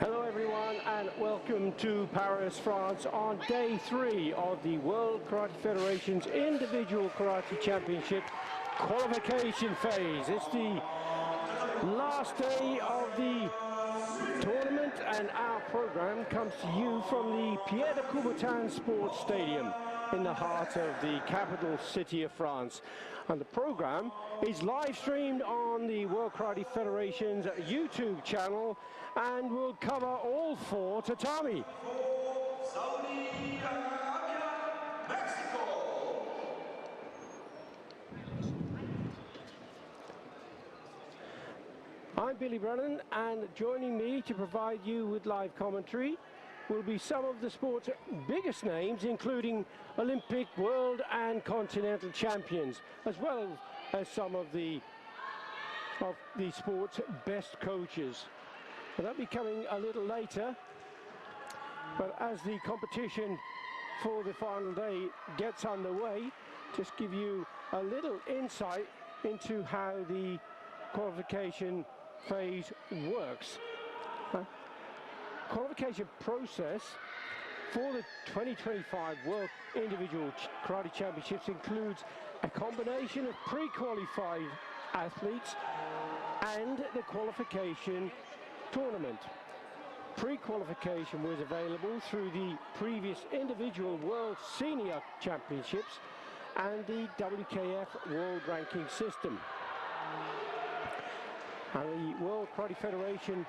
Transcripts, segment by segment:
Hello everyone and welcome to Paris, France on day 3 of the World Karate Federation's Individual Karate Championship qualification phase. It's the last day of the tournament and our program comes to you from the Pierre de Coubertin Sports Stadium in the heart of the capital city of France. And the program is live streamed on the World Karate Federation's YouTube channel and will cover all 4 tatami. I'm Billy Brennan, and joining me to provide you with live commentary will be some of the sport's biggest names, including Olympic, world and continental champions, as well as some of the sport's best coaches. And that'll be coming a little later, but as the competition for the final day gets underway, just give you a little insight into how the qualification phase works. Qualification process for the 2025 World Individual Karate Championships includes a combination of pre-qualified athletes and the qualification tournament. Pre-qualification was available through the previous individual World Senior Championships and the WKF World Ranking System. And the World Karate Federation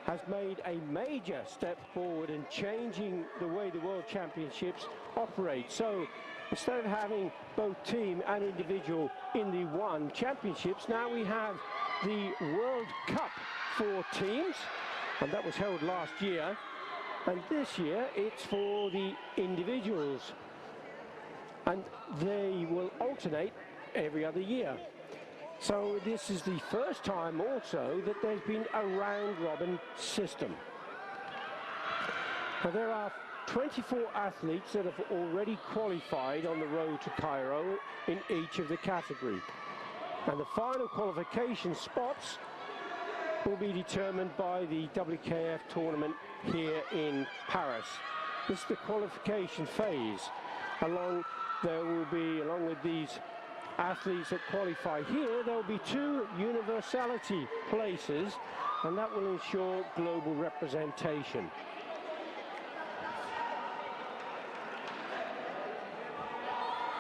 has made a major step forward in changing the way the World Championships operate. So instead of having both team and individual in the one championships, now we have the World Cup for teams, and that was held last year. And this year it's for the individuals, and they will alternate every other year. So this is the first time also that there's been a round-robin system. Now there are 24 athletes that have already qualified on the road to Cairo in each of the category. And the final qualification spots will be determined by the WKF tournament here in Paris. This is the qualification phase. Along with these athletes that qualify here, there will be 2 universality places, and that will ensure global representation.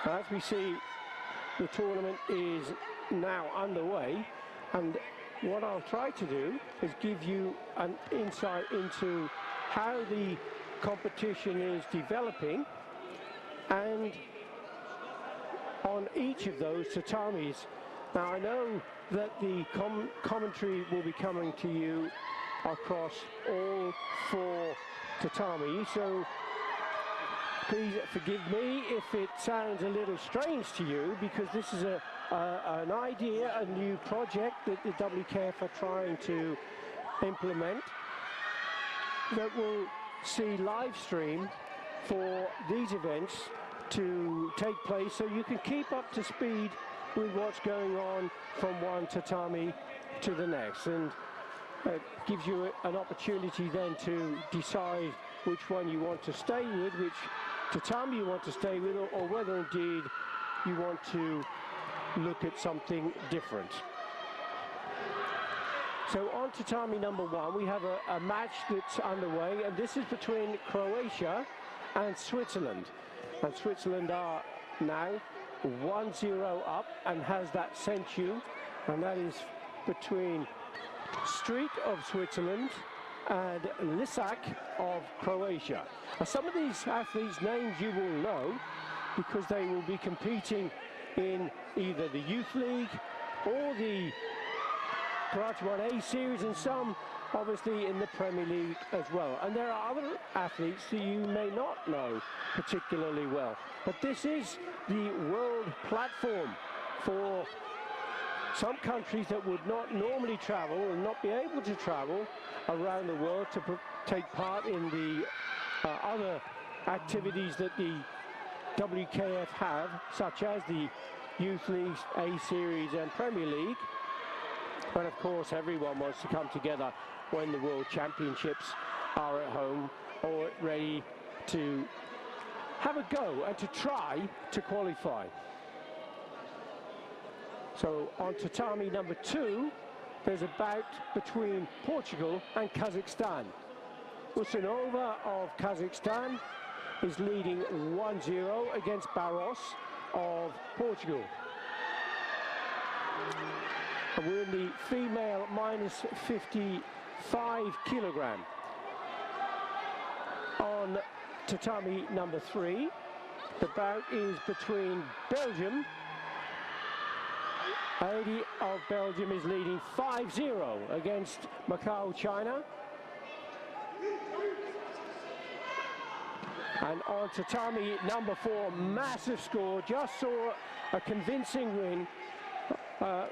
As we see, the tournament is now underway, and what I'll try to do is give you an insight into how the competition is developing and on each of those tatamis. Now I know that the commentary will be coming to you across all 4 tatami, so please forgive me if it sounds a little strange to you, because this is an idea, a new project that the WKF are trying to implement that will see live stream for these events to take place, so you can keep up to speed with what's going on from one tatami to the next, and it gives you an opportunity then to decide which one you want to stay with, which tatami you want to stay with, or whether indeed you want to look at something different. So on tatami number 1 we have a match that's underway, and this is between Croatia and Switzerland. And Switzerland are now 1-0 up and has that sensu, and that is between Street of Switzerland and Lisak of Croatia. Now, some of these athletes' names you will know because they will be competing in either the Youth League or the Karate 1A series, and some obviously in the Premier League as well. And there are other athletes that you may not know particularly well. But this is the world platform for some countries that would not normally travel and not be able to travel around the world to take part in the other activities that the WKF have, such as the Youth Leagues, A Series and Premier League. But of course everyone wants to come together when the World Championships are at home, or ready to have a go and to try to qualify. So on tatami number 2, there's a bout between Portugal and Kazakhstan. Usanova of Kazakhstan is leading 1-0 against Barros of Portugal. And we're in the female minus 55 kilogram. On tatami number 3, the bout is between Belgium. Heidi of Belgium is leading 5-0 against Macau, China. And on tatami number 4, massive score. Just saw a convincing win a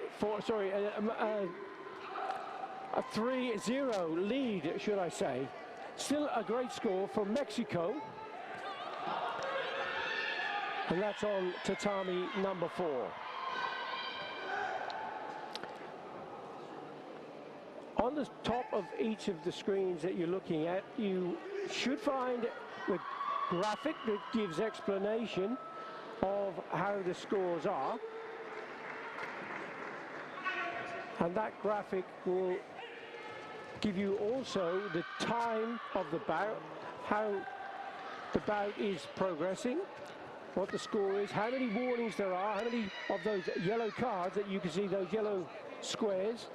3-0 lead, should I say. Still a great score for Mexico. And that's on tatami number 4. On the top of each of the screens that you're looking at, you should find the graphic that gives explanation of how the scores are. And that graphic will give you also the time of the bout, how the bout is progressing, what the score is, how many warnings there are, how many of those yellow cards that you can see, those yellow squares,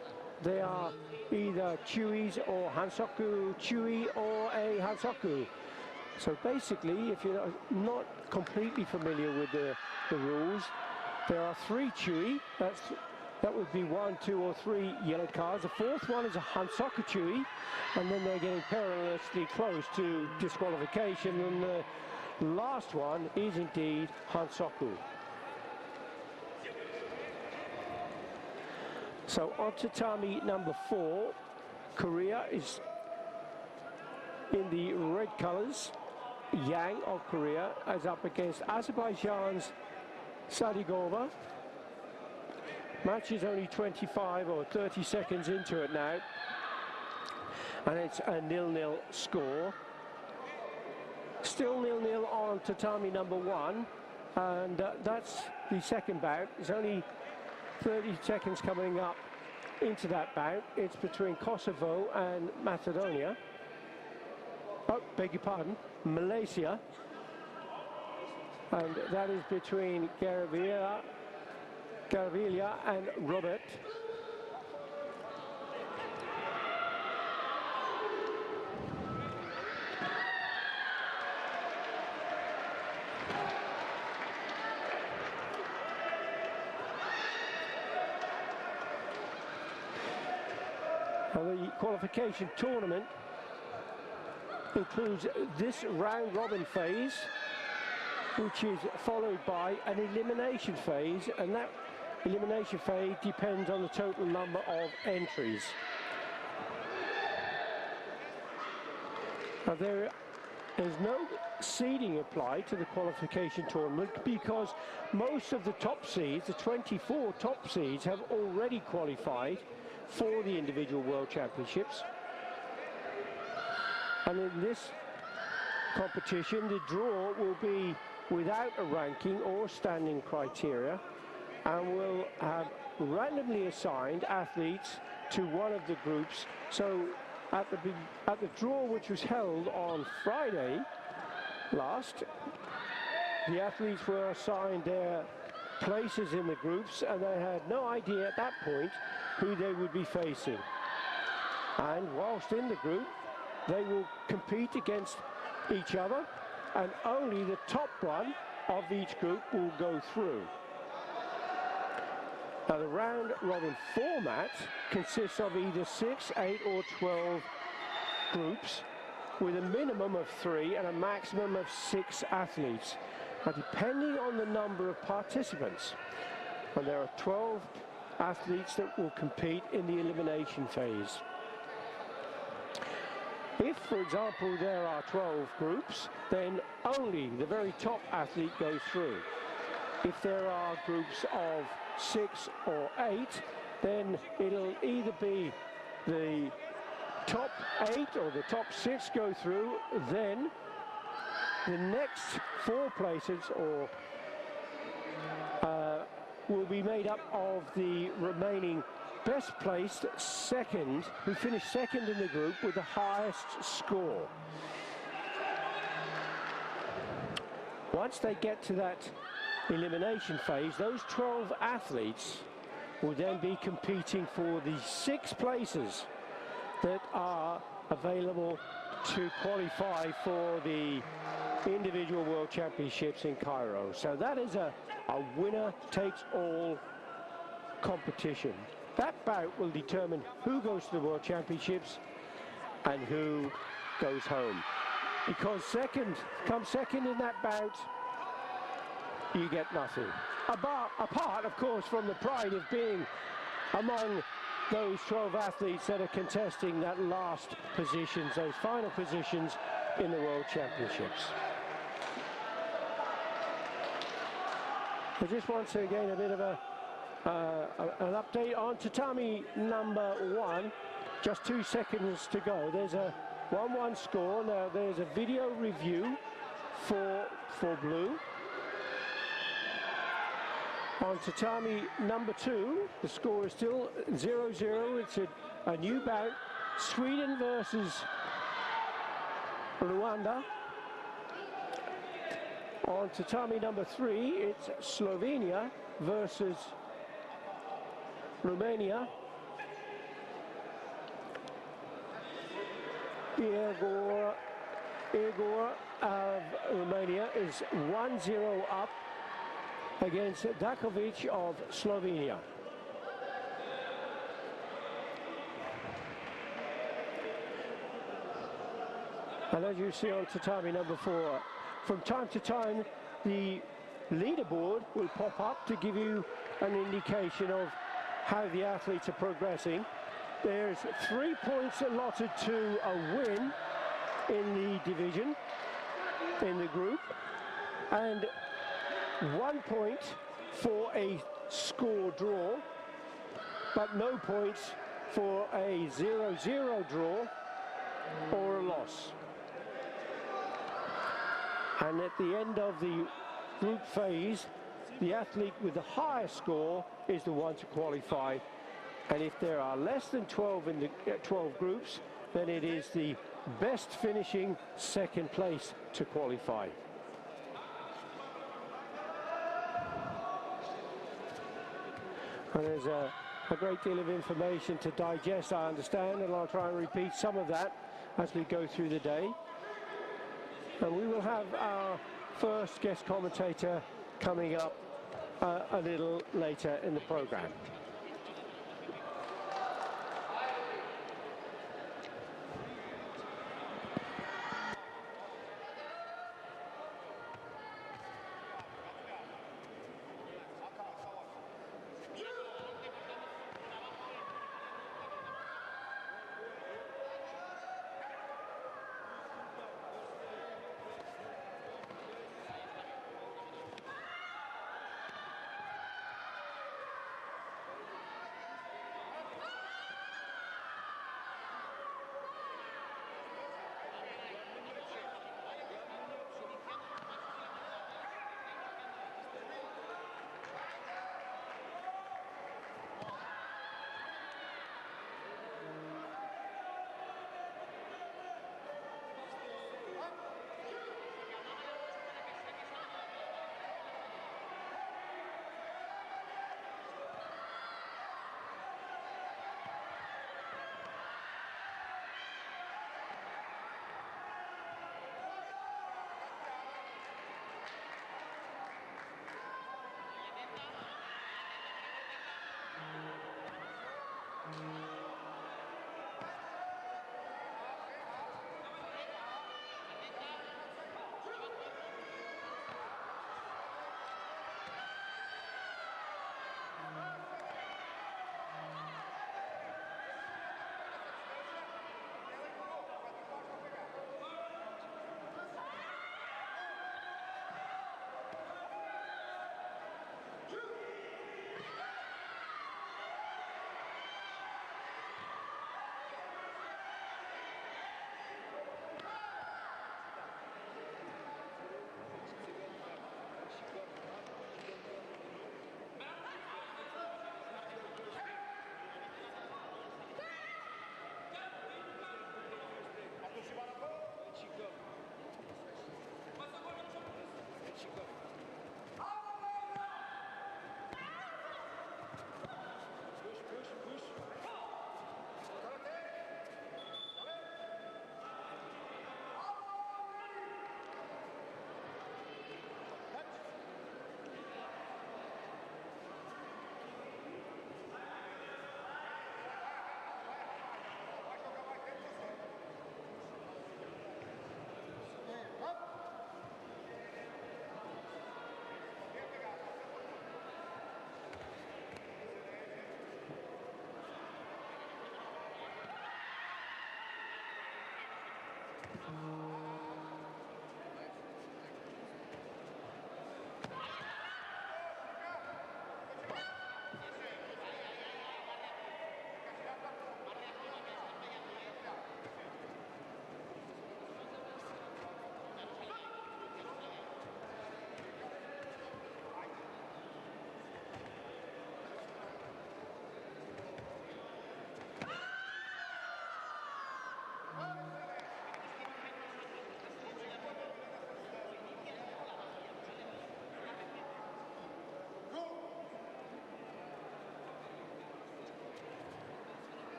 they are either Chuis or Hansoku Chui or a Hansoku. So basically, if you're not completely familiar with the rules, there are 3 Chui. That would be 1, 2, or 3 yellow cards. The 4th one is a Hansoku Chui, and then they're getting perilously close to disqualification. And the last one is indeed Hansoku. So on tatami number 4, Korea is in the red colors. Yang of Korea is up against Azerbaijan's Sadigova. Match is only 25 or 30 seconds into it now, and it's a 0-0 score. Still 0-0 on tatami number 1, and that's the second bout. It's only 30 seconds coming up into that bout. It's between Kosovo and Macedonia. Oh, beg your pardon, Malaysia. And that is between Garavilla and Robert. Now the qualification tournament includes this round robin phase, which is followed by an elimination phase, and that elimination phase depends on the total number of entries. Now there is no seeding applied to the qualification tournament because most of the top seeds, the 24 top seeds, have already qualified for the individual World Championships. And in this competition, the draw will be without a ranking or standing criteria, and will have randomly assigned athletes to one of the groups. So at the draw, which was held on Friday last, the athletes were assigned their places in the groups, and they had no idea at that point who they would be facing. And whilst in the group, they will compete against each other, and only the top one of each group will go through. Now the round robin format consists of either 6, 8 or 12 groups with a minimum of 3 and a maximum of 6 athletes. Now depending on the number of participants, and there are 12 athletes that will compete in the elimination phase. If, for example, there are 12 groups, then only the very top athlete goes through. If there are groups of 6 or 8, then it'll either be the top 8 or the top 6 go through, then the next 4 places will be made up of the remaining best placed second, who finished second in the group with the highest score. Once they get to that elimination phase, those 12 athletes will then be competing for the 6 places that are available to qualify for the individual world championships in Cairo. So that is a winner takes all competition. That bout will determine who goes to the world championships and who goes home. Because come second in that bout, you get nothing. Apart, of course, from the pride of being among those 12 athletes that are contesting that last positions, those final positions in the World Championships. I just want to gain a bit of an update on tatami number 1. Just 2 seconds to go. There's a 1-1 score. Now there's a video review for blue. On tatami number 2, the score is still 0-0. It's a new bout. Sweden versus Rwanda. On tatami number 3, it's Slovenia versus Romania. Igor of Romania is 1-0 up against Dakovic of Slovenia. And as you see on tatami number 4, from time to time the leaderboard will pop up to give you an indication of how the athletes are progressing. There's 3 points allotted to a win in the division, in the group, and 1 point for a score draw, but no points for a 0-0 draw or a loss. And at the end of the group phase, the athlete with the highest score is the one to qualify. And if there are less than 12 in the 12 groups, then it is the best finishing second place to qualify. And there's a great deal of information to digest, I understand, and I'll try and repeat some of that as we go through the day. And we will have our first guest commentator coming up a little later in the program.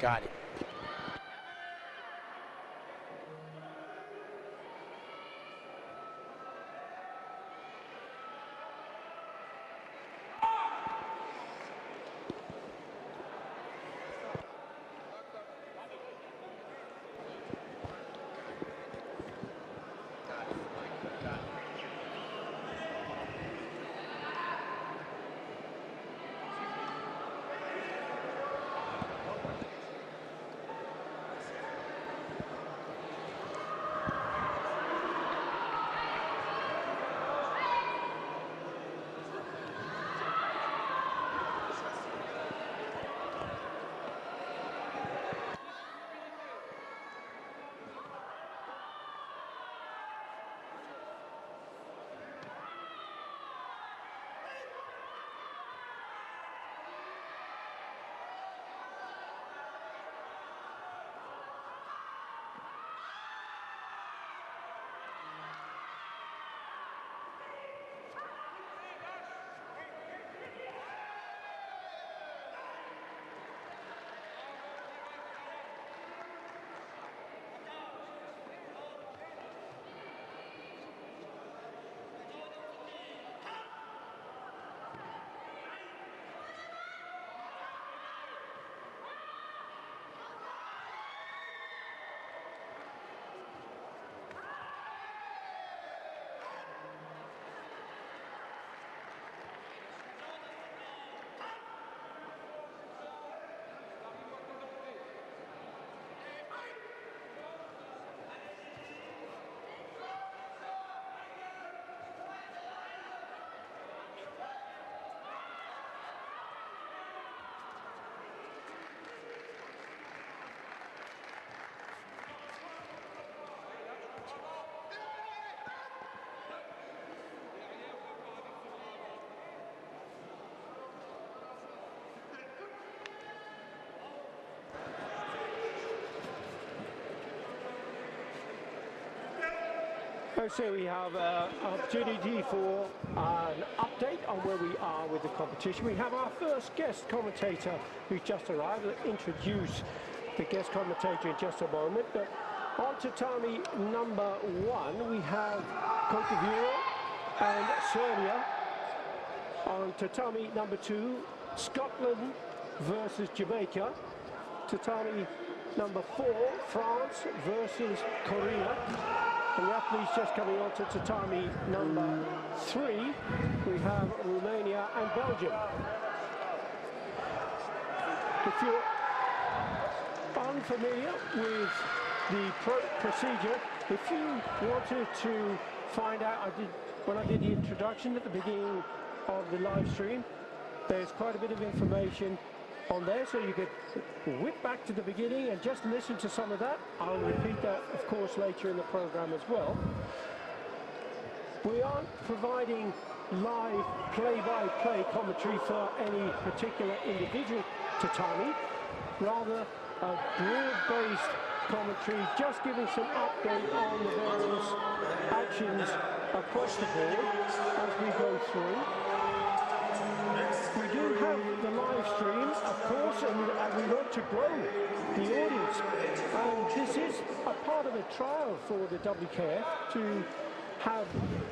Got it. So we have an opportunity for an update on where we are with the competition. We have our first guest commentator who's just arrived. We'll introduce the guest commentator in just a moment. But on tatami number 1, we have Cote d'Ivoire and Serbia. On tatami number 2, Scotland versus Jamaica. Tatami number 4, France versus Korea. And the athletes just coming on to tatami number 3, we have Romania and Belgium. If you're unfamiliar with the procedure, if you wanted to find out, when I did the introduction at the beginning of the live stream, there's quite a bit of information on there, so you could whip back to the beginning and just listen to some of that. I'll repeat that, of course, later in the program as well. We aren't providing live play-by-play commentary for any particular individual tatami, rather a broad-based commentary, just giving some update on the various actions across the board as we go through. We do have the live stream, of course, and we want to grow the audience. And this is a part of a trial for the WKF to have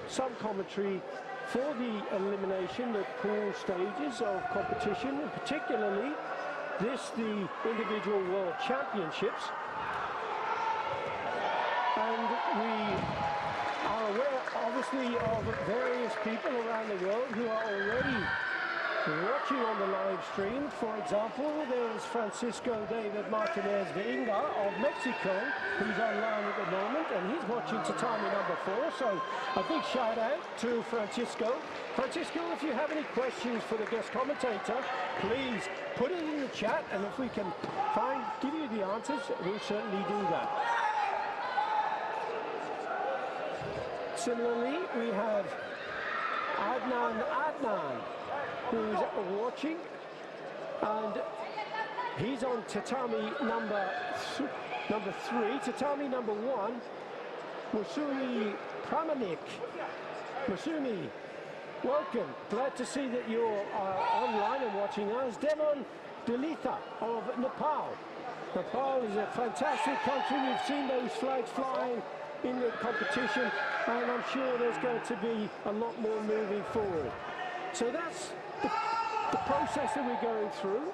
some commentary for the elimination, the pool stages of competition, and particularly the individual world championships. And we are aware, obviously, of various people around the world who are already watching on the live stream. For example, there's Francisco David Martinez Veinga of Mexico, who's online at the moment, and he's watching tatami number 4. So a big shout out to Francisco. Francisco, if you have any questions for the guest commentator, please put it in the chat, and if we can give you the answers, we'll certainly do that. Similarly, we have Adnan, who's watching, and he's on tatami number 3. Tatami number 1, Musumi Pramanik. Musumi, welcome. Glad to see that you're online and watching us. Demon Dilitha of Nepal. Nepal is a fantastic country. We've seen those flags flying in the competition, and I'm sure there's going to be a lot more moving forward. So that's the process that we're going through,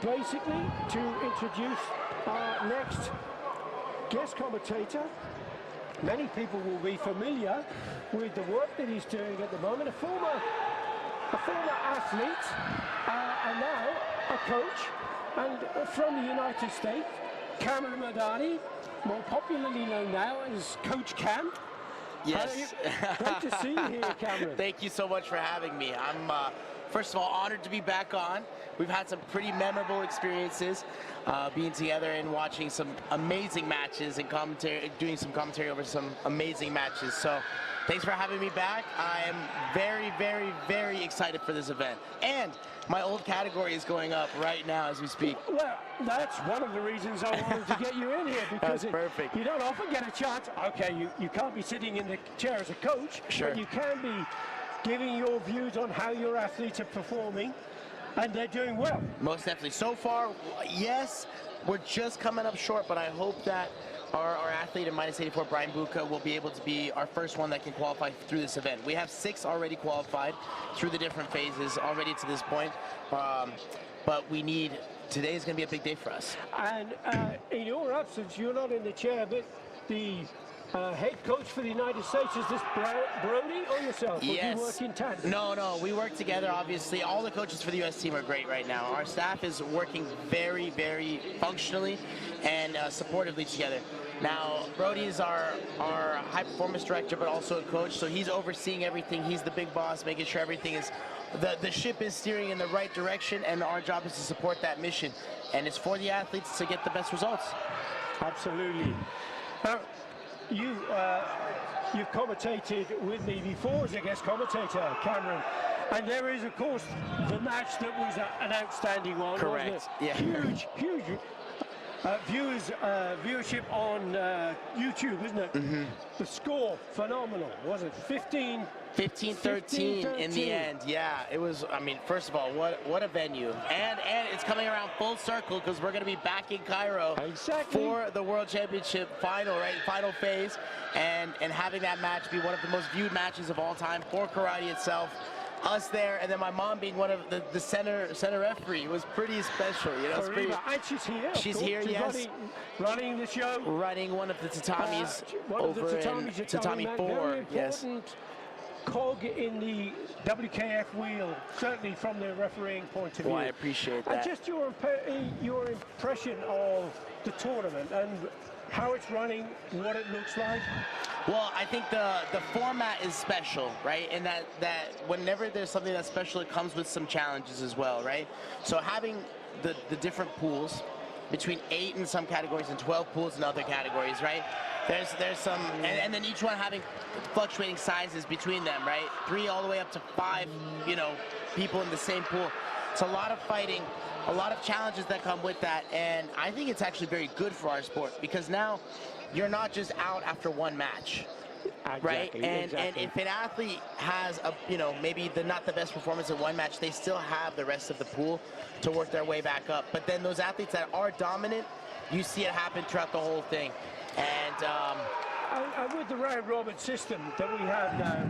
basically to introduce our next guest commentator. Many people will be familiar with the work that he's doing at the moment. A former athlete, and now a coach, and from the United States, Cameron Madani, more popularly known now as Coach Cam. Yes. Great to see you here, Cameron. Thank you so much for having me. I'm, first of all, honored to be back on. We've had some pretty memorable experiences being together and watching some amazing matches and doing some commentary over some amazing matches. So thanks for having me back. I am very, very, very excited for this event. And my old category is going up right now as we speak. Well, that's one of the reasons I wanted to get you in here, because perfect. You don't often get a chance. Okay, you can't be sitting in the chair as a coach, sure, but you can be giving your views on how your athletes are performing, and they're doing well. Most definitely. So far, yes, we're just coming up short, but I hope that our athlete in -84, Brian Buka, will be able to be our first one that can qualify through this event. We have 6 already qualified through the different phases already to this point, but today is going to be a big day for us. And in your absence, you're not in the chair, but the head coach for the United States, is this Brody or yourself? Yes. Or do you work in tandem? No, we work together, obviously. All the coaches for the U.S. team are great right now. Our staff is working very, very functionally and supportively together. Now, Brody is our high performance director, but also a coach, so he's overseeing everything. He's the big boss, making sure everything is, the ship is steering in the right direction, and our job is to support that mission. And it's for the athletes to get the best results. Absolutely. Now, you've commentated with me before as a guest commentator, Cameron, and there is, of course, the match that was an outstanding one. Correct. Wasn't it? Yeah. Huge viewership on YouTube, isn't it? Mm-hmm. The score, phenomenal, was it? 15-13 in the end. Yeah, it was. I mean, first of all, what a venue, and it's coming around full circle, because we're going to be back in Cairo for the World Championship final, right? Final phase, and having that match be one of the most viewed matches of all time for karate itself. Us there, and then my mom being one of the center referee was pretty special. You know, it's pretty. And she's here. She's here, yes. Running the show. Running one of the tatamis over in Tatami 4. Very yes. important cog in the WKF wheel, certainly from the refereeing point of view. Well, I appreciate that. And just your impression of the tournament and how it's running, what it looks like. Well, I think the format is special, right? And that whenever there's something that's special, it comes with some challenges as well, right? So having the different pools, between 8 in some categories and 12 pools in other categories, right? There's some, and then each one having fluctuating sizes between them, right? 3 all the way up to 5, people in the same pool. It's a lot of fighting, a lot of challenges that come with that, and I think it's actually very good for our sport, because now you're not just out after one match, right? And if an athlete has maybe not the best performance in one match, they still have the rest of the pool to work their way back up. But then those athletes that are dominant, you see it happen throughout the whole thing. And with the round robin system that we have now,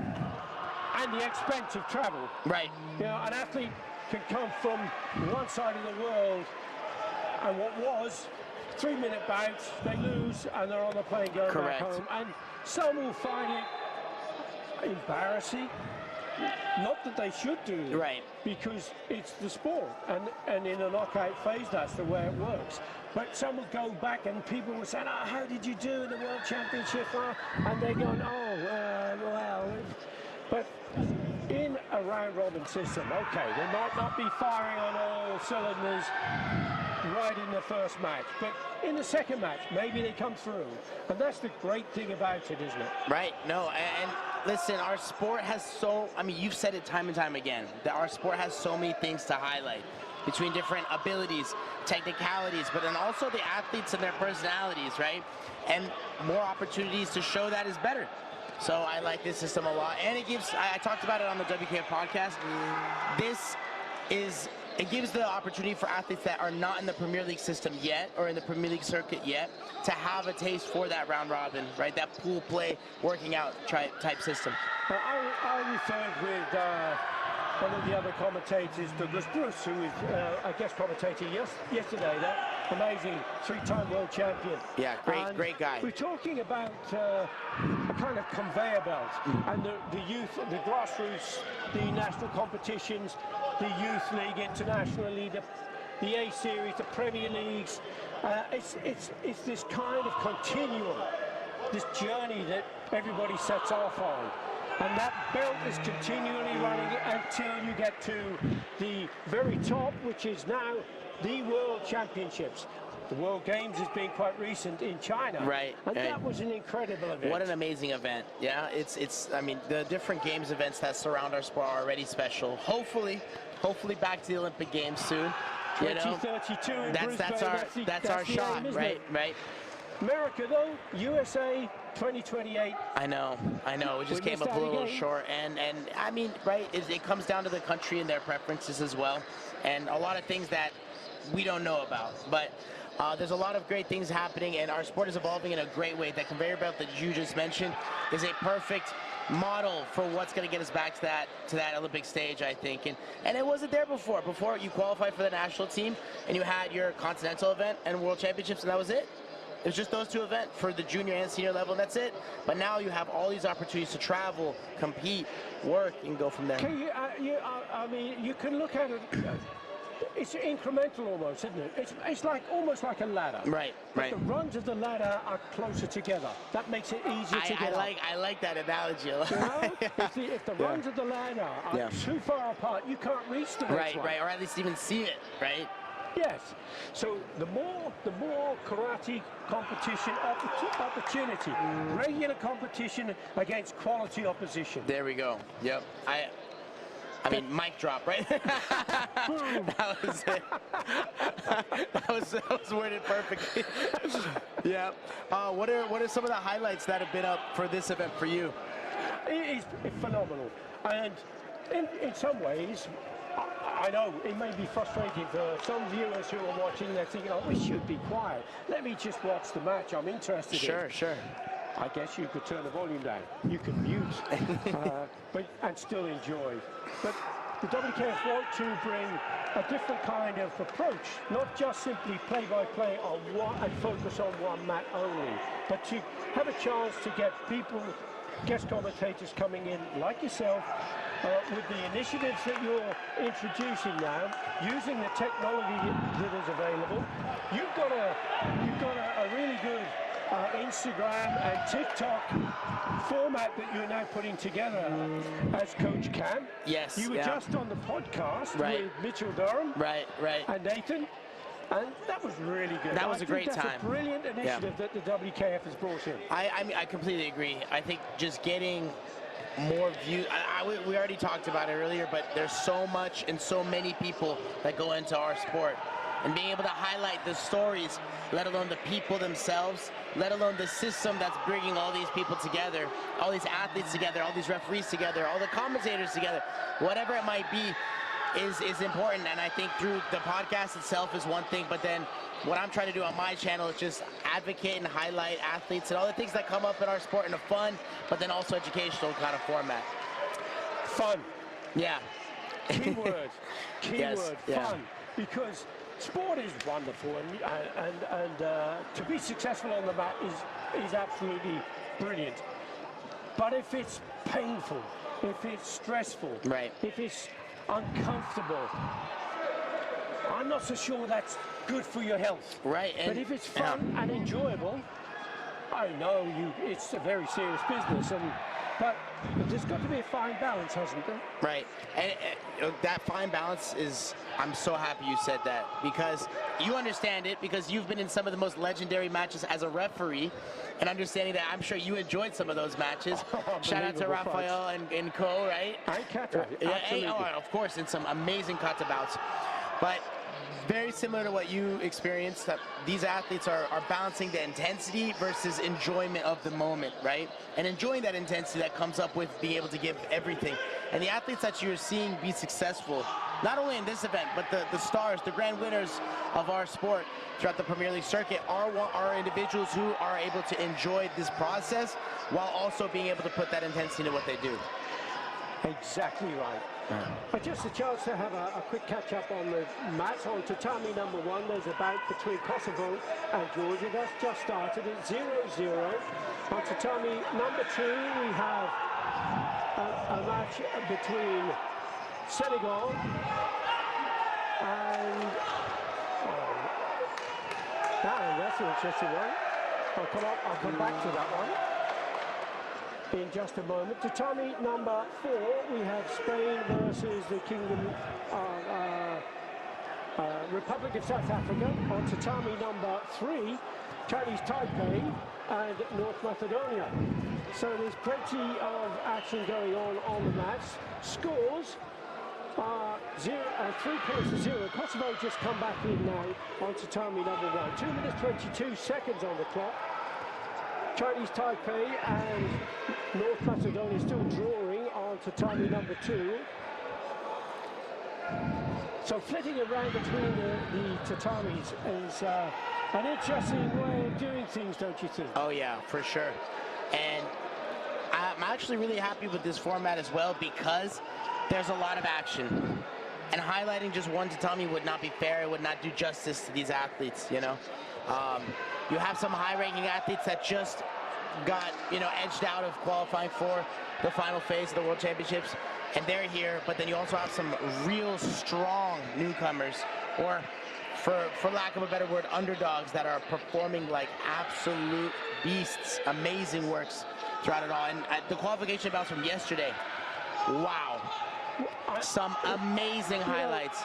and the expense of travel, right? An athlete can come from one side of the world, and what was 3-minute bouts, they lose, and they're on the plane going back home. And some will find it embarrassing. Not that they should do it, right? Because it's the sport, and in a knockout phase, that's the way it works. But some will go back, and people will say, "Oh, how did you do in the World Championship?" And they're going, "Oh, well." But in a round-robin system, okay, they might not be firing on all cylinders right in the first match, but in the second match, maybe they come through. And that's the great thing about it, isn't it? Right, no, and listen, our sport has you've said it time and time again, that our sport has so many things to highlight between different abilities, technicalities, but then also the athletes and their personalities, right? And more opportunities to show that is better. So I like this system a lot, and it gives, I talked about it on the WKF podcast, this is it gives the opportunity for athletes that are not in the Premier League system yet or in the Premier League circuit yet to have a taste for that round robin, right? That pool play, working out type system. I referred with one of the other commentators, Douglas Bruce, who is a guest commentator yesterday, that amazing three-time world champion. Yeah, great guy. We're talking about a kind of conveyor belt, and the youth, the grassroots, the national competitions, the youth league, international league, the A series, the Premier Leagues. It's this kind of continuum, this journey that everybody sets off on. And that belt is continually running until you get to the very top, which is now the World Championships. The World Games has been quite recent in China. Right. And that was an incredible event. What an amazing event. Yeah, I mean, the different games events that surround our sport are already special. Hopefully back to the Olympic Games soon. 2032 in Brisbane. That's our shot, right? Right. America, though, USA, 2028. I know. We just came up a little short, and I mean, right? It comes down to the country and their preferences as well, and a lot of things that we don't know about. But there's a lot of great things happening, and our sport is evolving in a great way. That conveyor belt that you just mentioned is a perfect model for what's going to get us back to that Olympic stage, I think. And it wasn't there before. Before, you qualified for the national team, and you had your continental event and World Championships, and that was it. It was just those two events for the junior and senior level, and that's it. But now you have all these opportunities to travel, compete, work, and go from there. I mean, you can look at it. It's incremental almost, isn't it? It's like almost like a ladder. Right. The rungs of the ladder are closer together. That makes it easier to get up. I like that analogy. You know? If the rungs of the ladder are too far apart, you can't reach the next one. Right, or at least even see it, right? Yes. So the more karate competition opportunity, regular competition against quality opposition. There we go. Yep. I mean, mic drop, right? That was it. that was worded perfectly. Yeah. What are some of the highlights that have been up for this event for you? It is phenomenal, and in some ways, I know it may be frustrating for some viewers who are watching. They're thinking, "Oh, we should be quiet. Let me just watch the match. I'm interested in." Sure. I guess you could turn the volume down. You could mute, and still enjoy. But the WKF want to bring a different kind of approach, not just simply play-by-play on one and focus on one mat only, but to have a chance to get people, guest commentators coming in like yourself, with the initiatives that you're introducing now, using the technology that is available. You've got a really good Instagram and TikTok format that you're now putting together as Coach Cam. Yes. You were just on the podcast with Mitchell Durham. Right. And Nathan. And that was really good. That was a great time. That's a brilliant initiative that the WKF has brought in. I mean, I completely agree. I think just getting more views. We already talked about it earlier, but there's so much and so many people that go into our sport. And being able to highlight the stories, let alone the people themselves, let alone the system that's bringing all these people together, all these athletes together, all these referees together, all the commentators together, whatever it might be, is important. And I think through the podcast itself is one thing, but then what I'm trying to do on my channel is just advocate and highlight athletes and all the things that come up in our sport in a fun, but then also educational kind of format. Fun. Yeah. Keyword. Yes, fun. Because sport is wonderful, and to be successful on the mat is absolutely brilliant. But if it's painful, if it's stressful, if it's uncomfortable, I'm not so sure that's good for your health. Right. But if it's fun and enjoyable, I know it's a very serious business, but there's got to be a fine balance, hasn't there? Right. And that fine balance is, I'm so happy you said that, because you understand it, because you've been in some of the most legendary matches as a referee, and understanding that I'm sure you enjoyed some of those matches. Shout out to Rafael and Co, right? And Kata, of course, in some amazing kata bouts. But very similar to what you experienced, that these athletes are balancing the intensity versus enjoyment of the moment, right? And enjoying that intensity that comes up with being able to give everything. And the athletes that you're seeing be successful, not only in this event, but the stars, the grand winners of our sport throughout the Premier League circuit are individuals who are able to enjoy this process while also being able to put that intensity into what they do. Exactly right. But just a chance to have a quick catch-up on the match. On tatami number 1, there's a bout between Kosovo and Georgia. That's just started at 0-0. On tatami number 2, we have a match between Senegal and that's an interesting one. I'll come back to that one in just a moment. Tatami number 4, we have Spain versus the Kingdom Republic of South Africa. On tatami number 3, Chinese Taipei and North Macedonia. So there's plenty of action going on the match. Scores are 3 points to 0. Kosovo just come back in now on tatami number 1. 2 minutes 22 seconds on the clock. Chinese Taipei and North Macedonia still drawing on tatami number 2. So flitting around between the tatamis is an interesting way of doing things, don't you think? Oh yeah, for sure. And I'm actually really happy with this format as well because there's a lot of action. And highlighting just one tatami would not be fair. It would not do justice to these athletes, you know. You have some high-ranking athletes that just got, edged out of qualifying for the final phase of the World Championships, and they're here. But then you also have some real strong newcomers, or for lack of a better word, underdogs that are performing like absolute beasts, amazing works throughout it all. And the qualification bouts from yesterday, wow, some amazing highlights.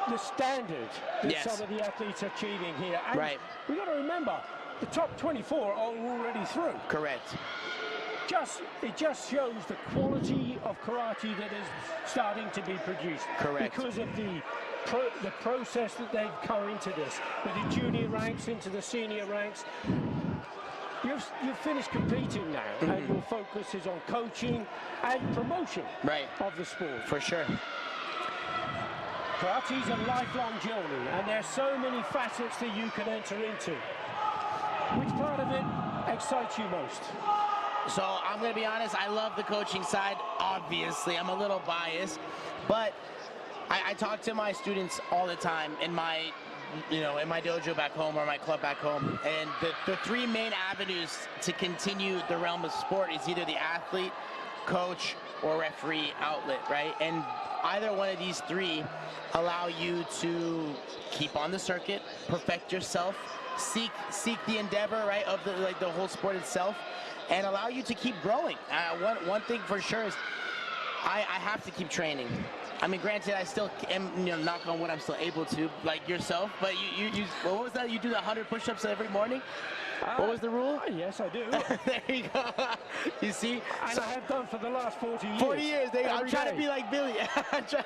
The standard that some of the athletes are achieving here. And we've got to remember, the top 24 are already through. Correct. It just shows the quality of karate that is starting to be produced. Correct. Because of the process that they've come into this, with the junior ranks into the senior ranks. You've finished competing now, and your focus is on coaching and promotion of the sport. For sure. Karate is a lifelong journey, and there's so many facets that you can enter into. Which part of it excites you most? So I'm going to be honest, I love the coaching side, obviously. I'm a little biased, but I talk to my students all the time in my dojo back home or my club back home. And the 3 main avenues to continue the realm of sport is either the athlete, coach, or referee outlet, right? And either one of these 3 allow you to keep on the circuit, perfect yourself, seek the endeavor, right, of the whole sport itself, and allow you to keep growing. One thing for sure is I have to keep training. I mean, granted, I still am, knock on wood, I'm still able to, like yourself, but you what was that? You do the 100 push-ups every morning? What was the rule? Yes, I do. There you go. You see? And I have done for the last 40 years. 40 years. I'm trying to be like Billy.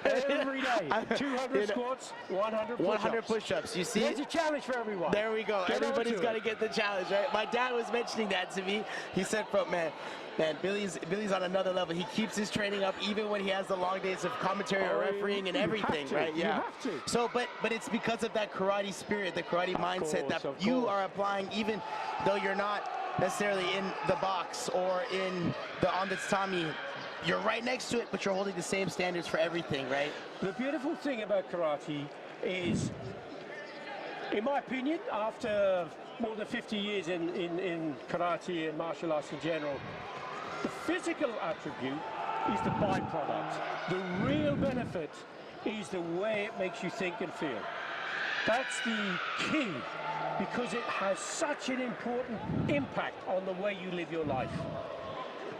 Every day. 200 squats, 100 push-ups. 100 push-ups. You see? It's a challenge for everyone. There we go. Everybody's got to get the challenge, right? My dad was mentioning that to me. He said, man, Billy's on another level. He keeps his training up even when he has the long days of commentary or refereeing and everything, right? Yeah. You have to. So, but it's because of that karate spirit, the karate mindset that you are applying, even though you're not necessarily in the box or on the tatami. You're right next to it, but you're holding the same standards for everything, right? The beautiful thing about karate is, in my opinion, after more than 50 years in karate and martial arts in general, the physical attribute is the byproduct. The real benefit is the way it makes you think and feel. That's the key, because it has such an important impact on the way you live your life.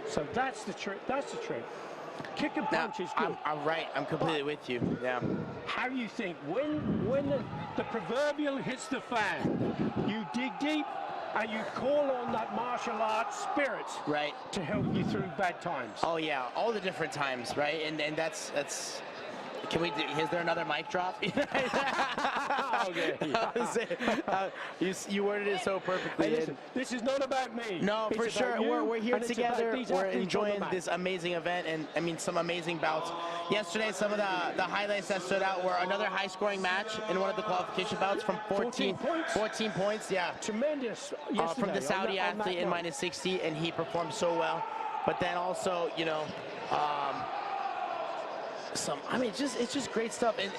So that's the trick. That's the trick. Kick and punch is good. I'm right. I'm completely with you. Yeah. How do you think when the proverbial hits the fan, you dig deep and you call on that martial arts spirit to help you through bad times? Oh yeah, all the different times, right? And that's Can we? Is there another mic drop? Okay. You worded it so perfectly. Hey, listen, this is not about me. No, It's for about sure. you, We're here and it's together. about these We're athletes on the enjoying mat. this amazing event, and I mean some amazing bouts. Yesterday, some of the highlights that stood out were another high-scoring match in one of the qualification bouts from 14 points. 14 points, yeah. Tremendous yesterday From the Saudi on that athlete in night. -60, and he performed so well. But then also, you know, it's just great stuff. And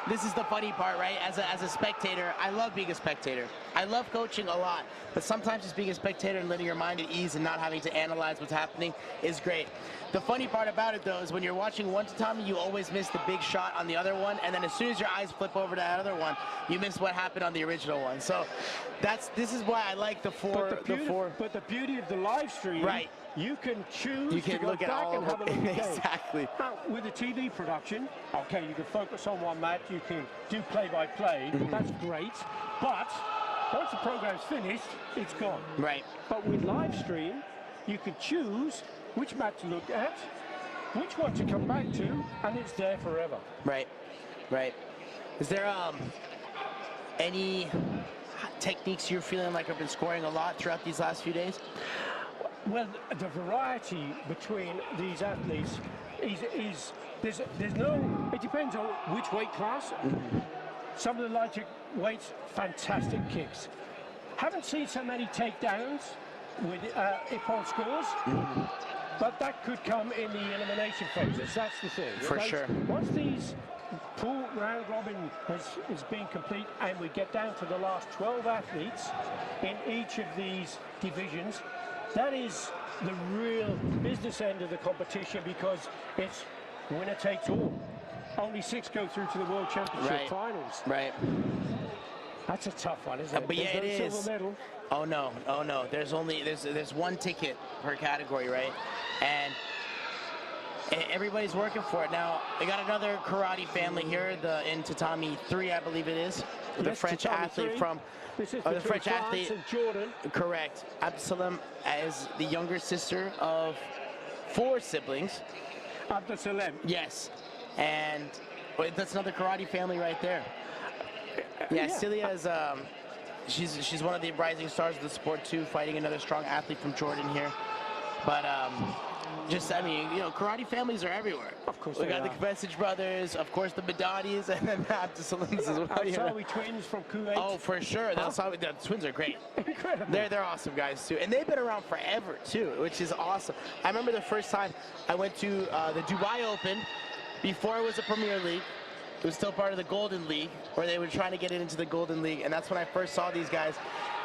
this is the funny part, right? As a spectator, I love being a spectator. I love coaching a lot, but sometimes just being a spectator and letting your mind at ease and not having to analyze what's happening is great. The funny part about it, though, is when you're watching one tatami, you always miss the big shot on the other one, and then as soon as your eyes flip over to that other one, you miss what happened on the original one. So this is why I like the four. But the beauty of the live stream, Right. You can choose You can to go look at back all and of have a them. look at games. Exactly. Now, with the TV production, okay, you can focus on one match, you can do play-by-play, that's great. But once the program's finished, it's gone. Right. But with live stream, you can choose which match to look at, which one to come back to, and it's there forever. Right. Right. Is there any techniques you're feeling like have been scoring a lot throughout these last few days? Well, the variety between these athletes is there's no, it depends on which weight class. Some of the lighter weights, fantastic kicks. Haven't seen so many takedowns with Ippon scores, but that could come in the elimination phases. That's the thing. For sure. Once these pool round robin is being complete and we get down to the last 12 athletes in each of these divisions, that is the real business end of the competition, because it's winner takes all. Only 6 go through to the World Championship finals. Right. That's a tough one, isn't it? But yeah, There's it no is. silver medal. Oh no, oh no. There's one ticket per category, right? And everybody's working for it. Now, we got another karate family here, in Tatami 3, I believe it is. The Yes, French Tatami athlete 3. from This is the French France athlete. and Jordan. Correct. Absalom is the younger sister of 4 siblings. Abdesalem. Yes. And that's another karate family right there. Yeah, Celia is she's one of the rising stars of the sport too, fighting another strong athlete from Jordan here. But I mean, you know, karate families are everywhere. Of course we they got the are. Kvesic brothers, of course the Badanis, and then the Abdusalims as well. Alsawi twins from Kuwait. Oh, for sure. The twins are great. Incredible. They're awesome guys too, and they've been around forever too, which is awesome. I remember the first time I went to the Dubai Open before it was a Premier League. It was still part of the Golden League, where they were trying to get it into the Golden League, and that's when I first saw these guys.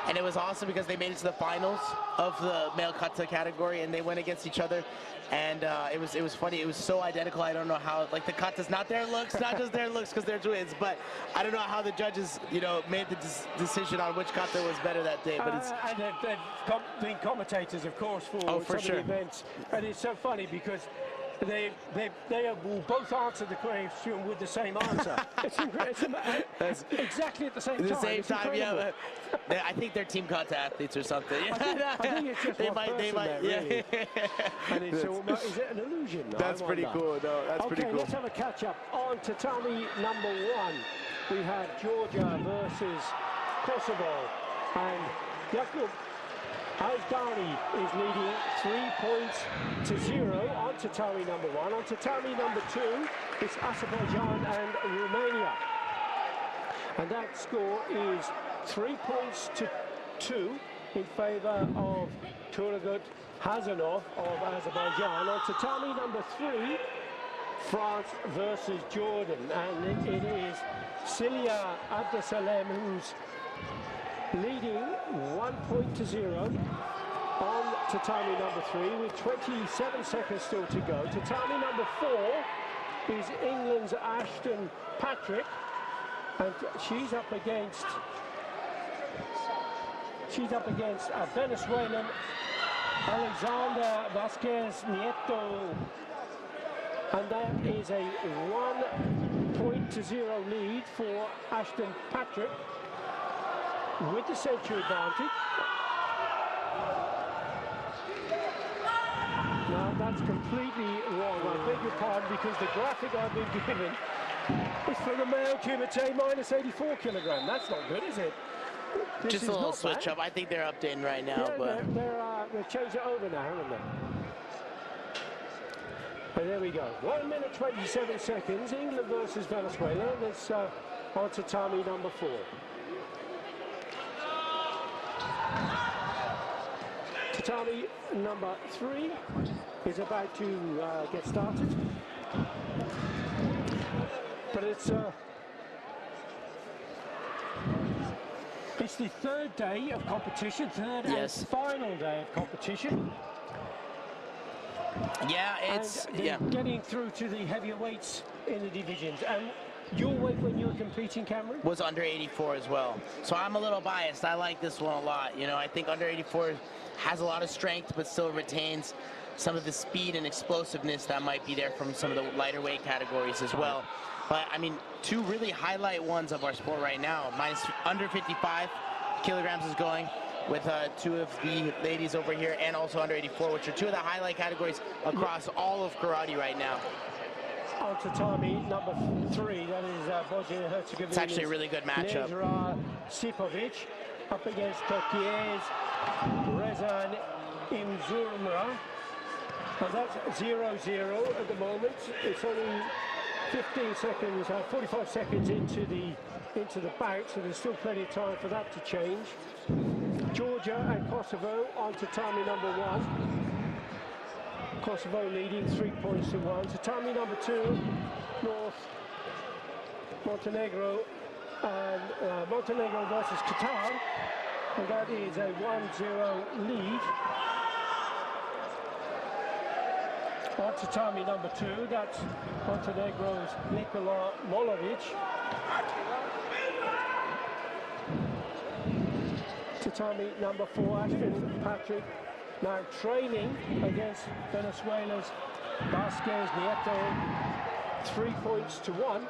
And it was awesome because they made it to the finals of the male kata category, and they went against each other. And it was funny. It was so identical. I don't know how, like, the kata's not their looks, not just their looks because they're twins, but I don't know how the judges, you know, made the decision on which kata was better that day. But it's and they've been commentators, of course, for some of the events. And it's so funny because they will both answer the question with the same answer. It's exactly at the same time. At the same It's time, incredible. yeah. I think they're team kata athletes or something. I think it's just one person there, really. And it's is it an illusion? No, That's pretty cool. No, that's pretty cool. Okay, let's have a catch-up. On tatami number 1, we have Georgia versus Kosovo. And Jakub Azdani is leading 3-0 on tatami number 1. On tatami number 2, it's Azerbaijan and Romania. And that score is 3-2 in favor of Turgut Hazanov of Azerbaijan. On tatami number 3, France versus Jordan. And it is Celia Abdesalem who's leading 1-0 on tatami number 3 with 27 seconds still to go. Tatami number 4 is England's Ashton Patrick, and she's up against a Venezuelan, Alexander Vasquez Nieto, and that is a 1-0 lead for Ashton Patrick with the century advantage. Now that's completely wrong. I beg your pardon, because the graphic I've been given is for the male Kumite minus 84 kilogram. That's not good, is it? This Just is a little not switch bad. up. I think they're updating right now, Yeah, but they've changed it over now, haven't they? But there we go. 1 minute 27 seconds. England versus Venezuela. Let's on to Tatami number 4. Tatami number 3 is about to get started. But it's the third day of competition, third and final day of competition. yeah, it's and getting through to the heavier weights in the divisions. And your weight when you were competing, Cameron? Was under 84 as well. So I'm a little biased. I like this one a lot. You know, I think under 84 has a lot of strength, but still retains some of the speed and explosiveness that might be there from some of the lighter weight categories as well. But I mean, two really highlight ones of our sport right now. Minus under 55 kilograms is going with two of the ladies over here, and also under 84, which are two of the highlight categories across all of karate right now. On to Tatami number 3, that is Bosnia and Herzegovina. It's actually a really good matchup. Nezra Sipovic up against Turkey's Rezan Imzurmra. And that's 0-0 at the moment. It's only 15 seconds, 45 seconds into the bout, so there's still plenty of time for that to change. Georgia and Kosovo on to Tatami number 1. Kosovo leading 3 points to 1. Tatami number 2, North Montenegro, and Montenegro versus Qatar, and that is a 1-0 lead. On to Tatami number 2, that's Montenegro's Nikola Molovic. Tatami number 4, Ashton Patrick, now training against Venezuela's Vasquez Nieto, 3 points to 1.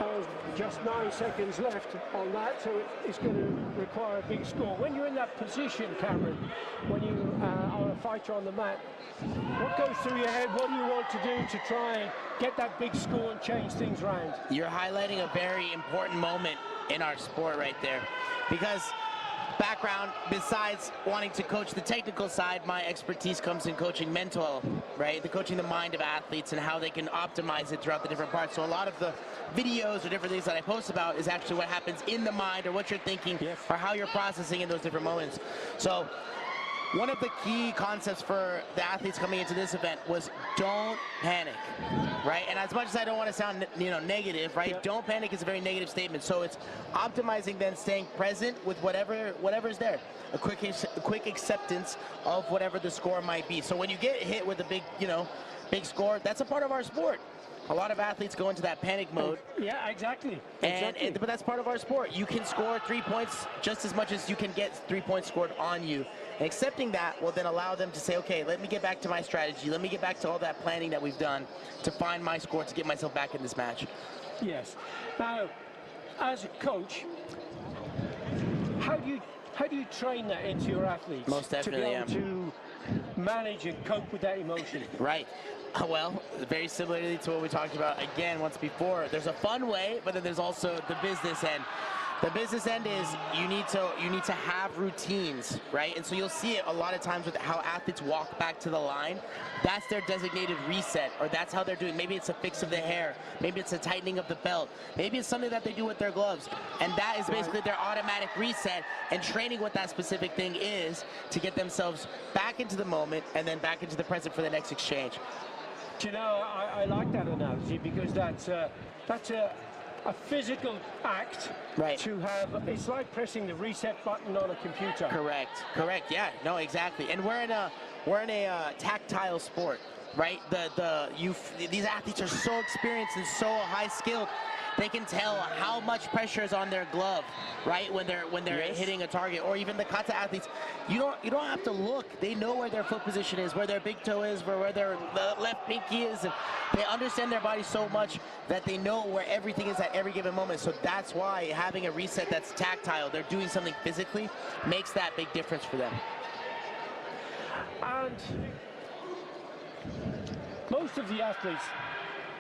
And just 9 seconds left on that, so it's going to require a big score. When you're in that position, Cameron, when you are a fighter on the mat, what goes through your head? What do you want to do to try and get that big score and change things around? You're highlighting a very important moment in our sport right there, because background, besides wanting to coach the technical side, my expertise comes in coaching mental, right? The coaching the mind of athletes and how they can optimize it throughout the different parts. So a lot of the videos or different things that I post about is actually what happens in the mind, or what you're thinking, or how you're processing in those different moments. So one of the key concepts for the athletes coming into this event was don't panic, right? And as much as I don't want to sound, negative, right? Don't panic is a very negative statement. So it's optimizing, then staying present with whatever's there. A quick acceptance of whatever the score might be. So when you get hit with a big, big score, that's a part of our sport. A lot of athletes go into that panic mode. Yeah, exactly. But that's part of our sport. You can score 3 points just as much as you can get 3 points scored on you. And accepting that will then allow them to say, okay, let me get back to my strategy. Let me get back to all that planning that we've done to find my score to get myself back in this match. Yes. Now, as a coach, how do you train that into your athletes? Most definitely, to be able to manage and cope with that emotion? Right. Well, very similarly to what we talked about again once before. There's a fun way, but then there's also the business end. The business end is you need to have routines, right? And so you'll see it a lot of times with how athletes walk back to the line. That's their designated reset, or that's how they're doing. Maybe it's a fix of the hair. Maybe it's a tightening of the belt. Maybe it's something that they do with their gloves. And that is basically their automatic reset, and training what that specific thing is to get themselves back into the moment and then back into the present for the next exchange. Do you know, I like that analogy, because that's a physical act, right? To have, it's like pressing the reset button on a computer. Correct. Yeah, no, exactly. And we're in a tactile sport, right? These athletes are so experienced and so high skilled. They can tell how much pressure is on their glove, right? When they're hitting a target, or even the kata athletes, you don't have to look. They know where their foot position is, where their big toe is, where their left pinky is, and they understand their body so much that they know where everything is at every given moment. So that's why having a reset that's tactile, they're doing something physically, makes that big difference for them. And most of the athletes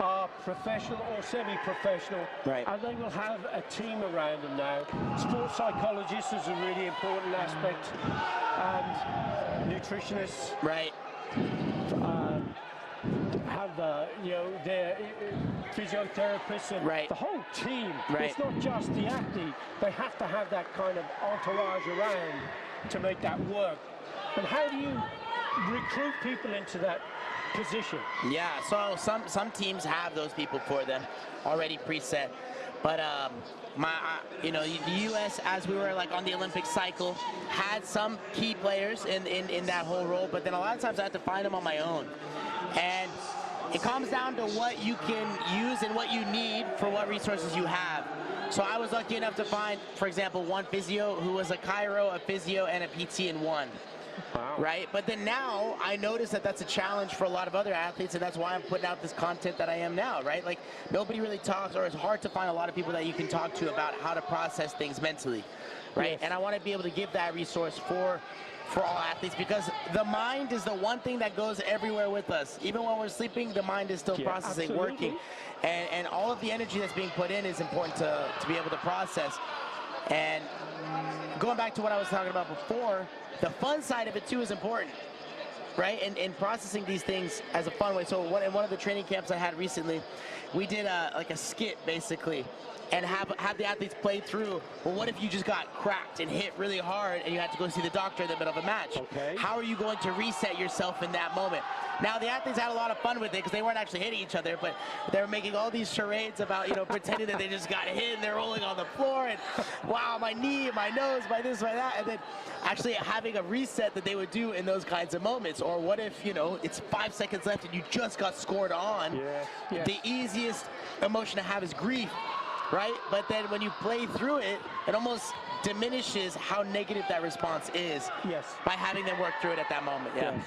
are professional or semi-professional, Right. and they will have a team around them now. Sports psychologists is a really important aspect, and nutritionists. Right. Have their physiotherapists and Right. the whole team. Right. It's not just the athlete. They have to have that kind of entourage around to make that work. And how do you recruit people into that position? Yeah, so some teams have those people for them already preset, but the U.S., as we were like on the Olympic cycle, had some key players in that whole role, but then a lot of times I have to find them on my own, and it comes down to what you can use and what you need for what resources you have. So I was lucky enough to find, for example, one physio who was a chiro, a physio, and a PT in one. Wow. Right, but then now I notice that that's a challenge for a lot of other athletes, and that's why I'm putting out this content that I am now, right? Like, nobody really talks, or it's hard to find a lot of people that you can talk to about how to process things mentally, right? Yes. And I want to be able to give that resource for all athletes, because the mind is the one thing that goes everywhere with us. Even when we're sleeping, the mind is still processing, absolutely. working, and all of the energy that's being put in is important to be able to process. And going back to what I was talking about before, the fun side of it too is important, right? And processing these things as a fun way. So in one of the training camps I had recently, we did like a skit basically, and have the athletes play through, well, what if you just got cracked and hit really hard and you had to go see the doctor in the middle of a match? Okay. How are you going to reset yourself in that moment? Now, the athletes had a lot of fun with it because they weren't actually hitting each other, but they were making all these charades about, pretending that they just got hit and they're rolling on the floor and, wow, my knee, my nose, my this, my that, and then actually having a reset that they would do in those kinds of moments. Or what if, it's 5 seconds left and you just got scored on? Yeah. The easiest emotion to have is grief, right? But then when you play through it, it almost diminishes how negative that response is. Yes. By having them work through it at that moment. Yeah. Yes.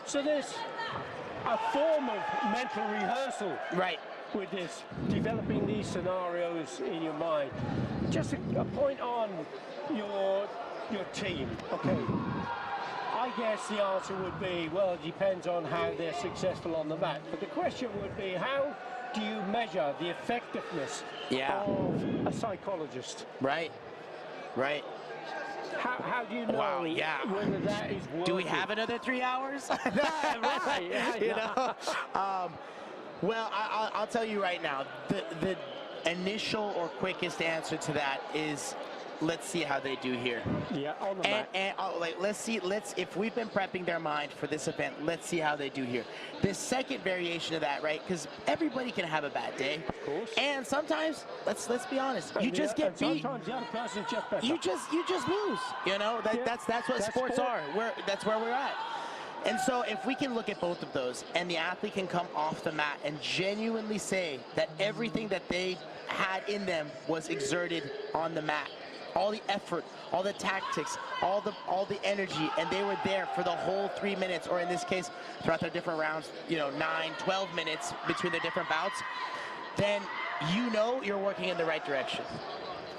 So there's a form of mental rehearsal Right. with this, developing these scenarios in your mind. Just a point on your team. Okay. I guess the answer would be, well, it depends on how they're successful on the mat. But the question would be, how do you measure the effectiveness of a psychologist? Right. Right. How do you know whether that is working? Do we have another 3 hours? Right. Well, I'll tell you right now, the initial or quickest answer to that is, let's see how they do here. Yeah, on the mat. And if we've been prepping their mind for this event, let's see how they do here. The second variation of that, right? Because everybody can have a bad day. Of course. And sometimes, let's be honest, you just get beat. Sometimes the other person's just better. You just lose. That's what sports are. That's where we're at. And so if we can look at both of those, and the athlete can come off the mat and genuinely say that everything that they had in them was exerted on the mat, all the effort, all the tactics, all the energy, and they were there for the whole 3 minutes, or in this case, throughout their different rounds, 9, 12 minutes between their different bouts, then you're working in the right direction.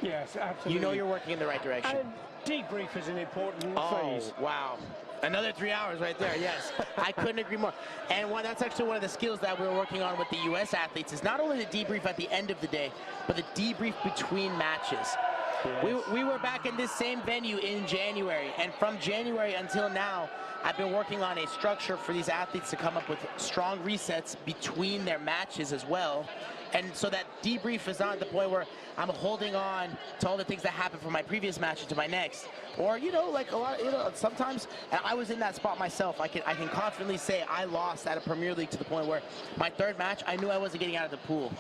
Yes, absolutely. You're working in the right direction. And debrief is an important phase. Oh, wow. Another 3 hours right there, yes. I couldn't agree more. And that's actually one of the skills that we're working on with the U.S. athletes, is not only the debrief at the end of the day, but the debrief between matches. Yes. We were back in this same venue in January, and from January until now, I've been working on a structure for these athletes to come up with strong resets between their matches as well. And so that debrief is not at the point where I'm holding on to all the things that happened from my previous match into my next. Or, like a lot, sometimes, and I was in that spot myself. I can confidently say I lost at a Premier League to the point where my third match, I knew I wasn't getting out of the pool.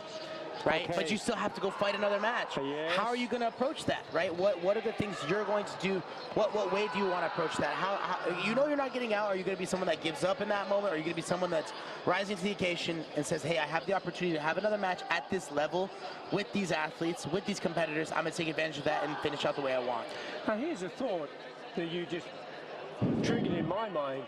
Right? Okay. But you still have to go fight another match. Yes. How are you going to approach that, right? What are the things you're going to do? What way do you want to approach that? How you're not getting out? Are you going to be someone that gives up in that moment? Or are you going to be someone that's rising to the occasion and says, hey, I have the opportunity to have another match at this level with these athletes, with these competitors. I'm going to take advantage of that and finish out the way I want. Now, here's a thought that you just triggered in my mind.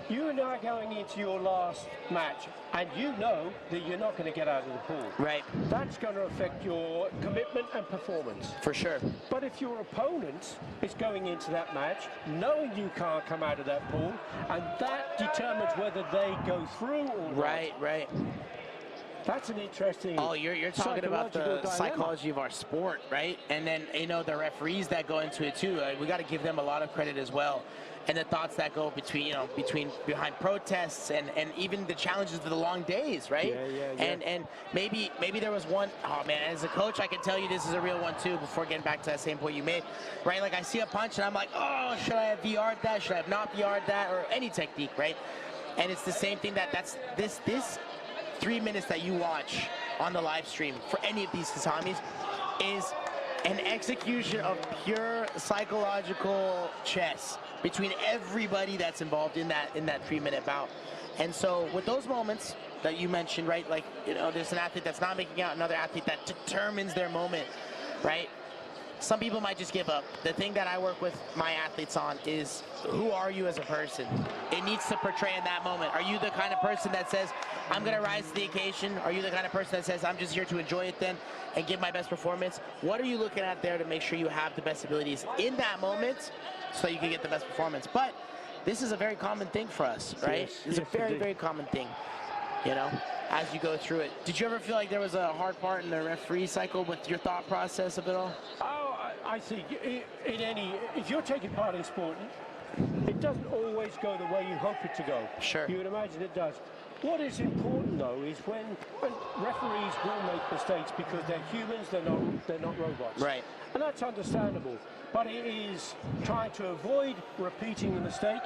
You are now going into your last match, and you know that you're not going to get out of the pool. Right. That's going to affect your commitment and performance. For sure. But if your opponent is going into that match knowing you can't come out of that pool, and that determines whether they go through or not. Right. That's an interesting. Oh, you're talking about the psychology of our sport, right? And then, you know, the referees that go into it too. We got to give them a lot of credit as well. And the thoughts that go between, you know, behind protests and even the challenges of the long days, right? Yeah. And maybe there was one. Oh man, as a coach, I can tell you this is a real one too. Before getting back to that same point you made, right? Like I see a punch and I'm like, oh, should I have VR'd that? Should I have not VR'd that? Or any technique, right? And it's the same thing that's this 3 minutes that you watch on the live stream for any of these tatamis is an execution of pure psychological chess between everybody that's involved in that 3 minute bout. And so with those moments that you mentioned, right, like, you know, there's an athlete that's not making out, another athlete that determines their moment, right? Some people might just give up. The thing that I work with my athletes on is, who are you as a person? It needs to portray in that moment. Are you the kind of person that says, I'm going to rise to the occasion? Are you the kind of person that says, I'm just here to enjoy it then and give my best performance? What are you looking at there to make sure you have the best abilities in that moment so you can get the best performance? But this is a very common thing for us, right? It's a very common thing, you know, as you go through it. Did you ever feel like there was a hard part in the referee cycle with your thought process of it all? I think if you're taking part in sport, it doesn't always go the way you hope it to go. Sure. You would imagine it does. What is important though is when referees will make mistakes because they're humans, they're not robots. Right. And that's understandable. But it is trying to avoid repeating the mistake,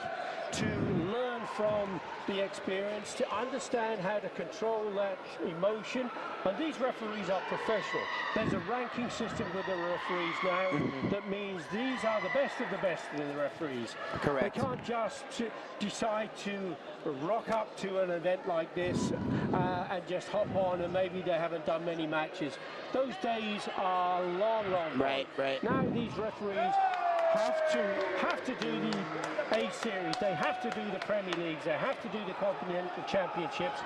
to learn from the experience, to understand how to control that emotion. And these referees are professional. There's a ranking system with the referees now that means these are the best of the referees. Correct. They can't just decide to rock up to an event like this and just hop on, and maybe they haven't done many matches. Those days are long gone. Right. Now these referees have to do the A series, they have to do the Premier Leagues, they have to do the Continental Championships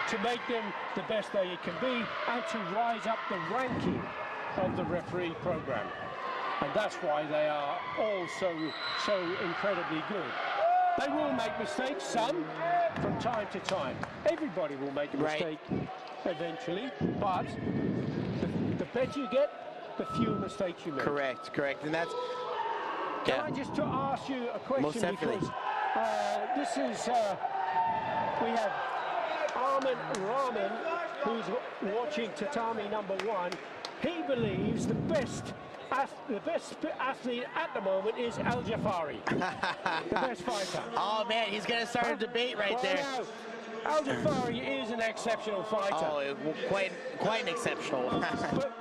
to make them the best they can be and to rise up the ranking of the referee program. And that's why they are all so incredibly good. They will make mistakes, some, from time to time. Everybody will make a mistake eventually, but the better you get, the fewer mistakes you make. Correct. And that's... Can I just ask you a question? Most definitely. Because this is, we have Armin Rahman, who's watching tatami #1. He believes the best athlete at the moment is Al Jafari, the best fighter. Oh man, he's going to start a debate there. No. Al Jafari is an exceptional fighter. Oh, quite exceptional. But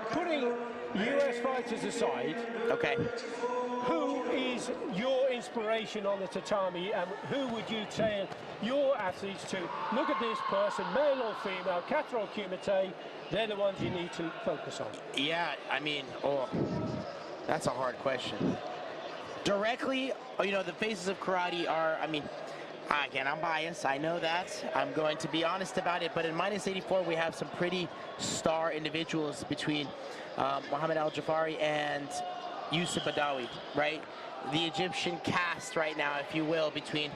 putting US fighters aside, okay, who is your inspiration on the tatami, and who would you tell your athletes to look at this person, male or female, kata or kumite? They're the ones you need to focus on. Yeah, I mean, that's a hard question. Directly, you know, the faces of karate are, I mean, again, I'm biased, I know that. I'm going to be honest about it, but in -84, we have some pretty star individuals between Muhammad Al Jafari and Yusuf Badawi, right? The Egyptian cast right now, if you will, between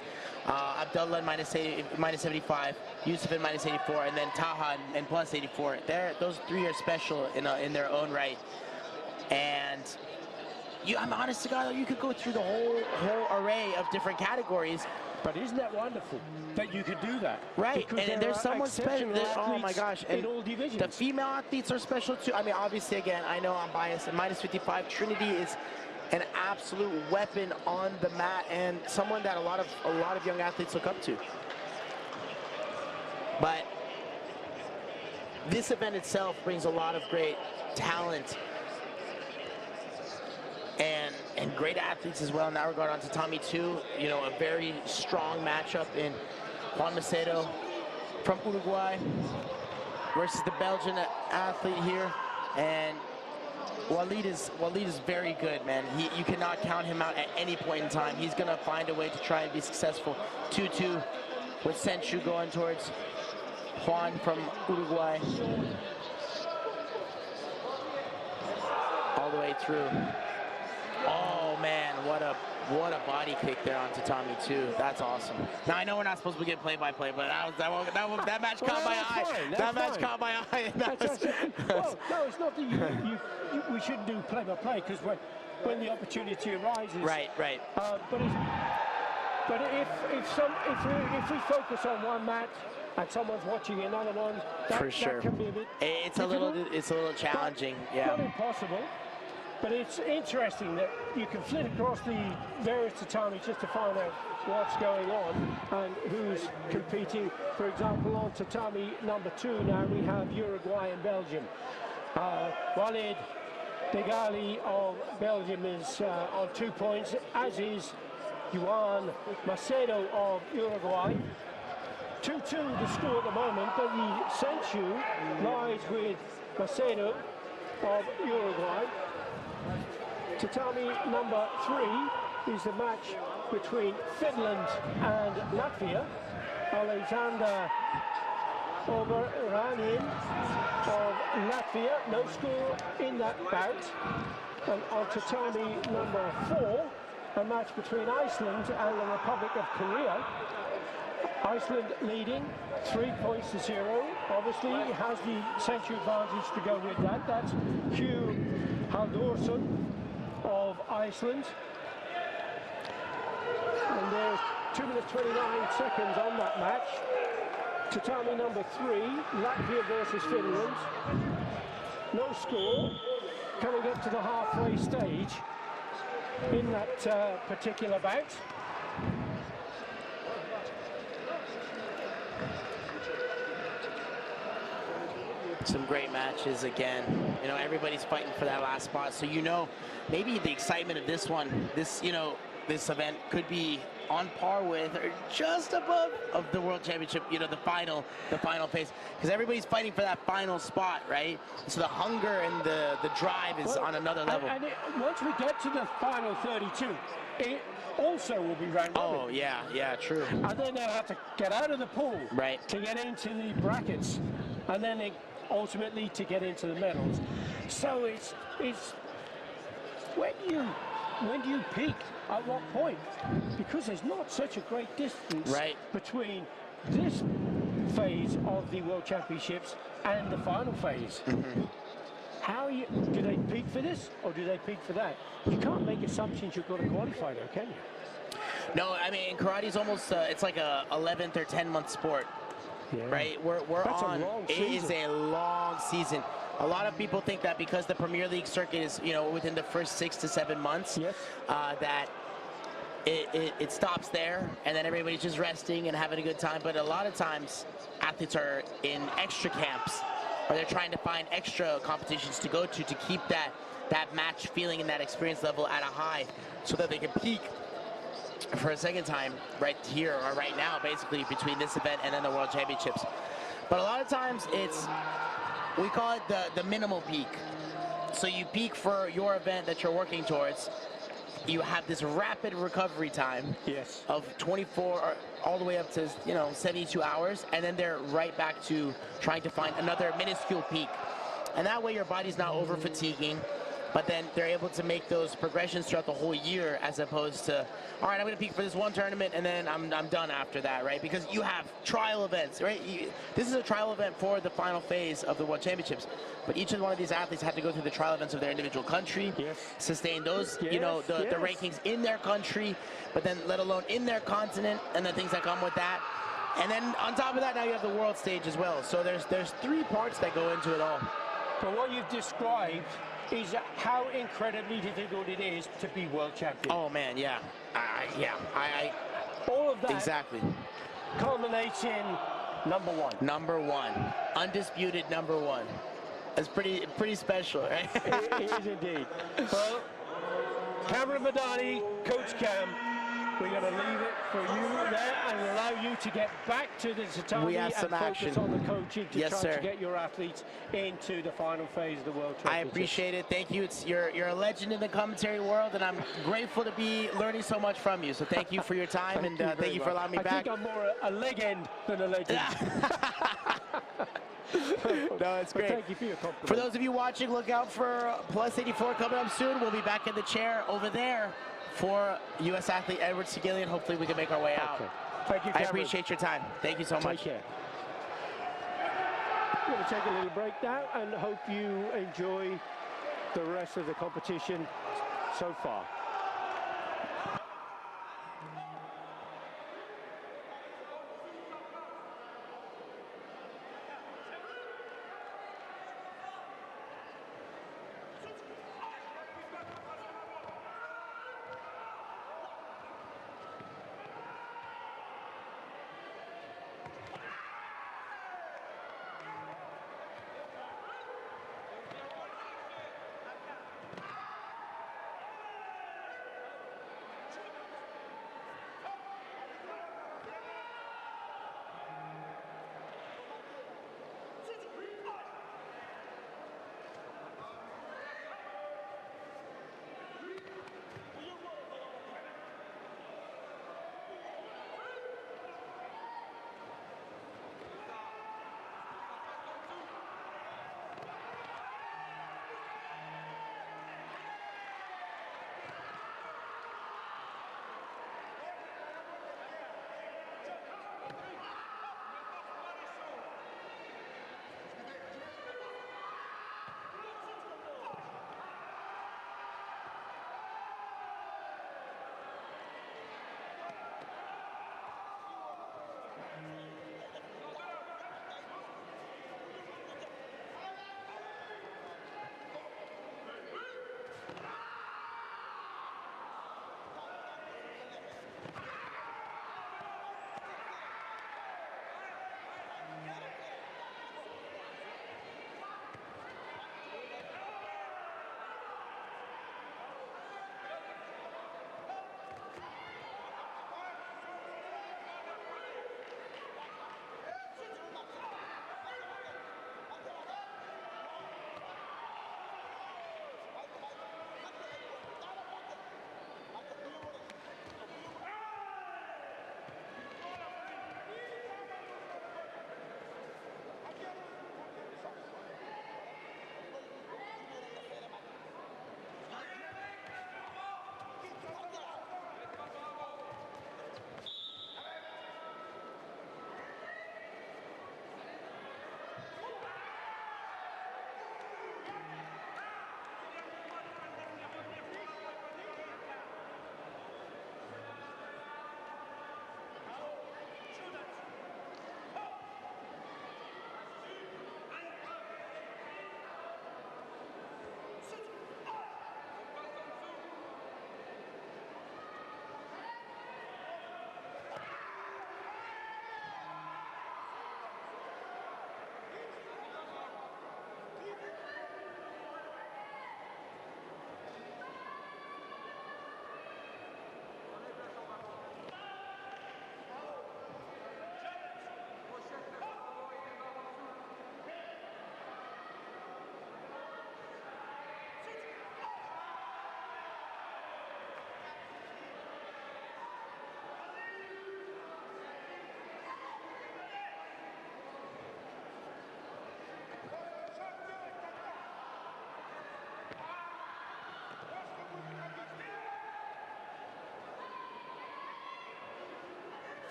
Abdullah in -75, Yusuf in -84, and then Taha in +84. Those three are special in their own right. And I'm honest to God, you could go through the whole array of different categories. But isn't that wonderful that you could do that? Right, and there's someone special. Oh my gosh, and in all divisions. The female athletes are special too. I mean, obviously, again, I know I'm biased. At -55, Trinity is an absolute weapon on the mat, and someone that a lot of young athletes look up to. But this event itself brings a lot of great talent and great athletes as well in that regard. On tatami 2, you know, a very strong matchup in Juan Macedo from Uruguay versus the Belgian athlete here. And Walid is very good, man. You cannot count him out at any point in time. He's gonna find a way to try and be successful. 2-2 with Senchu going towards Juan from Uruguay. All the way through. Oh man, what a body kick there on Tatami too. That's awesome. Now I know we're not supposed to get play-by-play, but that match caught my eye. That match caught my eye. Well, no, it's not that we shouldn't do play-by-play, because when the opportunity arises. Right. But if we focus on one match and someone's watching another one, that can be a bit. It's a little challenging. Yeah. Not impossible. But it's interesting that you can flit across the various tatamis just to find out what's going on and who's competing. For example, on tatami number 2 now we have Uruguay and Belgium. Walid Degali of Belgium is on 2 points, as is Juan Macedo of Uruguay. 2-2 the score at the moment, but the Senchu lies with Macedo of Uruguay. Tatami number 3 is the match between Finland and Latvia. Alexander Overranin of Latvia, no score in that bout. And on tatami number 4, a match between Iceland and the Republic of Korea. Iceland leading 3-0. Obviously, it has the Senchu advantage to go with that. That's Hugh Haldorsson of Iceland. And there's 2 minutes 29 seconds on that match. Tatami number 3, Latvia versus Finland. No score. Coming up to the halfway stage in that particular bout. Some great matches again. You know, everybody's fighting for that last spot. So maybe the excitement of this one, this event could be on par with or just above of the World Championship. You know, the final phase, because everybody's fighting for that final spot, right? So the hunger and the drive is on another level. And once we get to the final 32, it also will be round robin. Oh yeah, true. And then they'll have to get out of the pool to get into the brackets, and then ultimately to get into the medals. So it's when do you peak? At what point? Because there's not such a great distance between this phase of the World Championships and the final phase. Do they peak for this or do they peak for that? You can't make assumptions you've got to qualify though, can you? No, I mean, karate's almost it's like a 11th or 10-month sport. Yeah. Right, we're on. It is a long season. A lot of people think that because the Premier League circuit is, within the first 6 to 7 months, that it stops there, and then everybody's just resting and having a good time. But a lot of times, athletes are in extra camps, or they're trying to find extra competitions to go to keep that match feeling and that experience level at a high, so that they can peak for a second time right here or right now, basically between this event and then the World Championships. But a lot of times we call it the minimal peak. So you peak for your event that you're working towards. You have this rapid recovery time of 24 all the way up to 72 hours, and then they're right back to trying to find another minuscule peak. And that way your body's not over fatiguing. But then they're able to make those progressions throughout the whole year, as opposed to, all right, I'm going to peak for this one tournament and then I'm done after that, right? Because you have trial events, right? This is a trial event for the final phase of the World Championships. But each one of these athletes have to go through the trial events of their individual country, sustain those, the rankings in their country, but then let alone in their continent and the things that come with that. And then on top of that, now you have the world stage as well. So there's 3 parts that go into it all. But what you've described is how incredibly difficult it is to be world champion. Oh man, yeah. All of that exactly culminates in number 1. Number 1, undisputed number 1. That's pretty special, right? It is indeed. Well, Cameron Madani, Coach Cam, We're going to leave it for you there and allow you to get back to the tatami We have and some focus action on the coaching to Yes, try sir. to get your athletes into the final phase of the World I Championship. appreciate it. Thank you. You're a legend in the commentary world, and I'm grateful to be learning so much from you. So thank you for your time, and thank you for allowing me back. I think I'm more a leg end than a legend. No, it's great. Thank you for your compliment. For those of you watching, look out for Plus 84 coming up soon. We'll be back in the chair over there for U.S. athlete Edward Sigillian. Hopefully we can make our way out. Okay. Thank you, I Cameron. appreciate your time. Thank you so much. Take care. We're going to take a little break now and hope you enjoy the rest of the competition so far.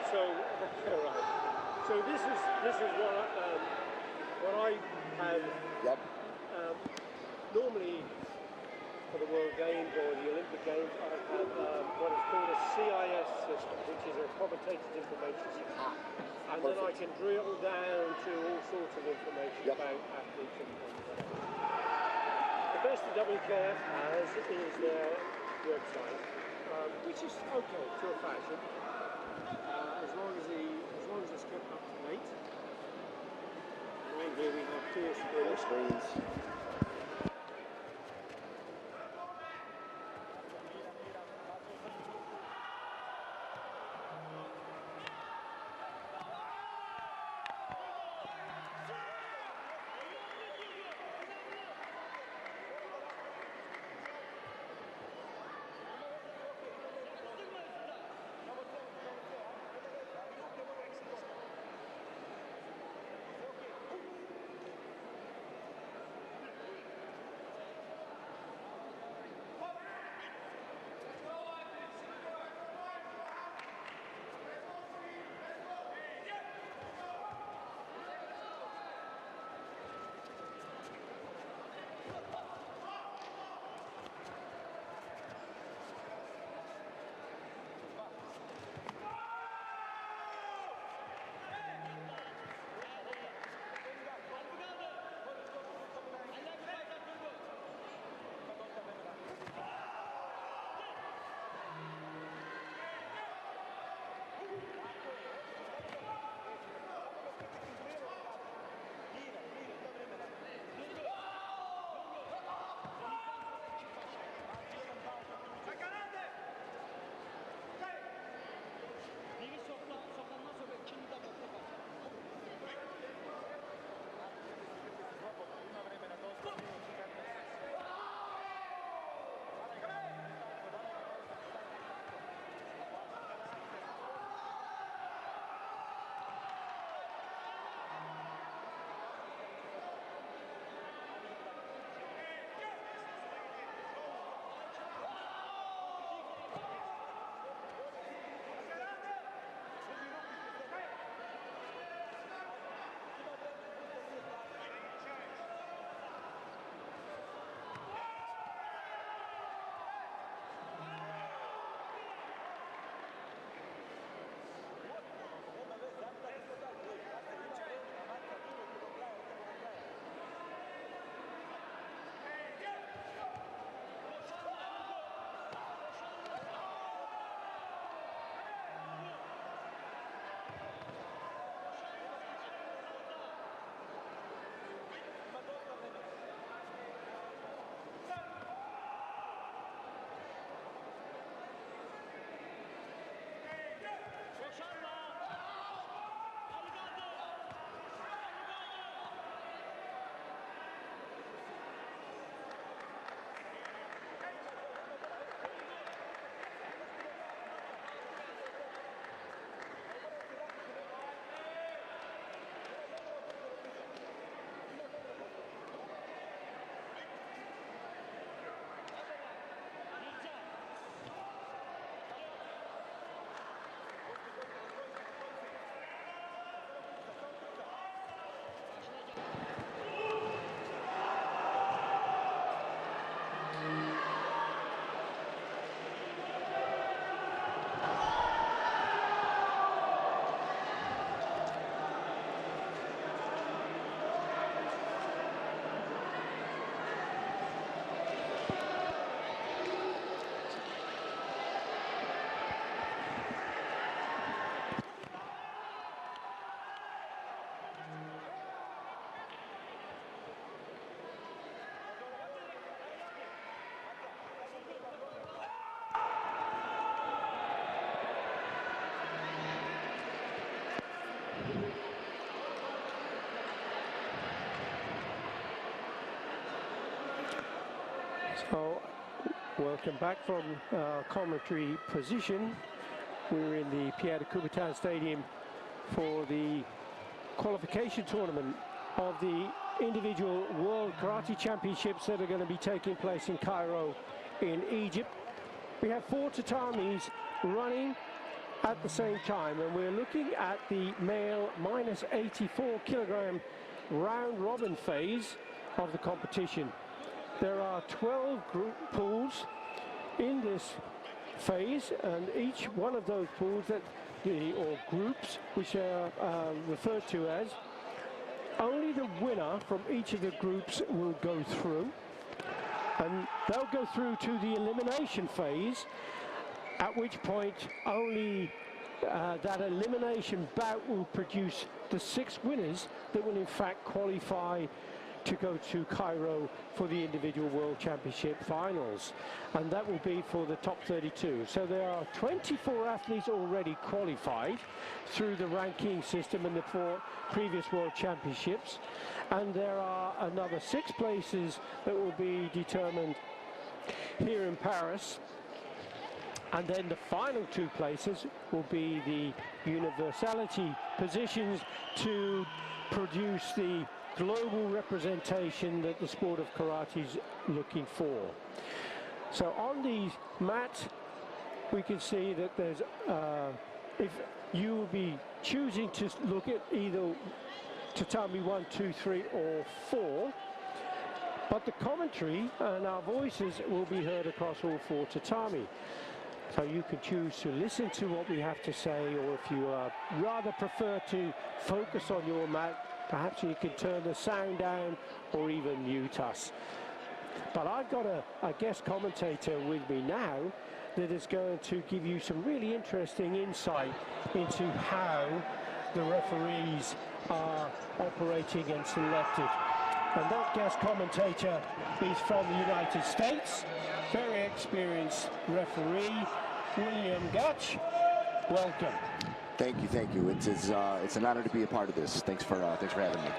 so right. So this is what I have. Yep. Normally, for the World Games or the Olympic Games, I have what is called a CIS system, which is a commentator's information system. And then I can drill down to all sorts of information about athletes and whatever. The best the WKF has is their website, which is okay to a fashion, as long as it's kept up to date. And on here we have four screens. So, welcome back from commentary position. We're in the Pierre de Coubertin Stadium for the qualification tournament of the individual World Karate Championships that are going to be taking place in Cairo in Egypt. We have 4 tatamis running at the same time, and we're looking at the male minus 84 kilogram round robin phase of the competition. There are 12 group pools in this phase, and each one of those pools or groups, which are referred to as, only the winner from each of the groups will go through, and they'll go through to the elimination phase, at which point only that elimination bout will produce the 6 winners that will in fact qualify to go to Cairo for the individual World Championship finals, and that will be for the top 32. So there are 24 athletes already qualified through the ranking system in the 4 previous World Championships, and there are another 6 places that will be determined here in Paris, and then the final 2 places will be the universality positions to produce the global representation that the sport of karate is looking for. So on the mat, we can see that there's, if you will be choosing to look at either tatami 1, 2, 3, or 4, but the commentary and our voices will be heard across all 4 tatami. So you can choose to listen to what we have to say, or if you rather prefer to focus on your mat, perhaps you can turn the sound down or even mute us. But I've got a guest commentator with me now that is going to give you some really interesting insight into how the referees are operating and selected. And that guest commentator is from the United States, very experienced referee, William Gutch. Welcome. Thank you. It's an honor to be a part of this. Thanks for having me.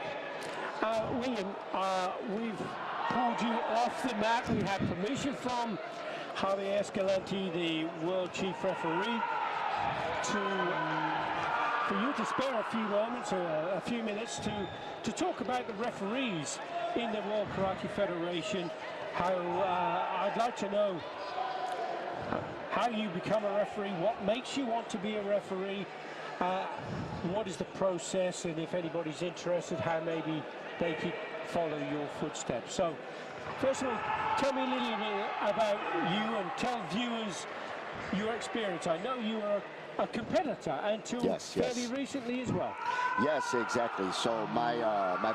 William, we've pulled you off the mat. We had permission from Javier Escalante, the world chief referee, for you to spare a few moments or a few minutes to talk about the referees in the World Karate Federation. How I'd like to know how you become a referee, what makes you want to be a referee, what is the process, and if anybody's interested, how maybe they could follow your footsteps. So, first of all, tell me a little bit about you and tell viewers your experience. I know you were a competitor until fairly recently as well. Yes, exactly. So my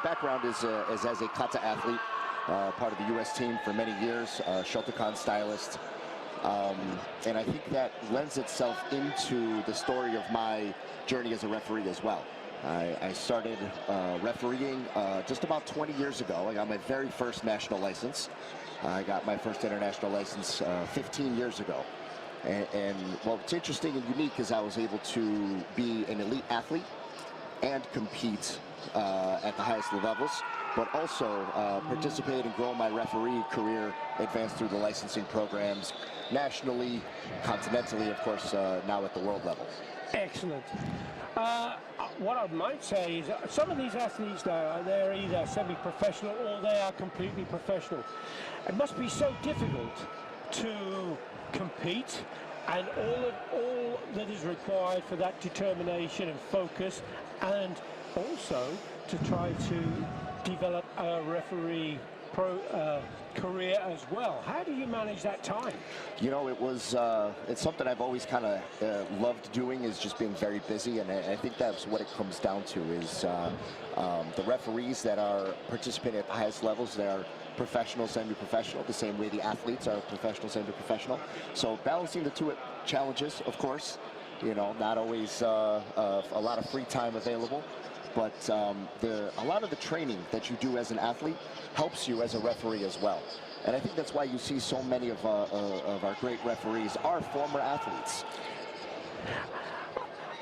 background is as a kata athlete, part of the U.S. team for many years, Shotokan stylist. And I think that lends itself into the story of my journey as a referee as well. I started refereeing just about 20 years ago. I got my very first national license. I got my first international license 15 years ago. And what's interesting and unique is I was able to be an elite athlete and compete at the highest levels, but also participate and grow my referee career, advance through the licensing programs nationally, continentally, of course, now at the world level. Excellent. What I might say is some of these athletes, they're either semi-professional or they are completely professional. It must be so difficult to compete, and all that is required for that determination and focus, and also to try to develop a referee career as well. How do you manage that time? You know, it's something I've always kind of loved doing, is just being very busy, and I think that's what it comes down to, is the referees that are participating at the highest levels, they are professional, semi-professional, the same way the athletes are professional, semi-professional. So balancing the two challenges, of course, you know, not always a lot of free time available, but a lot of the training that you do as an athlete helps you as a referee as well. And I think that's why you see so many of our great referees are former athletes.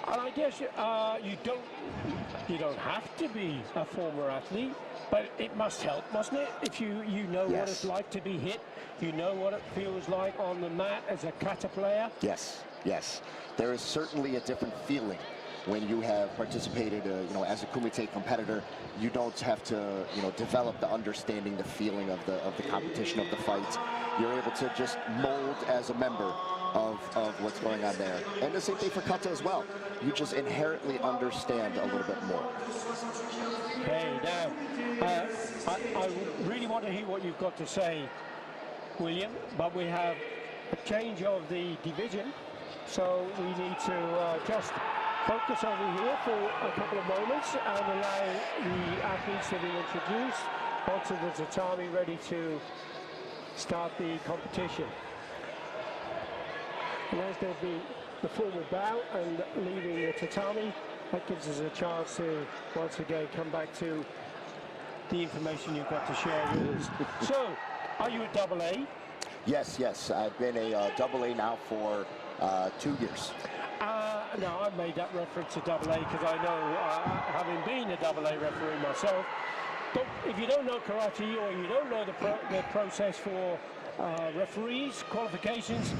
And I guess you don't have to be a former athlete, but it must help, mustn't it? If you know what it's like to be hit, you know what it feels like on the mat as a kata player. Yes. There is certainly a different feeling when you have participated, as a Kumite competitor, you don't have to, develop the understanding, the feeling of the competition, of the fight. You're able to just mold as a member of what's going on there. And the same thing for kata as well. You just inherently understand a little bit more. Okay, now, I really want to hear what you've got to say, William, but we have a change of the division, so we need to just focus over here for a couple of moments and allow the athletes to be introduced onto the tatami, ready to start the competition. And as there'll be the formal bow and leaving the tatami, that gives us a chance to once again come back to the information you've got to share with us. So, are you a double A? Yes, I've been a double A now for 2 years. No, I made that reference to double A because I know, having been a double A referee myself, but if you don't know karate or you don't know the process for referees, qualifications,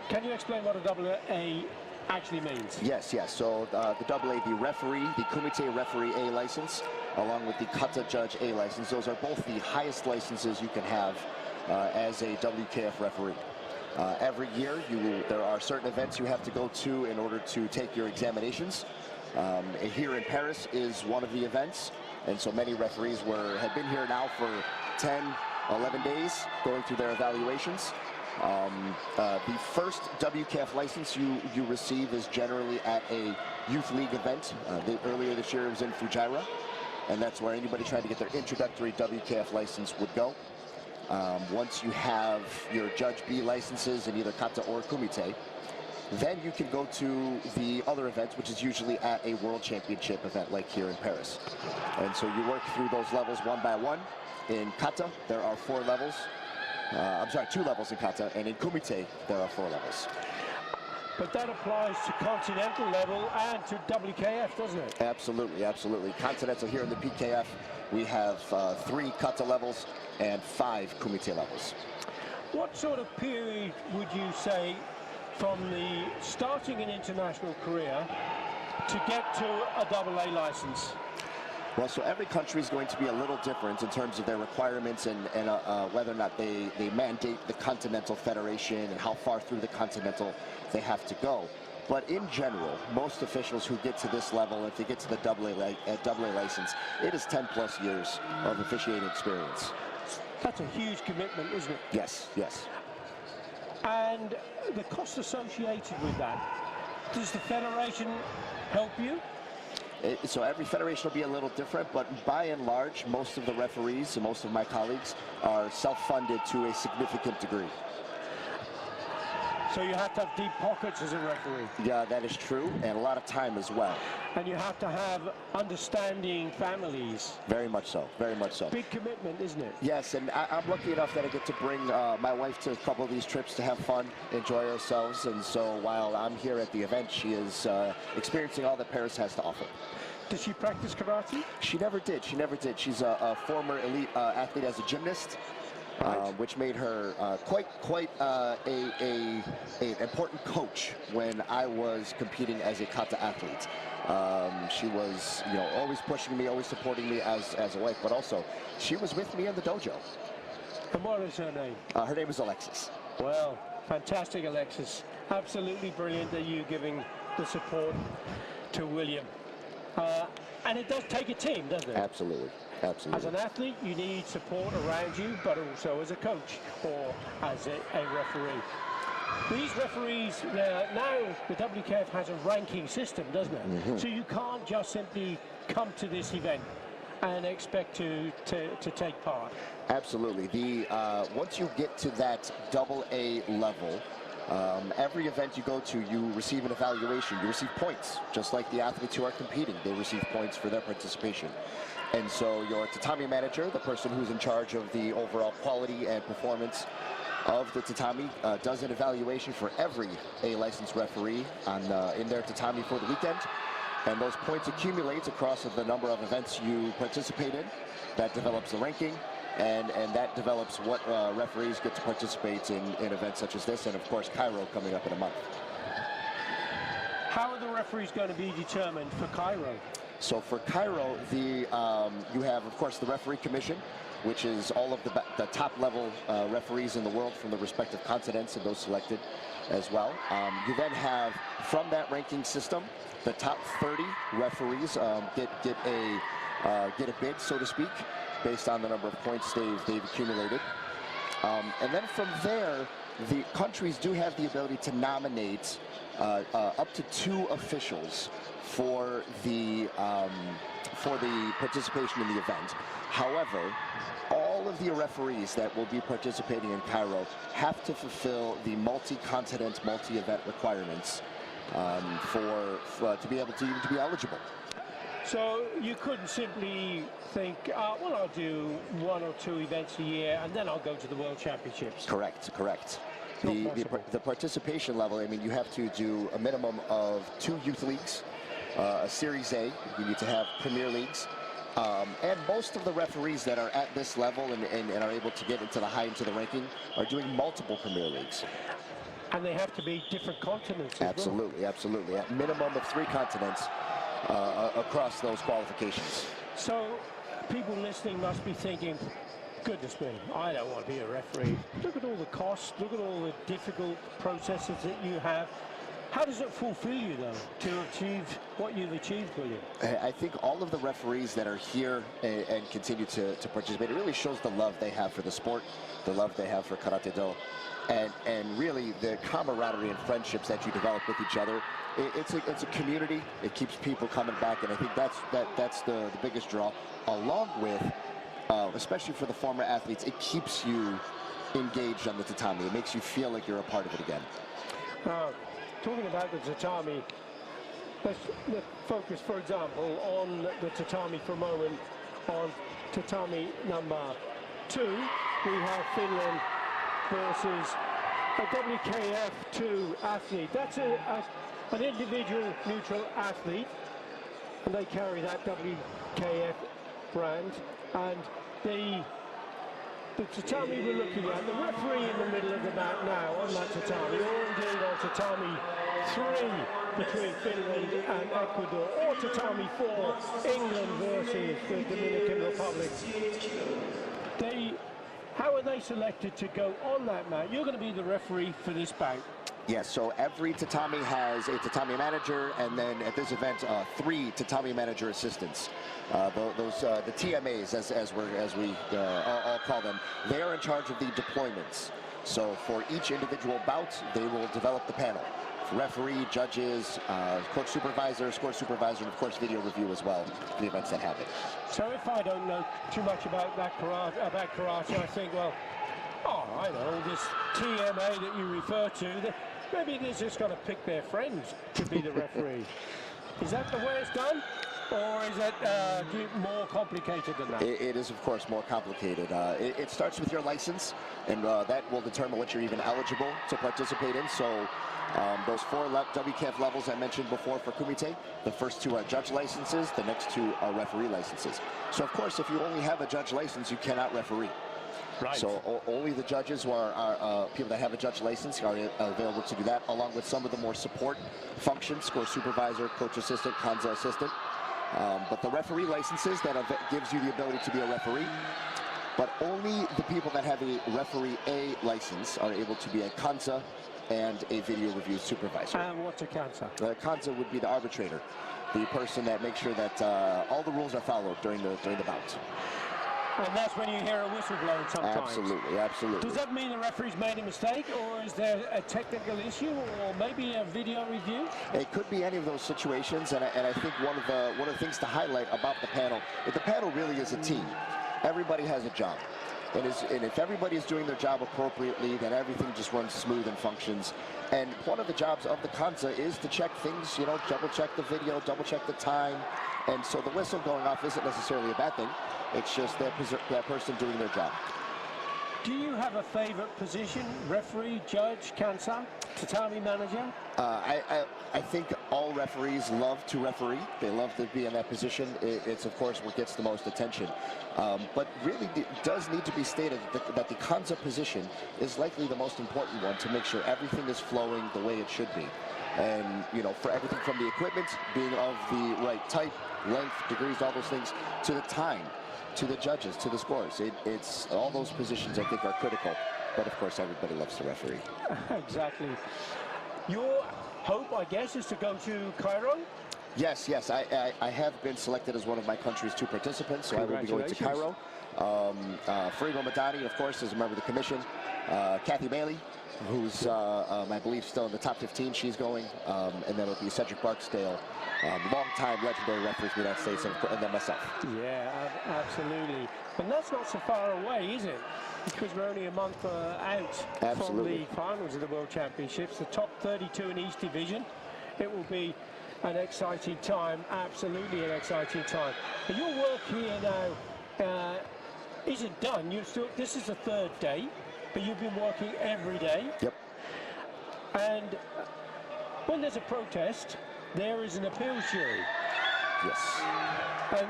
can you explain what a double A actually means? Yes. So the double A, the referee, the Kumite referee A license, along with the kata judge A license, those are both the highest licenses you can have as a WKF referee. Every year, there are certain events you have to go to in order to take your examinations. Here in Paris is one of the events, and so many referees have been here now for 10, 11 days going through their evaluations. The first WKF license you receive is generally at a youth league event. Earlier this year it was in Fujairah, and that's where anybody trying to get their introductory WKF license would go. Once you have your Judge B licenses in either kata or kumite, then you can go to the other events, which is usually at a world championship event like here in Paris. And so you work through those levels one by one. In kata, there are 4 levels. 2 levels in kata, and in kumite, there are 4 levels. But that applies to continental level and to WKF, doesn't it? Absolutely. Continental here in the PKF, we have 3 kata levels and 5 kumite levels. What sort of period would you say from the starting an international career to get to a double A license? Well, so every country is going to be a little different in terms of their requirements and whether or not they mandate the Continental Federation and how far through the Continental they have to go. But in general, most officials who get to this level, if they get to the double A license, it is 10 plus years of officiating experience. That's a huge commitment, isn't it? Yes. And the cost associated with that, does the federation help you? So every federation will be a little different, but by and large, most of the referees and most of my colleagues are self-funded to a significant degree. So you have to have deep pockets as a referee. Yeah, that is true, and a lot of time as well. And you have to have understanding families. Very much so. Big commitment, isn't it? Yes, and I'm lucky enough that I get to bring my wife to a couple of these trips to have fun, enjoy ourselves, and so while I'm here at the event, she is experiencing all that Paris has to offer. Does she practice karate? She never did. She's a former elite athlete as a gymnast. Which made her quite an important coach when I was competing as a kata athlete. She was, always pushing me, always supporting me as a wife, but also she was with me in the dojo. And what is her name? Her name is Alexis. Well, fantastic, Alexis. Absolutely brilliant that you're giving the support to William. And it does take a team, doesn't it? Absolutely. As an athlete, you need support around you, but also as a coach or as a referee. These referees, now the WKF has a ranking system, doesn't it? Mm-hmm. So you can't just simply come to this event and expect to take part. Absolutely. Once you get to that double A level, every event you go to, you receive an evaluation. You receive points, just like the athletes who are competing. They receive points for their participation. And so your tatami manager, the person who's in charge of the overall quality and performance of the tatami, does an evaluation for every A-licensed referee in their tatami for the weekend. And those points accumulate across the number of events you participate in. That develops the ranking, and that develops what referees get to participate in events such as this, and of course Cairo coming up in a month. How are the referees going to be determined for Cairo? So for Cairo, you have, of course, the referee commission, which is all of the top-level referees in the world from the respective continents and those selected as well. You then have, from that ranking system, the top 30 referees get a bid, so to speak, based on the number of points they've accumulated. And then from there, the countries do have the ability to nominate up to 2 officials for the participation in the event. However, all of the referees that will be participating in Cairo have to fulfill the multi-continent, multi-event requirements to be able to even be eligible. So you couldn't simply think, well, I'll do 1 or 2 events a year and then I'll go to the World Championships. Correct. The participation level, I mean, you have to do a minimum of 2 youth leagues, a Series A, you need to have Premier Leagues, and most of the referees that are at this level and are able to get into the ranking are doing multiple Premier Leagues. And they have to be different continents. Absolutely. At minimum of 3 continents across those qualifications. So people listening must be thinking, goodness me, I don't want to be a referee. Look at all the costs, look at all the difficult processes that you have. How does it fulfill you, though, to achieve what you've achieved, William? I think all of the referees that are here and continue to participate, it really shows the love they have for the sport, the love they have for Karate Do, and really the camaraderie and friendships that you develop with each other. It's a community. It keeps people coming back, and I think that's the biggest draw, along with, especially for the former athletes, it keeps you engaged on the tatami. It makes you feel like you're a part of it again. Talking about the tatami, let's focus, for example, on the tatami for a moment. On tatami number 2, we have Finland versus a WKF2 athlete. That's an individual neutral athlete, and they carry that WKF brand. And the tatami we're looking at, the referee in the middle of the mat now on that tatami, or indeed on tatami 3 between Finland and Ecuador, or tatami 4, England versus the Dominican Republic. How are they selected to go on that mat? You're going to be the referee for this bout. Yes, so every tatami has a tatami manager, and then at this event, 3 tatami manager assistants. The TMAs, as we all call them, they are in charge of the deployments. So for each individual bout, they will develop the panel. Referee, judges, coach supervisor, score supervisor, and of course video review as well for the events that have it. So if I don't know too much about karate, I think, well, I know this TMA that you refer to, maybe they're just going to pick their friends to be the referee. Is that the way it's done? Or is it more complicated than that? It is, of course, more complicated. It starts with your license, and that will determine what you're even eligible to participate in. So those 4 WKF levels I mentioned before for Kumite, the first 2 are judge licenses, the next 2 are referee licenses. So, of course, if you only have a judge license, you cannot referee. Right. So only the judges who are people that have a judge license are available to do that, along with some of the more support functions, score supervisor, coach assistant, Kanza assistant. But the referee licenses, that gives you the ability to be a referee. But only the people that have a referee A license are able to be a Kanza and a video review supervisor. And what's a Kanza? The Kanza would be the arbitrator, the person that makes sure that all the rules are followed during the bout. And that's when you hear a whistle blown sometimes. Absolutely. Does that mean the referee's made a mistake, or is there a technical issue, or maybe a video review? It could be any of those situations, and I think one of the things to highlight about the panel really is a team. Everybody has a job. And if everybody is doing their job appropriately, then everything just runs smooth and functions. And one of the jobs of the Kanza is to check things, double check the video, double check the time. And so the whistle going off isn't necessarily a bad thing. It's just that person doing their job. Do you have a favorite position? Referee, judge, Kanza, tatami manager? I think all referees love to referee. They love to be in that position. It's of course what gets the most attention. But really it does need to be stated that the Kanza position is likely the most important one to make sure everything is flowing the way it should be. And, you know, for everything from the equipment being of the right type, length, degrees, all those things, to the time, to the judges, to the scores. It's all those positions I think are critical. But of course, everybody loves the referee. Exactly. Your hope, I guess, is to go to Cairo? Yes, yes. I have been selected as one of my country's 2 participants, so I will be going to Cairo. Fariba Madani, of course, is a member of the commission. Kathy Bailey, who's, I believe, still in the top 15, she's going. And then it'll be Cedric Barksdale, long-time legendary referee for the United States, and then myself. Yeah, absolutely. And that's not so far away, is it? Because we're only a month out from the finals of the World Championships, the top 32 in each division. It will be an exciting time, absolutely an exciting time. But your work here now isn't done. This is the 3rd day, but you've been working every day. Yep. And when there's a protest, there is an appeals jury. Yes. And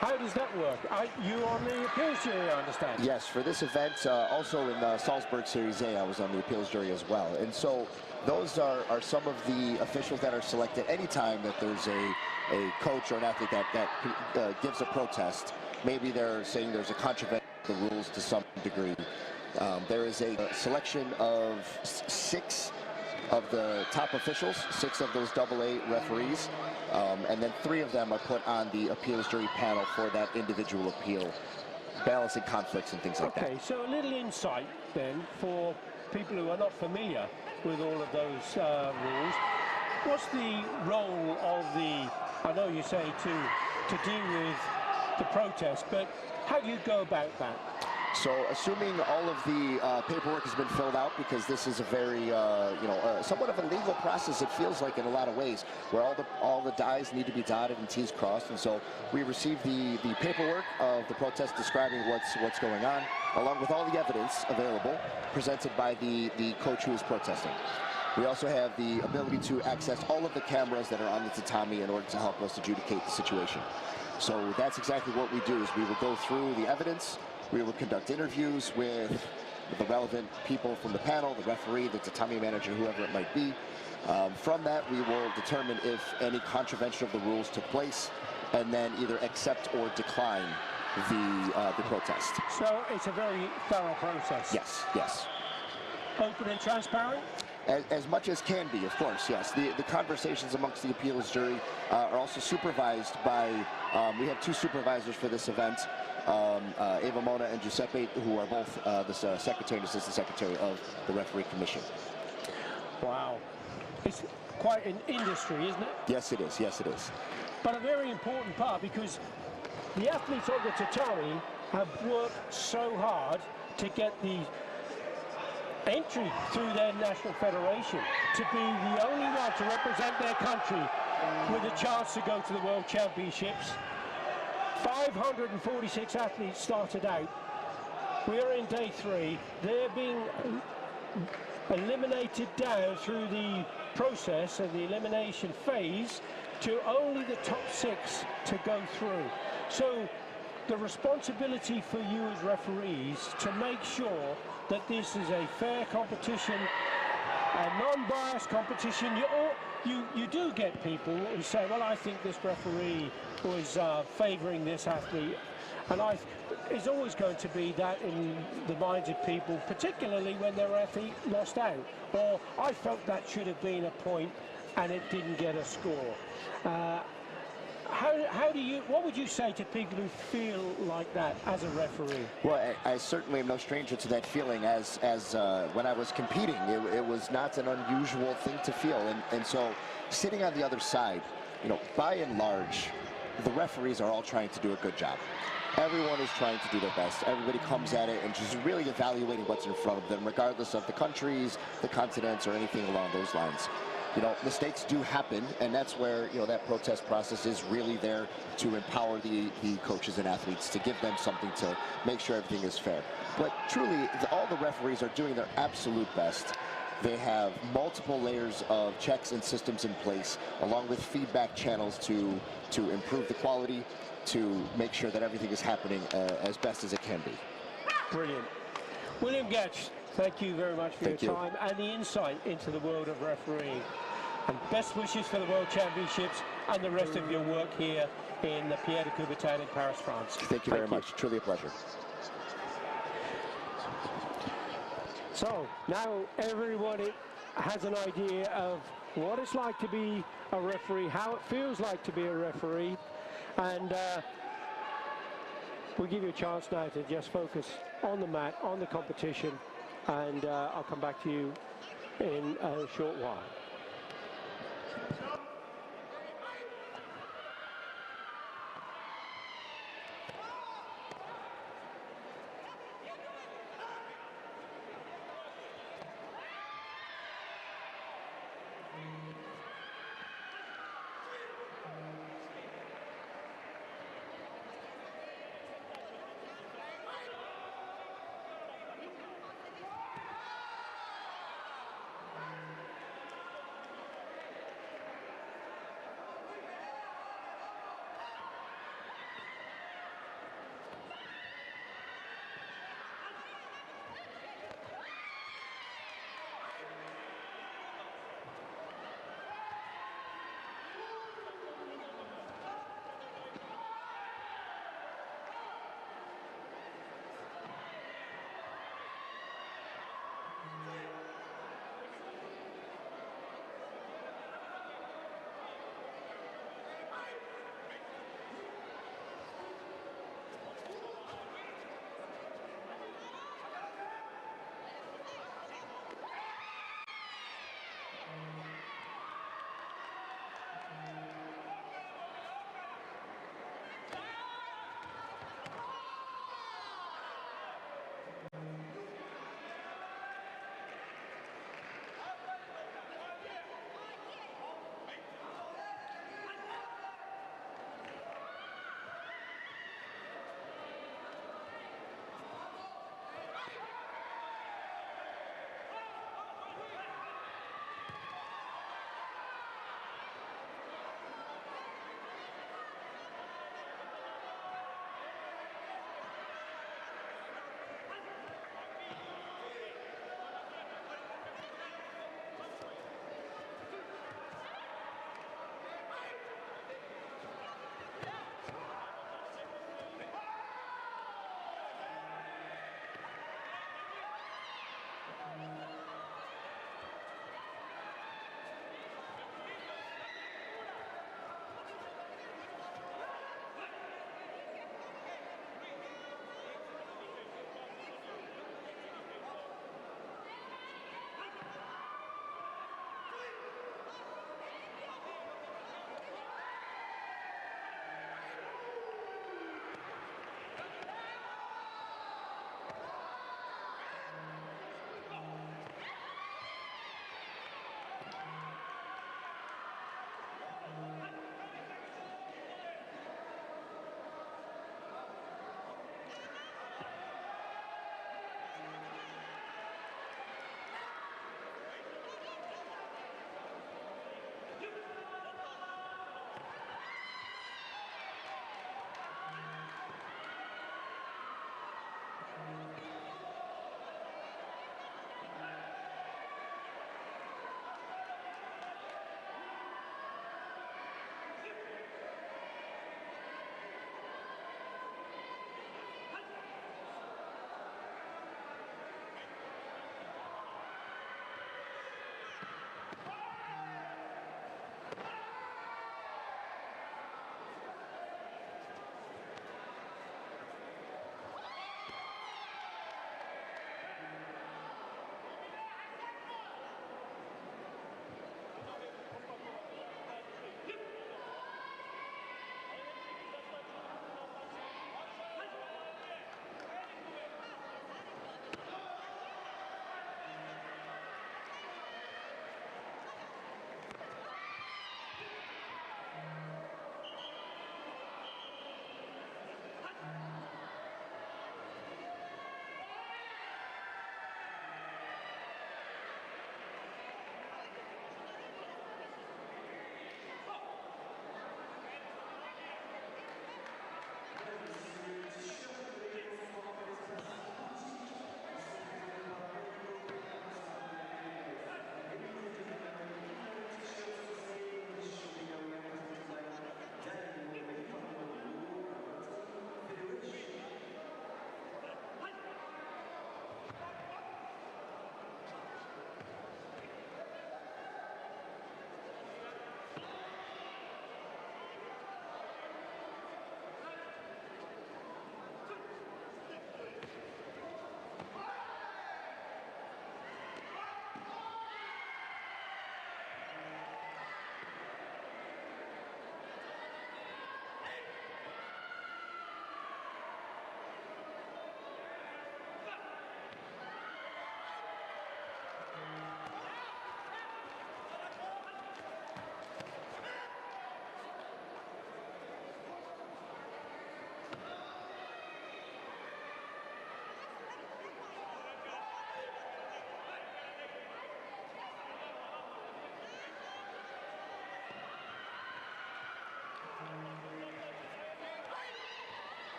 how does that work? You're on the appeals jury, I understand. Yes, for this event, also in Salzburg Series A, I was on the appeals jury as well. And so those are some of the officials that are selected anytime that there's a coach or an athlete that gives a protest. Maybe they're saying there's a contravention of the rules to some degree. There is a selection of 6 of the top officials, 6 of those AA referees, and then 3 of them are put on the appeals jury panel for that individual appeal, balancing conflicts and things like that. Okay, so a little insight then for people who are not familiar with all of those rules. What's the role of I know you say to deal with the protest, but how do you go about that? So assuming all of the paperwork has been filled out, because this is a very, somewhat of a legal process, it feels like in a lot of ways, where all the I's need to be dotted and T's crossed. And so we receive the paperwork of the protest describing what's going on, along with all the evidence available presented by the coach who is protesting. We also have the ability to access all of the cameras that are on the tatami in order to help us adjudicate the situation. So that's exactly what we do, is we will go through the evidence. We will conduct interviews with the relevant people from the panel, the referee, the tatami manager, whoever it might be. From that, we will determine if any contravention of the rules took place, and then either accept or decline the protest. So it's a very thorough process. Yes, yes. Open and transparent? As much as can be, of course, yes. The conversations amongst the appeals jury are also supervised by, we have 2 supervisors for this event, Eva Mona and Giuseppe, who are both the secretary and assistant secretary of the referee commission. Wow. It's quite an industry, isn't it? Yes, it is. Yes, it is. But a very important part, because the athletes on the tatami have worked so hard to get the entry through their national federation, to be the only one to represent their country with a chance to go to the World Championships. 546 athletes started out. We're in day 3. They're being eliminated down through the process of the elimination phase to only the top 6 to go through. So the responsibility for you as referees to make sure that this is a fair competition, a non-biased competition. You do get people who say, well, I think this referee was favouring this athlete, and it's always going to be that in the minds of people, particularly when their athlete lost out, or I felt that should have been a point and it didn't get a score. What would you say to people who feel like that as a referee? Well, I certainly am no stranger to that feeling. As when I was competing, it was not an unusual thing to feel. And so sitting on the other side, by and large, the referees are all trying to do a good job. Everyone is trying to do their best. Everybody comes at it and just really evaluating what's in front of them, regardless of the countries, the continents, or anything along those lines. Mistakes do happen, and that's where, that protest process is really there to empower the coaches and athletes, to give them something to make sure everything is fair. But truly, all the referees are doing their absolute best. They have multiple layers of checks and systems in place, along with feedback channels to improve the quality, to make sure that everything is happening as best as it can be. Brilliant. William Gatch, Thank you very much for Thank your you. time and the insight into the world of refereeing. And best wishes for the World Championships and the rest of your work here in the Pierre de Coubertin in Paris, France. Thank you very much. Truly a pleasure. So now everybody has an idea of what it's like to be a referee, how it feels like to be a referee, and we'll give you a chance now to just focus on the mat, on the competition, and I'll come back to you in a short while.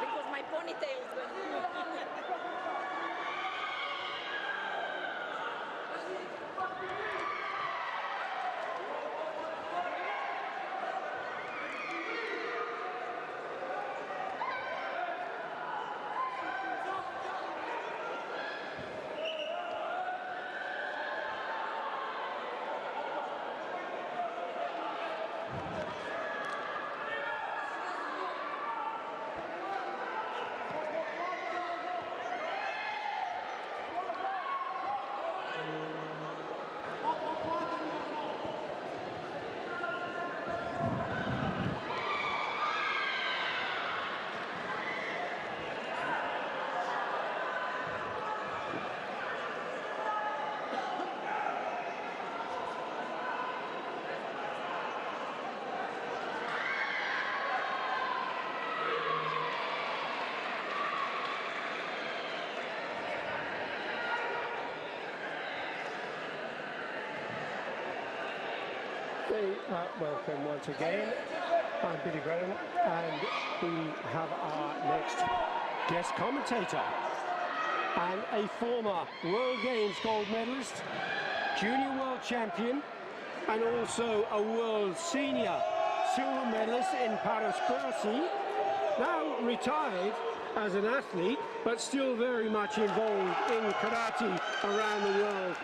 Because my ponytail is going. Welcome once again. I'm Billy Brennan, and we have our next guest commentator and a former World Games gold medalist, junior world champion, and also a world senior silver medalist in Paris-Bercy, now retired as an athlete, but still very much involved in karate around the world,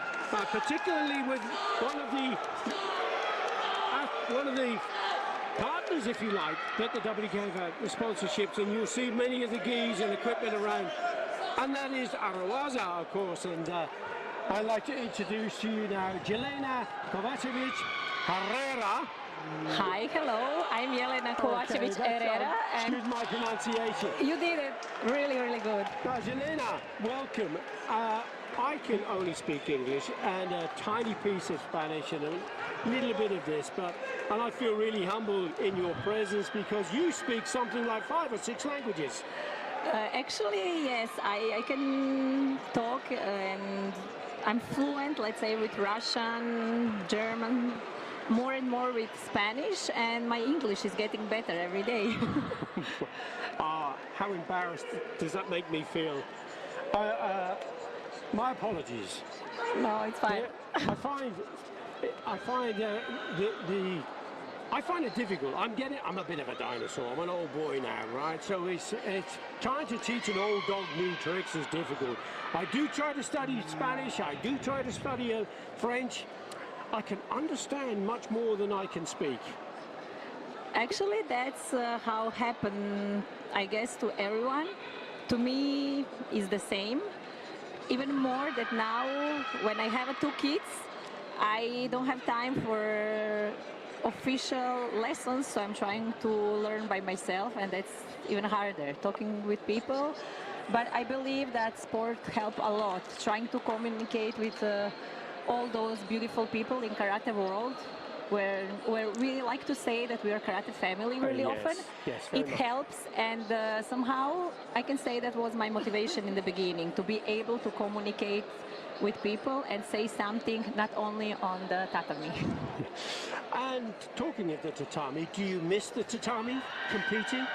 particularly with one of the partners, if you like, that the WK have, the sponsorships, and you'll see many of the gis and equipment around, and that is Arawaza, of course. And I'd like to introduce to you now Jelena Kovacevic Herrera. Hi, hello. I'm Jelena Kovacevic Herrera. Excuse my pronunciation. You did it really, really good. Now, Jelena, welcome. I can only speak English and a tiny piece of Spanish and a little bit of this, and I feel really humbled in your presence because you speak something like 5 or 6 languages. Actually, yes, I can talk, and I'm fluent, let's say, with Russian, German, more and more with Spanish, and my English is getting better every day. How embarrassed does that make me feel? My apologies. No, it's fine. I find it difficult. I'm a bit of a dinosaur. I'm an old boy now, right? So it's trying to teach an old dog new tricks is difficult. I do try to study Spanish. I do try to study French. I can understand much more than I can speak. Actually, that's how happened, I guess, to everyone. To me, is the same. Even more that now, when I have 2 kids, I don't have time for official lessons, so I'm trying to learn by myself, and that's even harder, talking with people. But I believe that sport helps a lot, trying to communicate with all those beautiful people in karate world, where we like to say that we are karate family really often. Yes, it helps, and somehow I can say that was my motivation in the beginning, to be able to communicate with people and say something not only on the tatami. And talking of the tatami, do you miss the tatami, competing?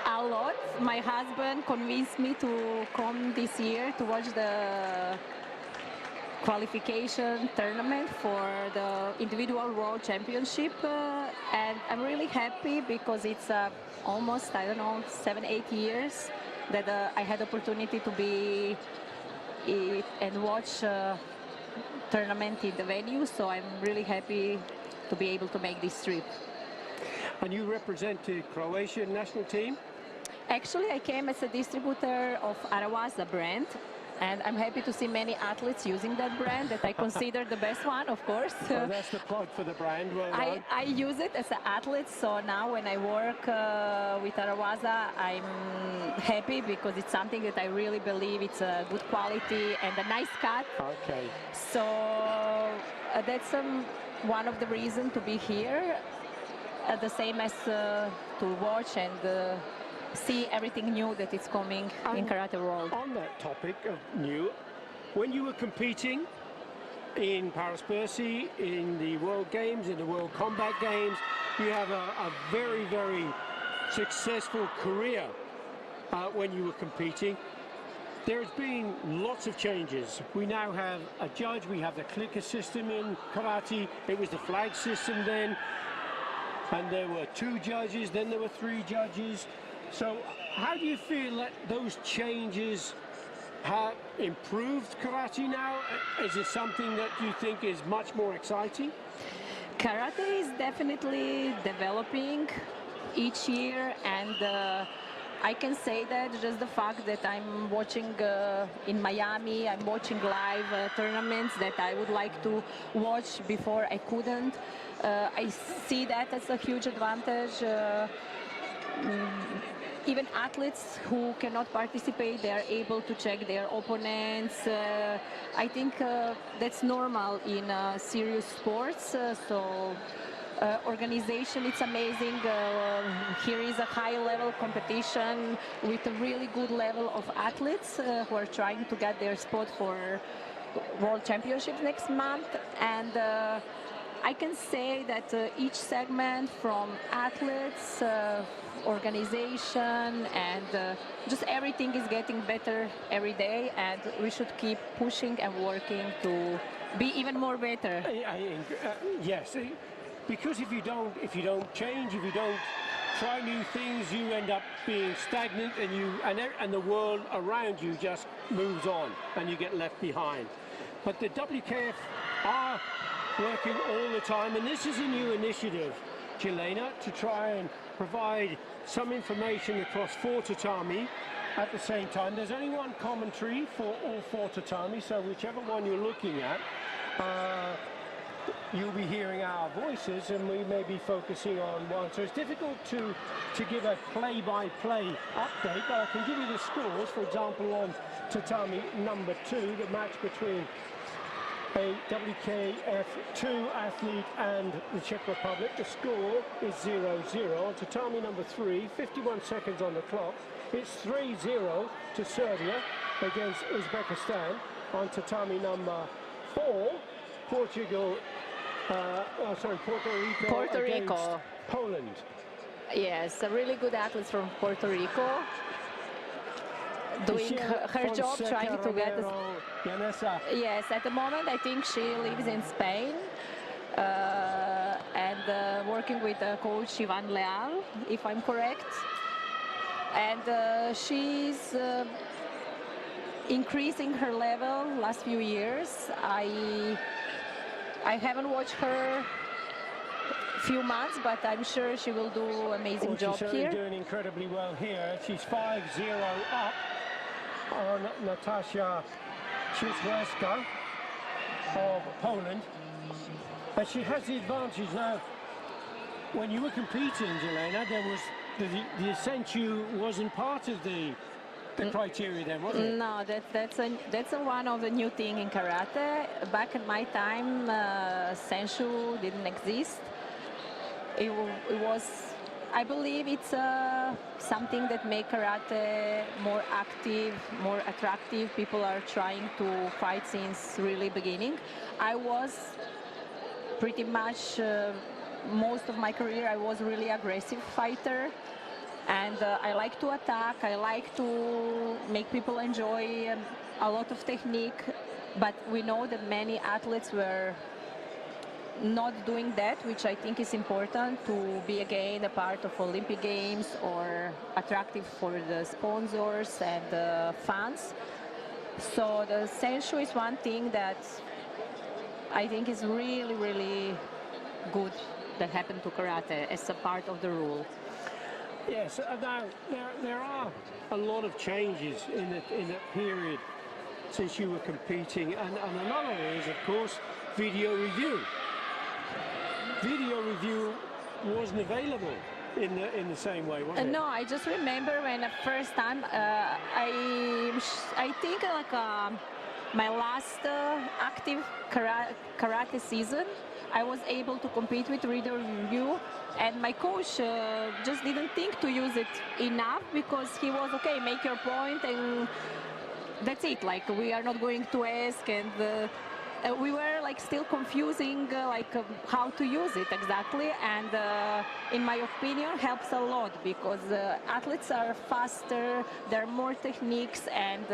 A lot. My husband convinced me to come this year to watch the qualification tournament for the individual world championship, and I'm really happy because it's almost, I don't know, 7-8 years that I had opportunity to be and watch tournament in the venue, so I'm really happy to be able to make this trip. And you represent the Croatian national team? Actually, I came as a distributor of Arawaza brand, and I'm happy to see many athletes using that brand that I consider the best one, of course. Well, that's the plug for the brand. Well done. I use it as an athlete, so now when I work with Arawaza, I'm happy because it's something that I really believe it's a good quality and a nice cut. Okay. So that's one of the reasons to be here, the same as to watch and see everything new that is coming in karate world. On that topic of new, when you were competing, in Paris Bercy, in the World Games, in the World Combat Games. You have a very, very successful career when you were competing. There's been lots of changes. We now have a judge, we have the clicker system in karate. It was the flag system then, and there were 2 judges, then there were 3 judges. So how do you feel that those changes have improved karate now? Is it something that you think is much more exciting? Karate is definitely developing each year, and I can say that just the fact that I'm watching in Miami, I'm watching live tournaments that I would like to watch before I couldn't. I see that as a huge advantage. Even athletes who cannot participate, they are able to check their opponents. I think that's normal in serious sports. Organization, it's amazing. Here is a high-level competition with a really good level of athletes who are trying to get their spot for World Championships next month. And I can say that each segment, from athletes, organization, and just everything is getting better every day, and we should keep pushing and working to be even more better. Yes. Because if you don't change, if you don't try new things, you end up being stagnant, and the world around you just moves on, and you get left behind. But the WKF are working all the time, and this is a new initiative, Jelena, to try and provide some information across 4 tatami at the same time. There's only one commentary for all 4 tatami, so whichever one you're looking at, you'll be hearing our voices, and we may be focusing on one. So it's difficult to give a play-by-play update, but I can give you the scores. For example, on tatami number 2, the match between a WKF2 athlete and the Czech Republic, the score is 0-0. On tatami number 3, 51 seconds on the clock, it's 3-0 to Serbia against Uzbekistan. On tatami number 4, Puerto Rico against Poland. Yes, a really good athlete from Puerto Rico, doing her job, trying to get Yes, at the moment I think she lives in Spain and working with coach Ivan Leal, if I'm correct. And she's increasing her level last few years. I haven't watched her few months, but I'm sure she will do amazing job here. She's doing incredibly well here. She's 5-0 up on Natasha Chizweska of Poland, and she has the advantage now. When you were competing, Jelena, there was the Senchu wasn't part of the criteria then, was it? No, that's one of the new thing in karate. Back in my time, Senshu didn't exist. It was, I believe, it's something that makes karate more active, more attractive. People are trying to fight since really beginning. I was pretty much most of my career I was really aggressive fighter. And I like to attack, I like to make people enjoy a lot of technique, but we know that many athletes were not doing that, which I think is important to be again a part of Olympic Games or attractive for the sponsors and the fans. So the Senshu is one thing that I think is really, really good that happened to karate as a part of the rule. Yes, now there are a lot of changes in that period since you were competing, and another is, of course, video review. Video review wasn't available in the same way, was it? No, I just remember when the first time I think like my last active karate season, I was able to compete with video review, and my coach just didn't think to use it enough, because he was, okay, make your point and that's it, like we are not going to ask. And we were like still confusing how to use it exactly, and in my opinion helps a lot because athletes are faster, there are more techniques, and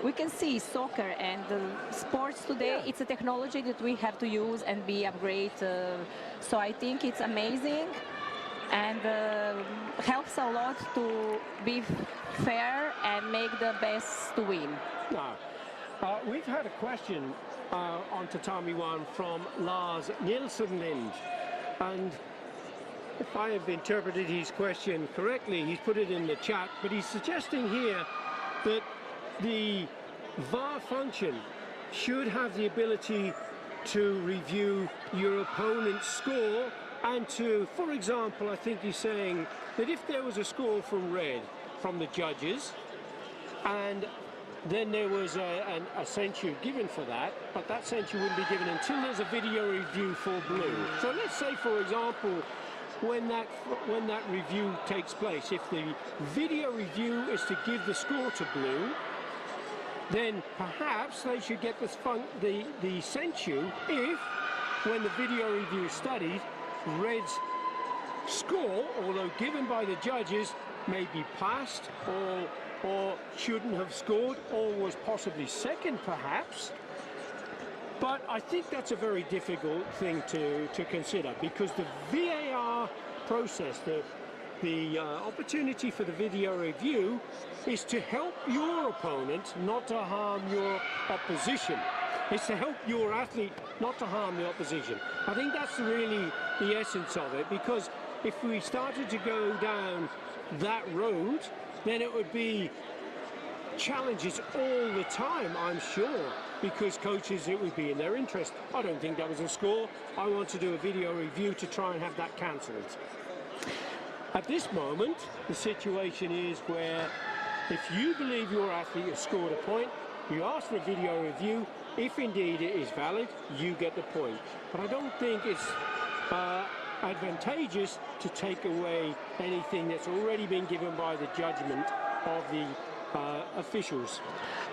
we can see soccer and sports today, it's a technology that we have to use and be upgrade. So I think it's amazing and helps a lot to be fair and make the best to win. Now, we've had a question on Tatami 1 from Lars Nielsen-Lind, and if I have interpreted his question correctly, he's put it in the chat, but he's suggesting here that the VAR function should have the ability to review your opponent's score and to, for example, I think he's saying that if there was a score from red from the judges and then there was a censure given for that, but that censure wouldn't be given until there's a video review for blue. So let's say, for example, when that review takes place, if the video review is to give the score to blue, then perhaps they should get the censure if, when the video review is studied, red's score, although given by the judges, may be passed or shouldn't have scored, or was possibly second perhaps. But I think that's a very difficult thing to consider, because the VAR process, the opportunity for the video review, is to help your opponent, not to harm your opposition. It's to help your athlete, not to harm the opposition. I think that's really the essence of it, because if we started to go down that road, then it would be challenges all the time, I'm sure, because coaches, it would be in their interest. I don't think that was a score. I want to do a video review to try and have that cancelled. At this moment, the situation is where if you believe your athlete has scored a point, you ask for a video review. If indeed it is valid, you get the point. But I don't think it's advantageous to take away anything that's already been given by the judgment of the officials.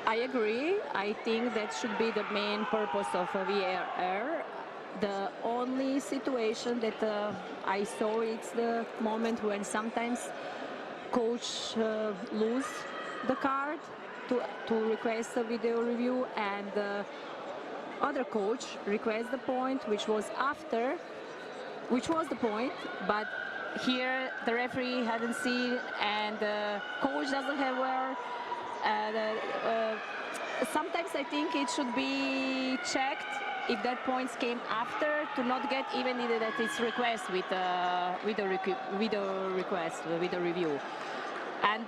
I agree. I think that should be the main purpose of a VAR. The only situation that I saw is the moment when sometimes coach lose the card to request a video review, and the other coach requests the point, which was the point, but here the referee hadn't seen and the coach doesn't have where. Sometimes I think it should be checked if that points came after, to not get even that it's request with a video review. And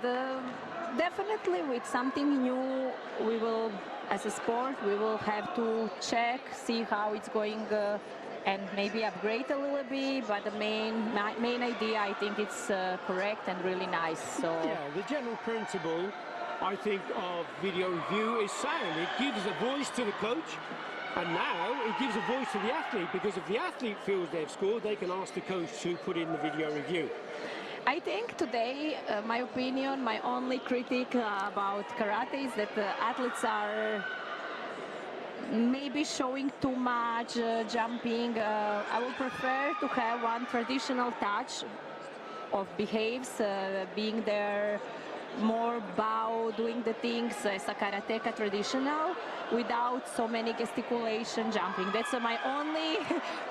definitely with something new, we will, as a sport, we will have to check, see how it's going, and maybe upgrade a little bit. But the main idea, I think it's correct and really nice. So yeah, the general principle, I think, of video review is sound. It gives a voice to the coach, and now it gives a voice to the athlete, because if the athlete feels they've scored, they can ask the coach to put in the video review. I think today, my opinion, my only critique about karate is that the athletes are maybe showing too much jumping. I would prefer to have one traditional touch of behaves, being there, more bow, doing the things as a karateka traditional, without so many gesticulation, jumping. That's my only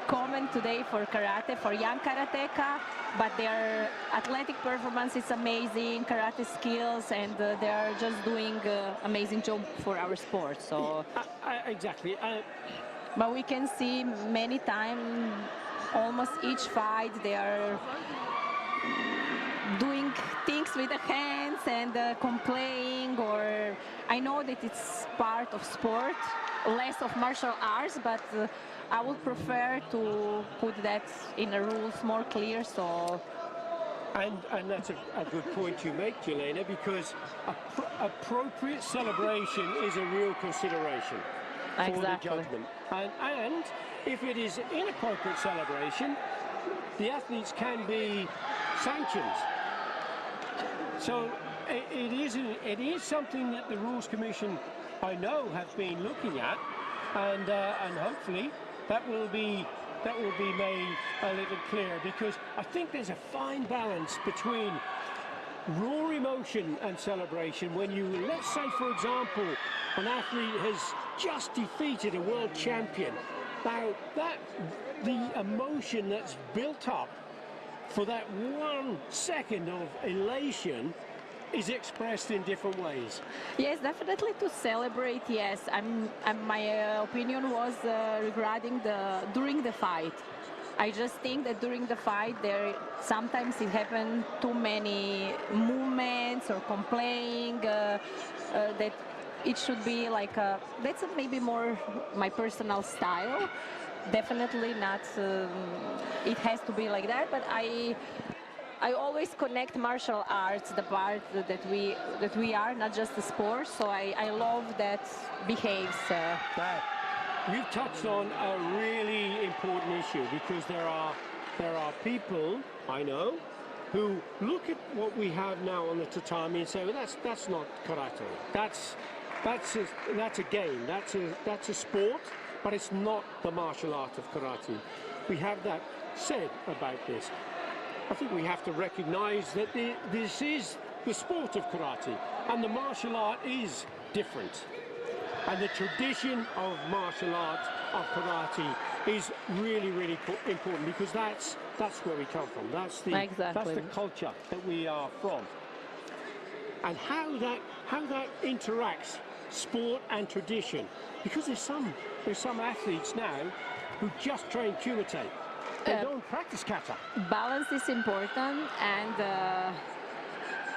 comment today for karate, for young karateka. But their athletic performance is amazing, karate skills, and they are just doing amazing job for our sport. So exactly. But we can see many times, almost each fight, they are doing things with the hands and complaining, or I know that it's part of sport, less of martial arts, but I would prefer to put that in the rules more clear. So and that's a good point you make, Jelena, because appropriate celebration is a real consideration for the judgment. And if it is inappropriate celebration, the athletes can be sanctioned. So it is something that the Rules Commission, I know, have been looking at, and hopefully that will be made a little clearer, because I think there's a fine balance between raw emotion and celebration when you, let's say for example, an athlete has just defeated a world champion. Now the emotion that's built up for that 1 second of elation is expressed in different ways. Yes, definitely to celebrate. Yes, my opinion was regarding during the fight. I just think that during the fight, sometimes it happened too many movements or complaining that it should be like that's maybe more my personal style. Definitely not. It has to be like that, but I always connect martial arts, the part that we are, not just the sport. So I love that behaves. You've touched on a really important issue, because there are people I know who look at what we have now on the tatami and say, well, that's not karate. That's a game. That's a sport, but it's not the martial art of karate. We have that said about this. I think we have to recognize that this is the sport of karate, and the martial art is different. And the tradition of martial art of karate is really, really important, because that's where we come from. That's the culture that we are from. And how that interacts, sport and tradition, because there's some athletes now who just train Kumite. They don't practice kata. Balance is important, and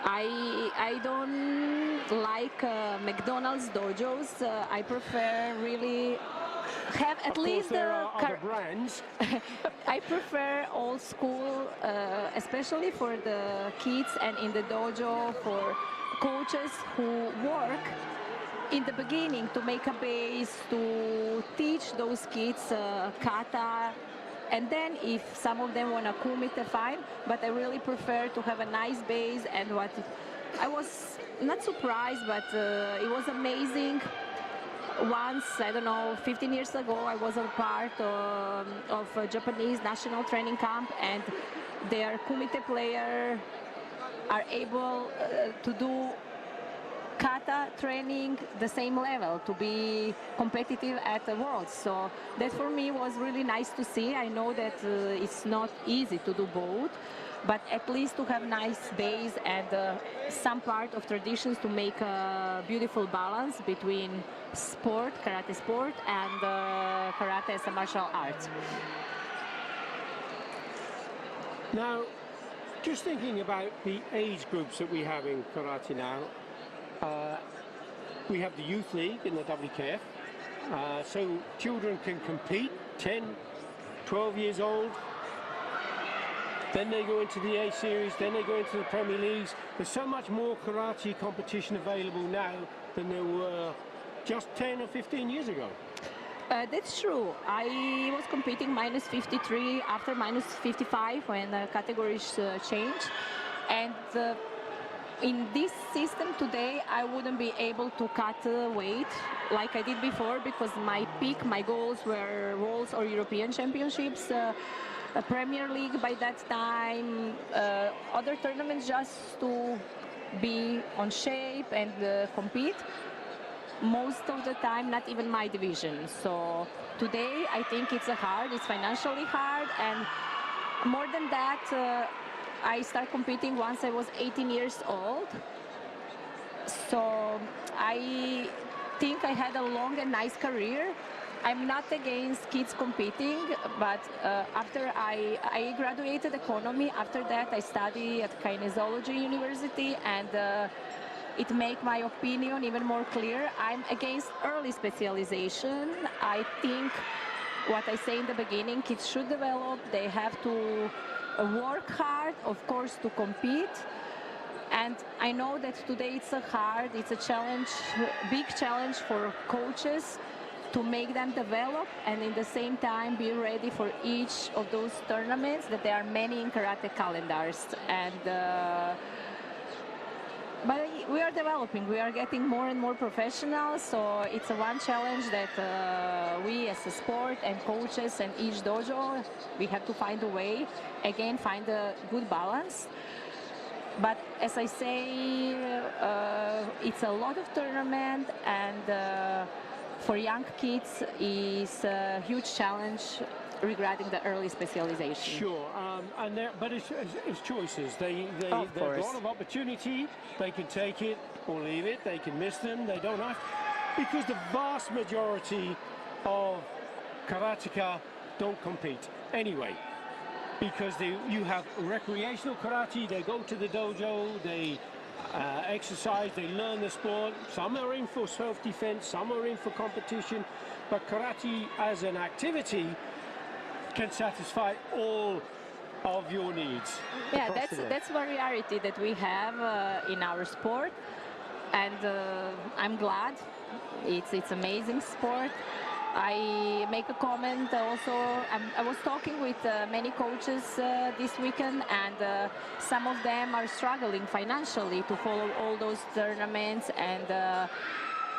I don't like McDonald's dojos. I prefer really have at least there are other brands. I prefer old school, especially for the kids, and in the dojo for coaches who work in the beginning to make a base, to teach those kids kata. And then if some of them want to kumite, fine, but I really prefer to have a nice base. And I was not surprised, but it was amazing. Once, I don't know, 15 years ago, I was a part of a Japanese national training camp, and their kumite players are able to do kata training the same level, to be competitive at the Worlds. So that for me was really nice to see. I know that it's not easy to do both, but at least to have nice base and some part of traditions to make a beautiful balance between sport, karate sport, and karate as a martial art. Now, just thinking about the age groups that we have in karate now, we have the youth league in the WKF, so children can compete 10, 12 years old, then they go into the A series, then they go into the Premier Leagues. There's so much more karate competition available now than there were just 10 or 15 years ago. That's true. I was competing minus 53 after minus 55 when categories changed, and in this system today, I wouldn't be able to cut weight like I did before, because my goals were Worlds or European Championships, a Premier League by that time, other tournaments, just to be on shape and compete. Most of the time, not even my division. So today, I think it's financially hard, and more than that, I started competing once I was 18 years old. So I think I had a long and nice career. I'm not against kids competing, but after I graduated economy, after that I studied at Kinesiology University, and it made my opinion even more clear. I'm against early specialization. I think what I say in the beginning, kids should develop, they have to work hard, of course, to compete. And I know that today it's a challenge, big challenge for coaches to make them develop, and in the same time be ready for each of those tournaments, that there are many in karate calendars. And But we are developing. We are getting more and more professional. So it's a one challenge that we as a sport and coaches and each dojo, we have to find a way, again, find a good balance. But as I say, it's a lot of tournament, and for young kids is a huge challenge regarding the early specialization. Sure, but it's choices. They've got a lot of opportunity. They can take it or leave it. They can miss them. They don't have, because the vast majority of karateka don't compete anyway. Because you have recreational karate, they go to the dojo, they exercise, they learn the sport. Some are in for self-defense, some are in for competition, but karate as an activity can satisfy all of your needs. Yeah, that's one reality that we have in our sport, and I'm glad. It's amazing sport. I make a comment also. I was talking with many coaches this weekend, and some of them are struggling financially to follow all those tournaments, and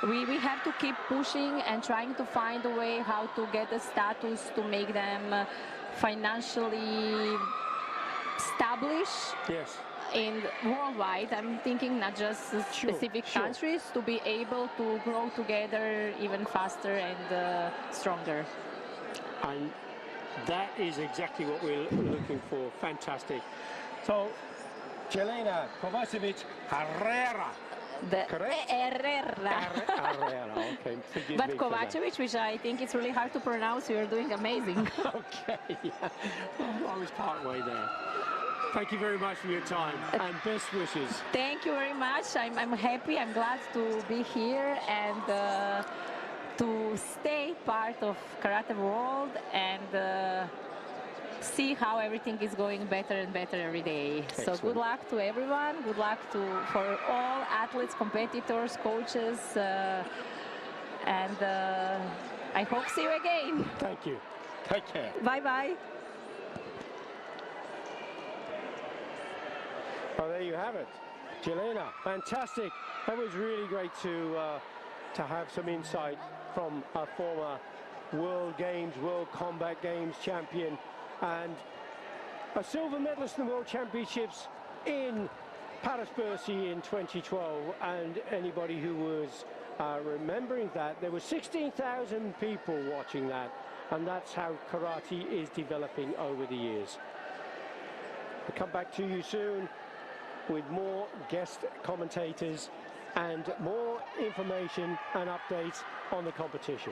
we have to keep pushing and trying to find a way how to get the status to make them financially established. Yes. In worldwide, I'm thinking not just specific countries, to be able to grow together even faster and stronger. And that is exactly what we're looking for. Fantastic. So, Jelena Kovacevic Herrera. Correct? Herrera. Herrera, okay. Forgive But me for that. Kovacevic, which I think it's really hard to pronounce, you're doing amazing. Okay, yeah. I was part way there. Thank you very much for your time and best wishes. Thank you very much. I'm happy. I'm glad to be here and to stay part of karate world and see how everything is going better and better every day. Excellent. So good luck to everyone. Good luck for all athletes, competitors, coaches, and I hope see you again. Thank you. Take care. Bye bye. Oh, there you have it. Jelena, fantastic. That was really great to have some insight from a former World Games, World Combat Games champion, and a silver medalist in the World Championships in Paris-Bercy in 2012. And anybody who was remembering that, there were 16,000 people watching that, and that's how karate is developing over the years. I'll come back to you soon with more guest commentators and more information and updates on the competition.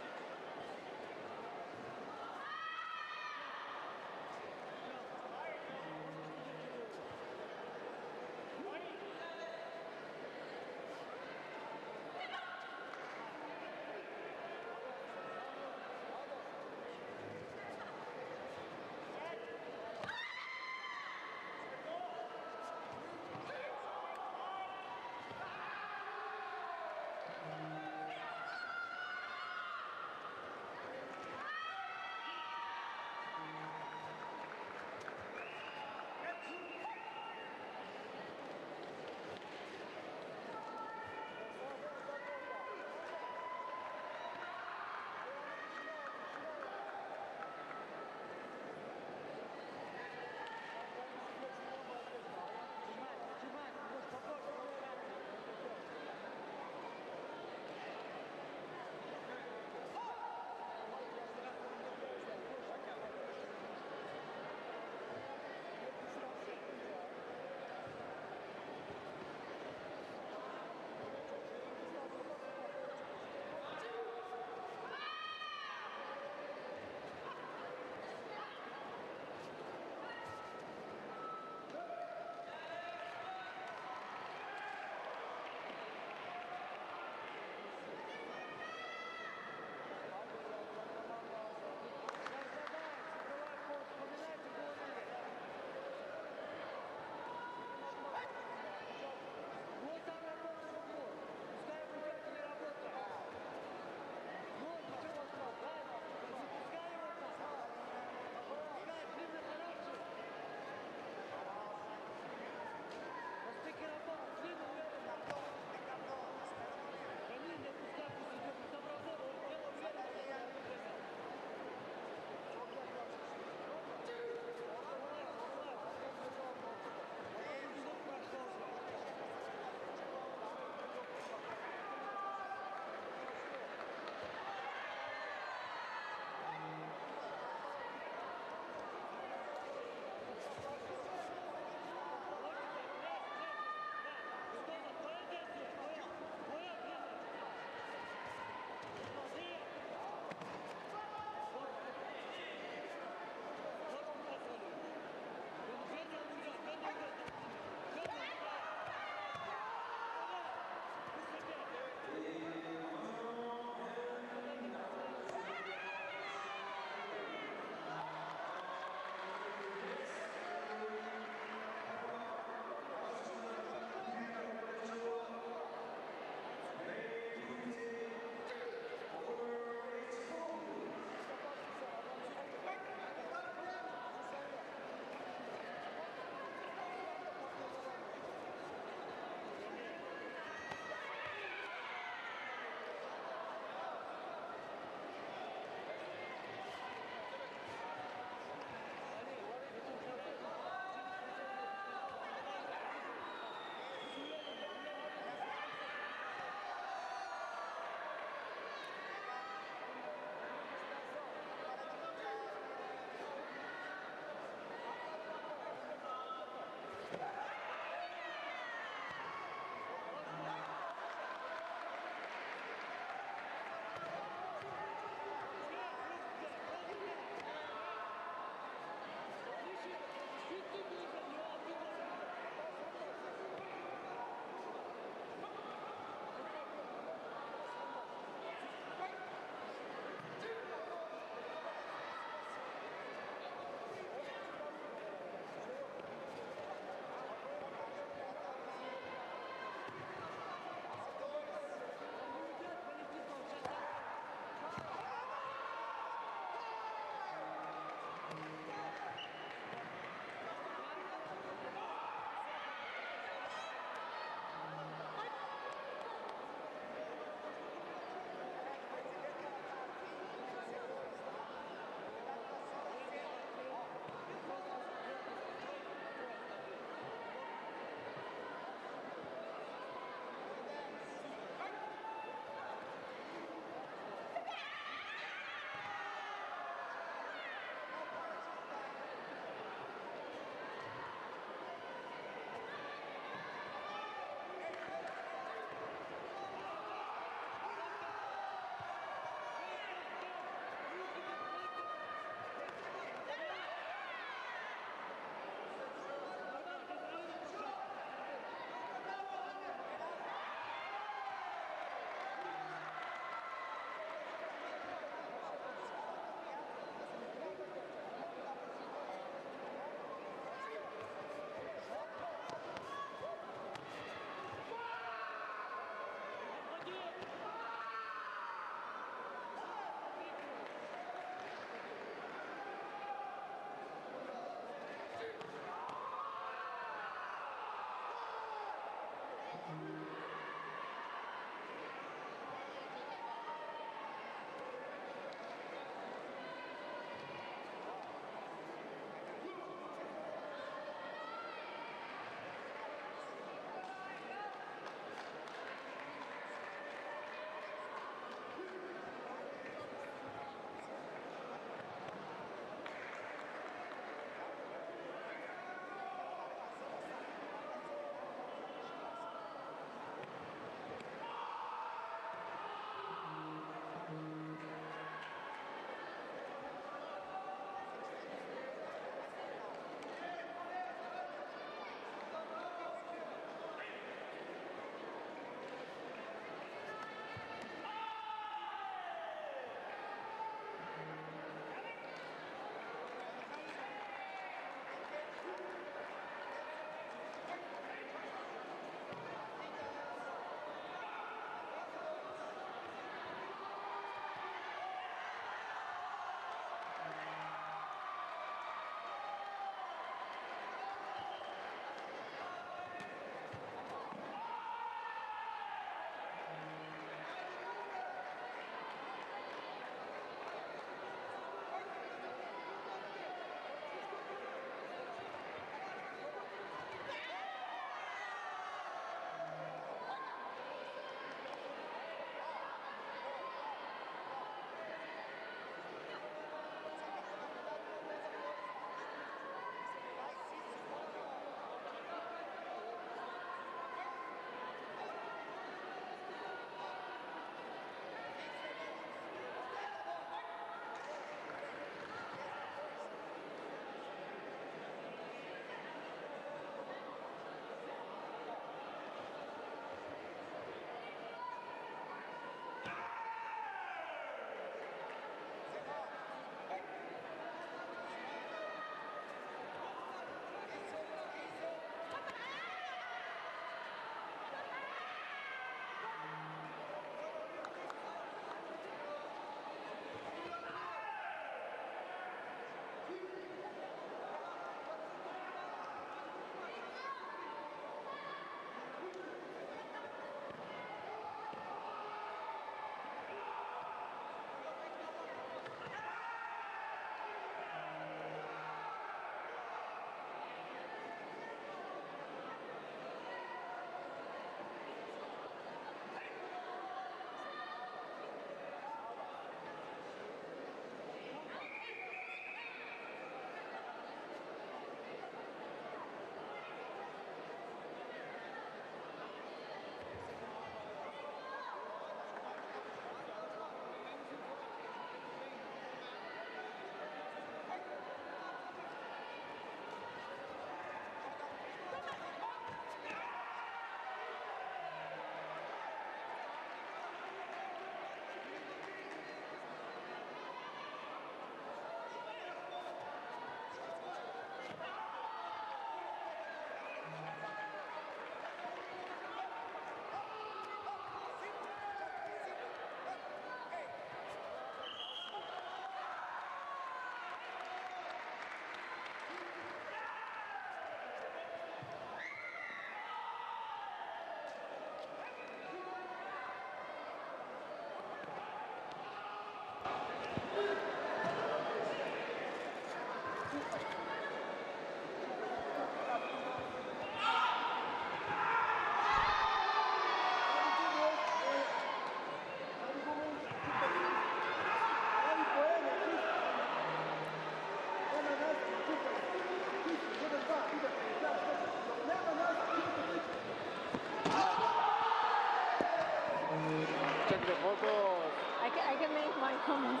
comments.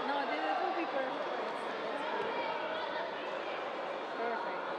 No, this will be perfect. Perfect.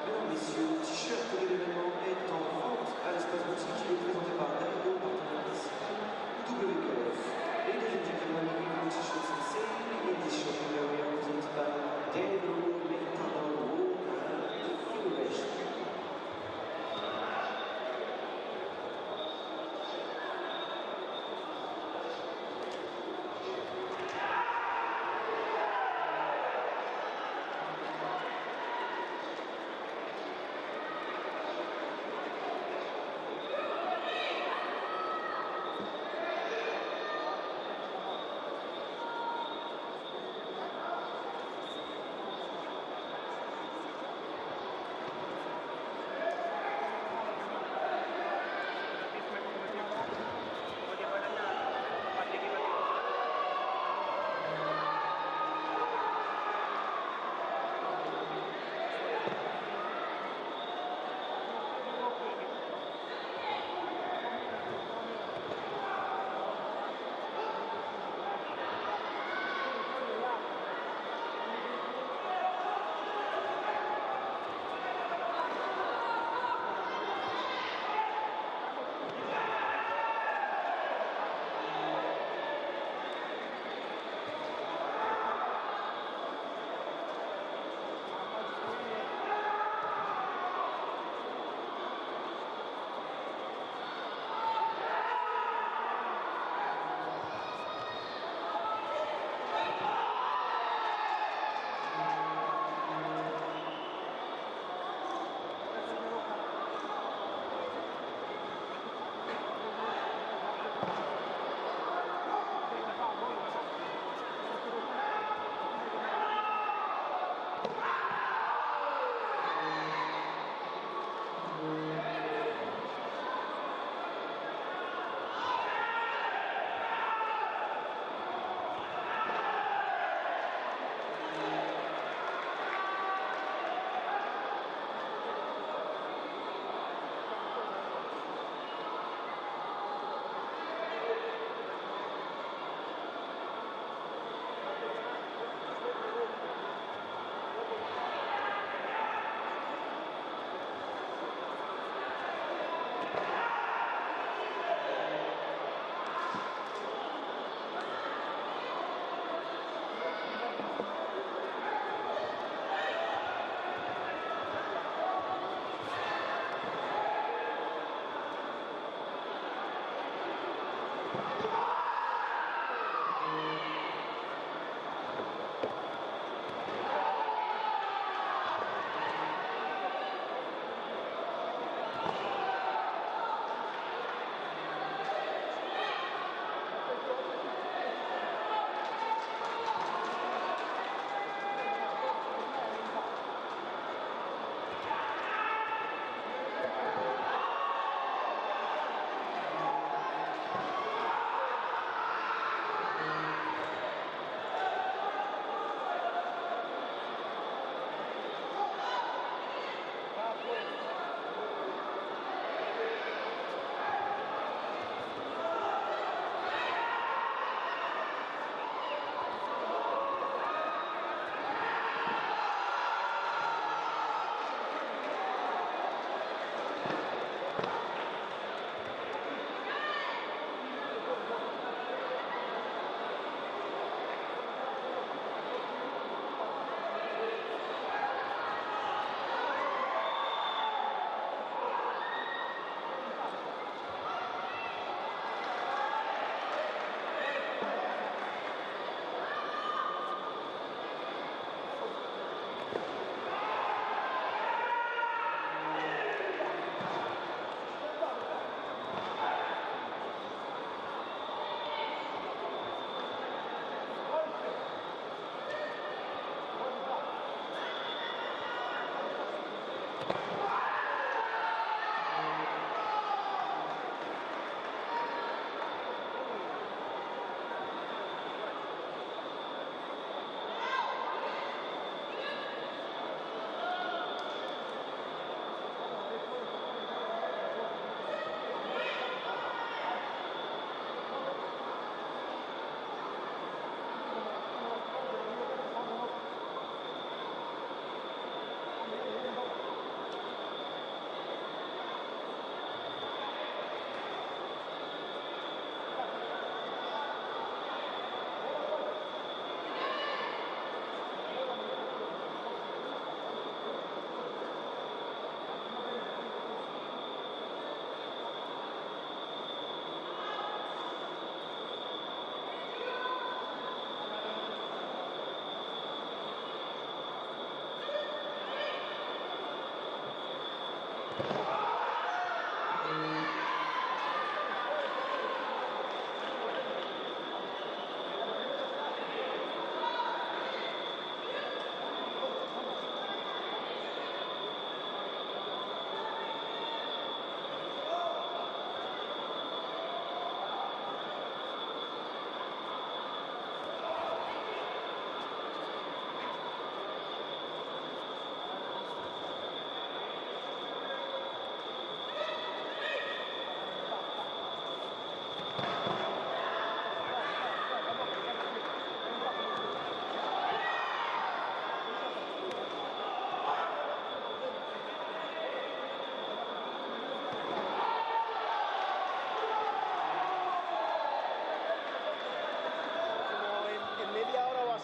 Mesdames, Messieurs, le t-shirt de l'événement est en vente à l'espace boutique. Il est présenté par Dario, partenaire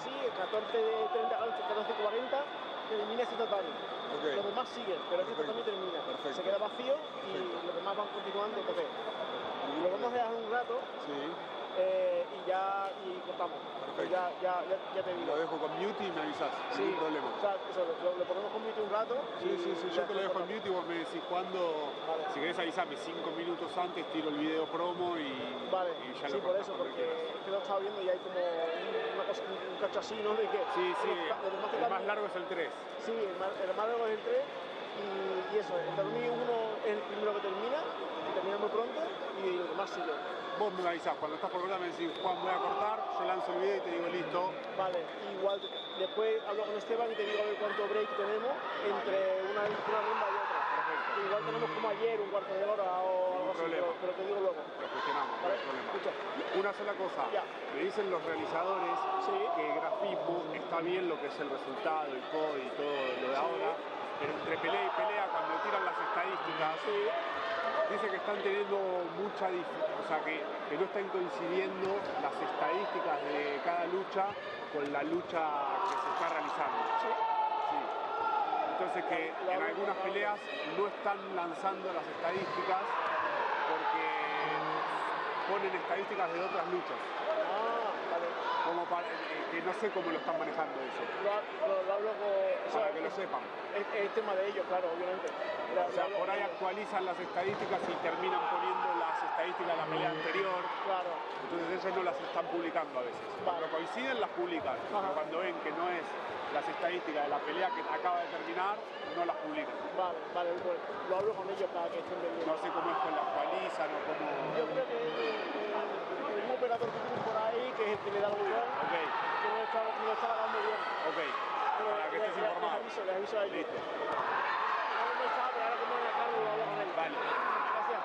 14:30, 14:40, termina ese tatami. Okay. Los demás siguen, pero este tatami termina. Perfecto. Se queda vacío y Perfecto. los demás van continuando. Entonces, lo vamos a dejar un rato Sí. y ya cortamos. Perfecto. Ya te digo. Lo dejo con mute y me avisás, Sí, ningún problema. O sea, eso, lo ponemos con mute un rato. Sí, yo te lo dejo en mute. mute y vos me decís cuándo. Vale. Si querés avisarme 5 minutos antes, tiro el video promo y ya Sí, lo por cortás eso, cuando porque quieras. es que lo estaba viendo y hay como una cosa, un cacho así, ¿no? De que Sí, los demás el más largo es el 3. Sí, el más largo es el 3 y eso, el tatami 1 es el primero que termina muy pronto y los demás siguen. Vos me avisás, cuando estás por cortar me decís, Juan, voy a cortar, yo lanzo el video y te digo listo. Vale, igual después hablo con Esteban y te digo a ver cuánto break tenemos entre una ronda y otra. Perfecto. Igual tenemos como ayer, un cuarto de hora o algo así, problema. pero te digo luego. Lo gestionamos, no hay problema. Escucha. Una sola cosa, Ya. me dicen los realizadores Sí. que el grafismo está bien lo que es el resultado, el code y todo lo de ahora, pero entre pelea y pelea, cuando tiran las estadísticas, dice que están teniendo mucha dificultad, o sea que no están coincidiendo las estadísticas de cada lucha con la lucha que se está realizando. Sí. Sí. Entonces que en algunas peleas no están lanzando las estadísticas porque ponen estadísticas de otras luchas. Ah, vale. Como para, que no sé cómo lo están manejando eso. Lo hablo con... Para que lo sepan. Es tema de ellos, claro, obviamente. O sea, por ahí actualizan las estadísticas y terminan poniendo las estadísticas de la pelea anterior. Claro. Entonces ellos no las están publicando a veces. Cuando coinciden las publican, pero cuando ven que no es las estadísticas de la pelea que acaba de terminar, no las publican. Vale, vale, pues lo hablo con ellos para que estén pendientes. No sé cómo es que la actualizan o cómo... Yo creo que un operador que tienen por ahí, que es el que le da el botón, que no está grabando bien. Ok, para que estés informado. Les aviso a ellos. Listo. No está, pero ahora que me voy a dejar, lo hablo con ellos. Vale. Gracias.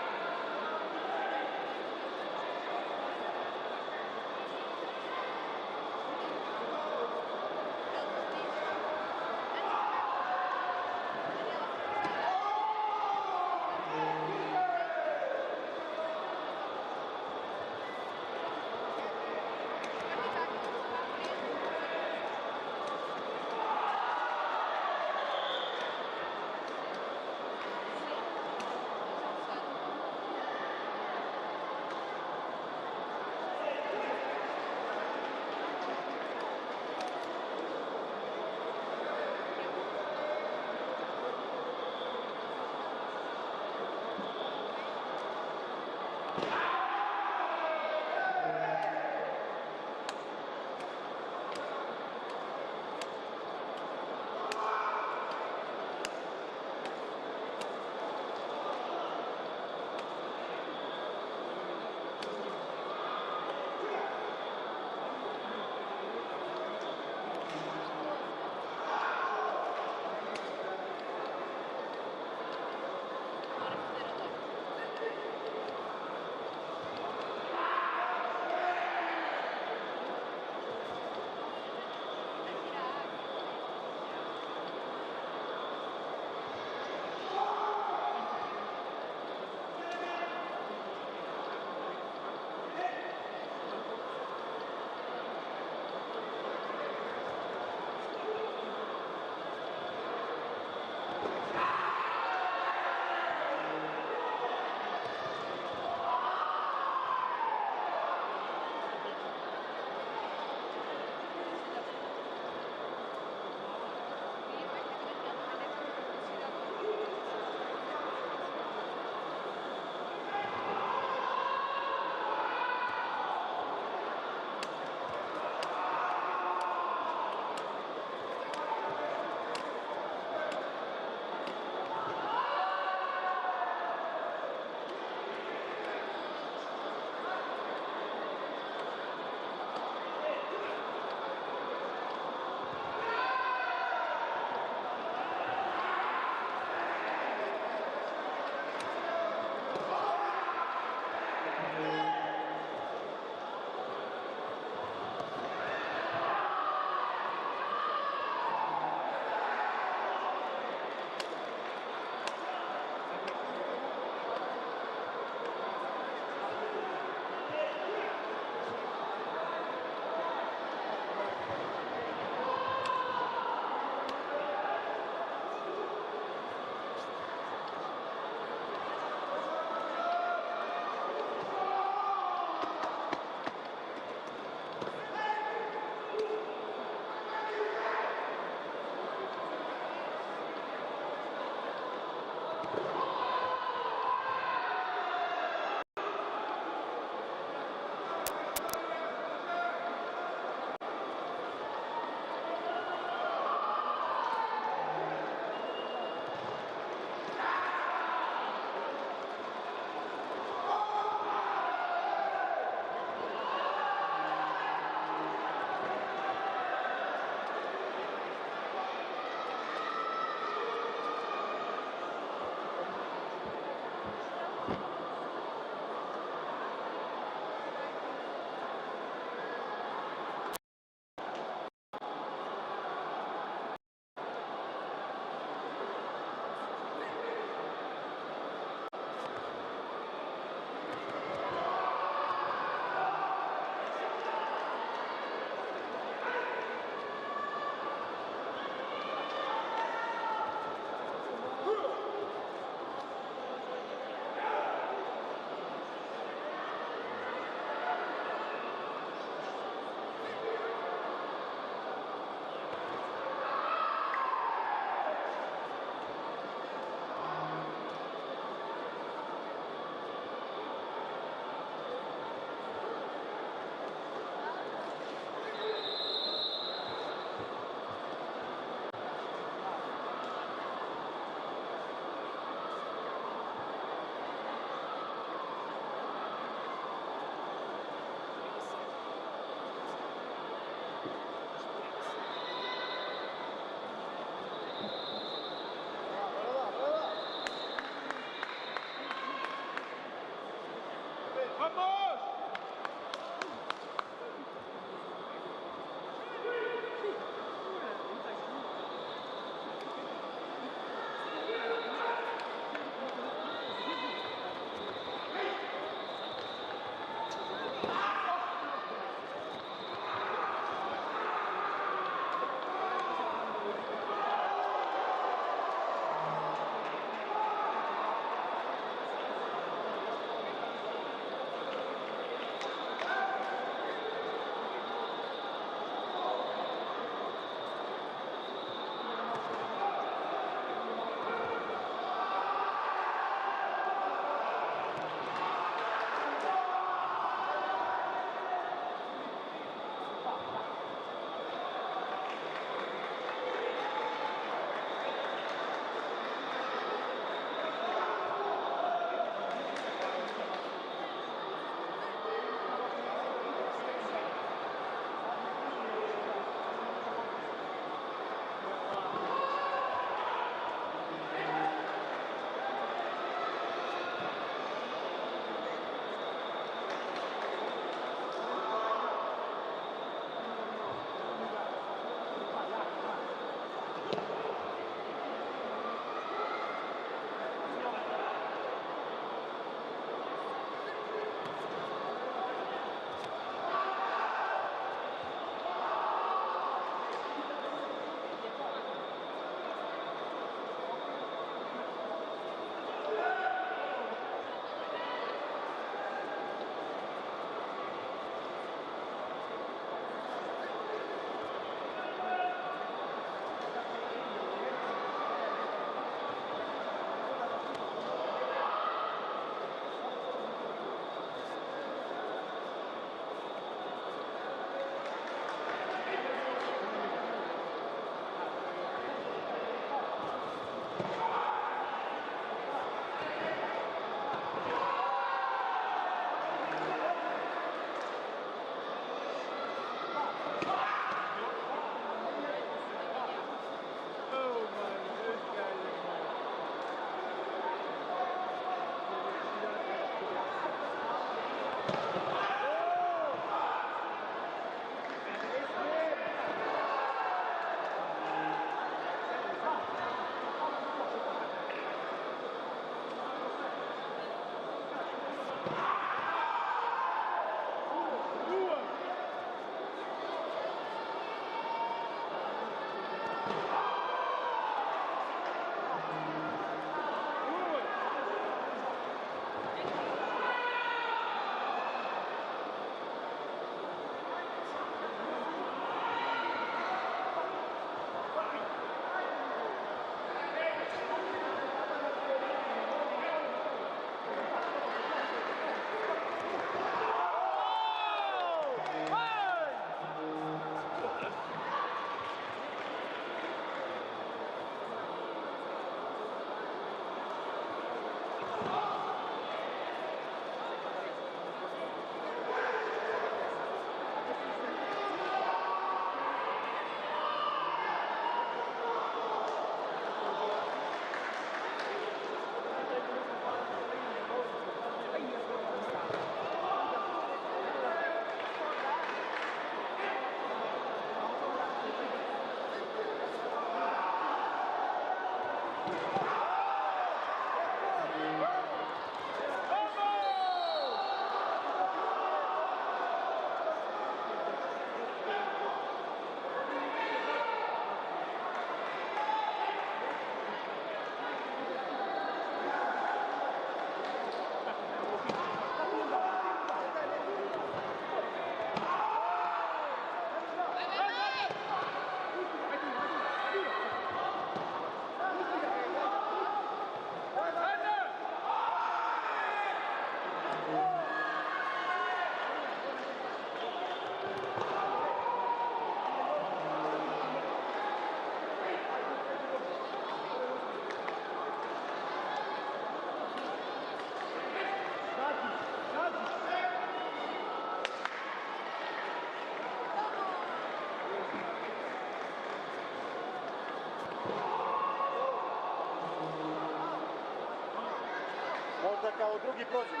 Možda kao drugi proziv.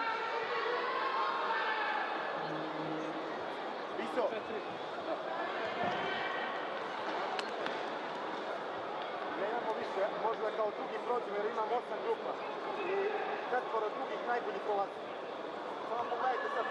Viso. Nemamo više, možda kao drugi proziv jer imam 8 grupa. I 4 drugih najbolji prolazi. Samo pogledajte sad.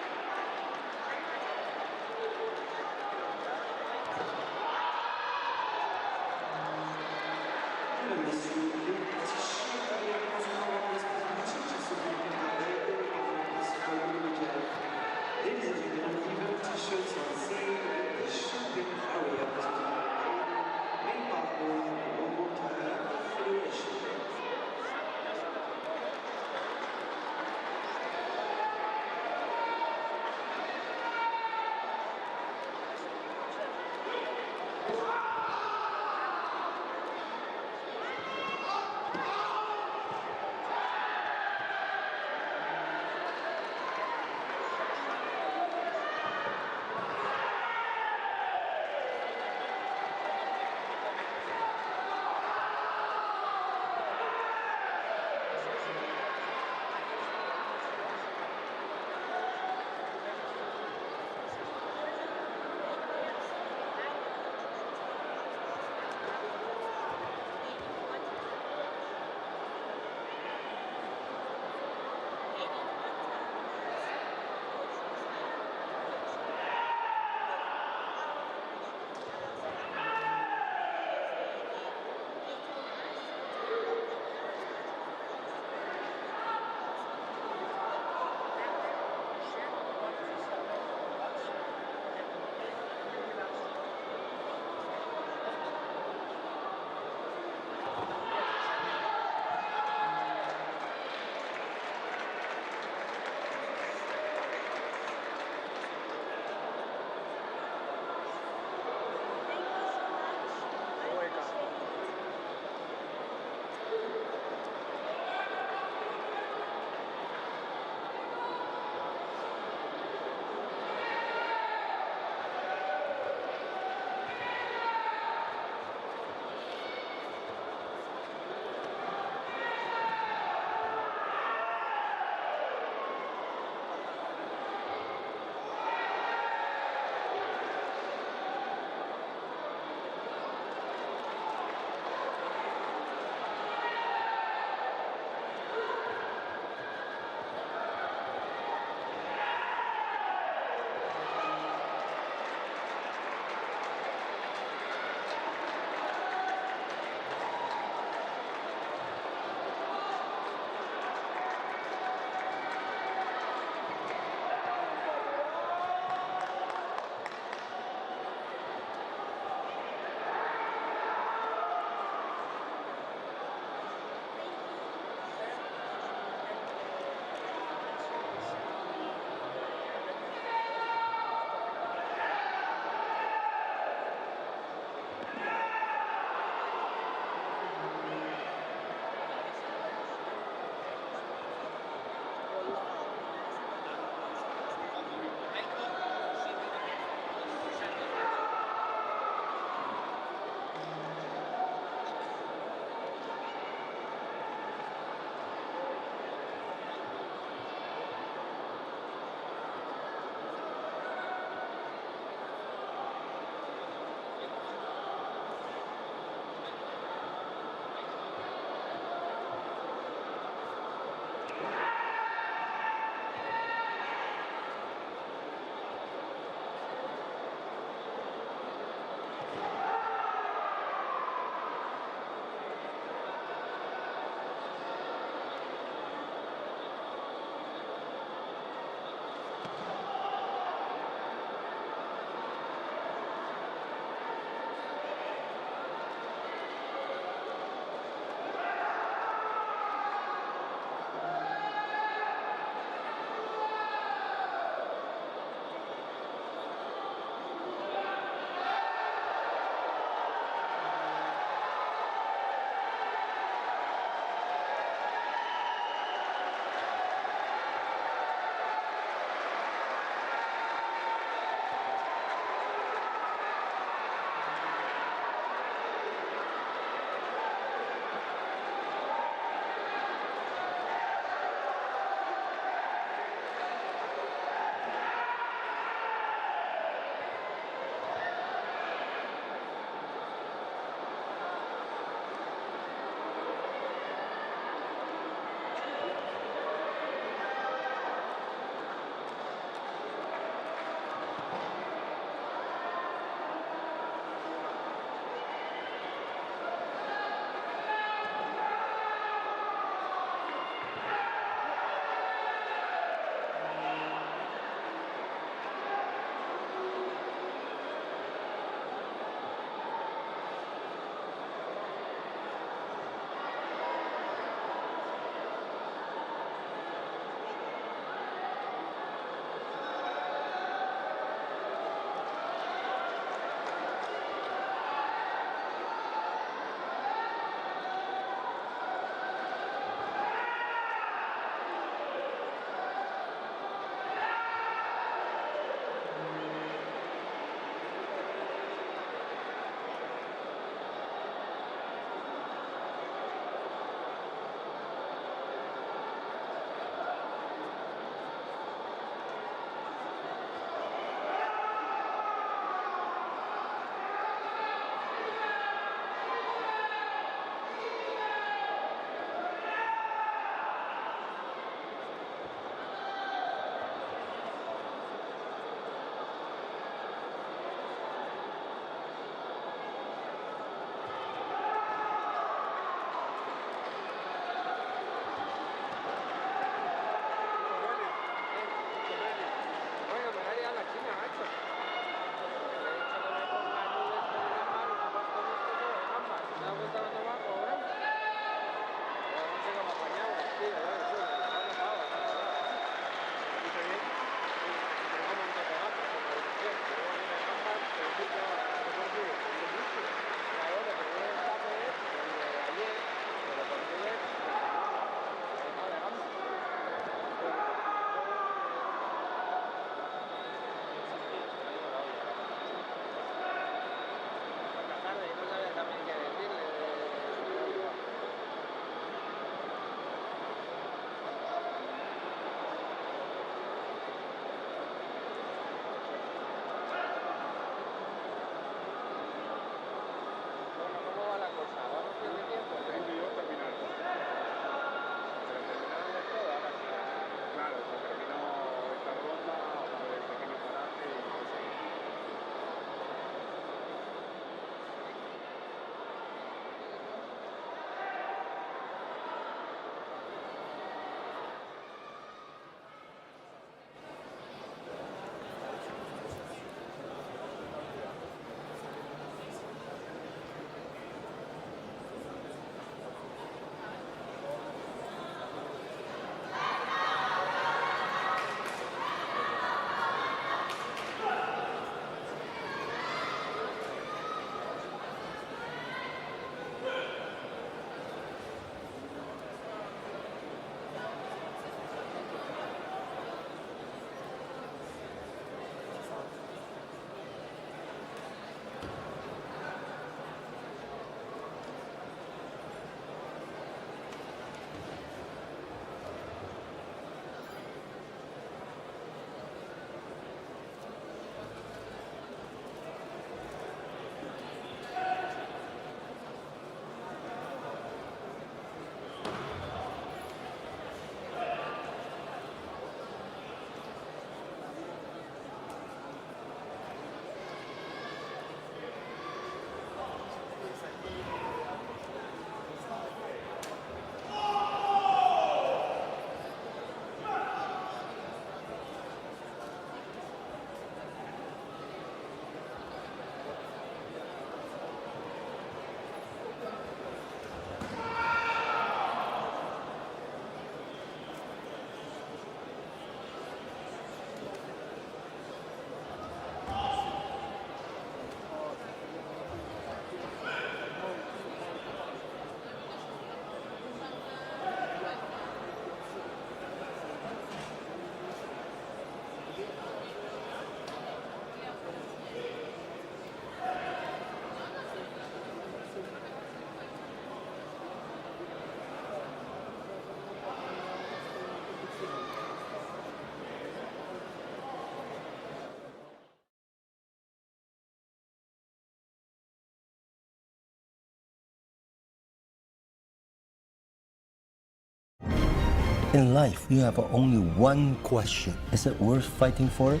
In life, you have only one question. Is it worth fighting for it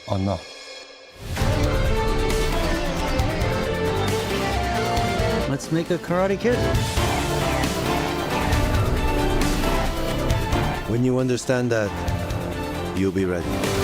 or not? Let's make a Karate Kid. When you understand that, you'll be ready.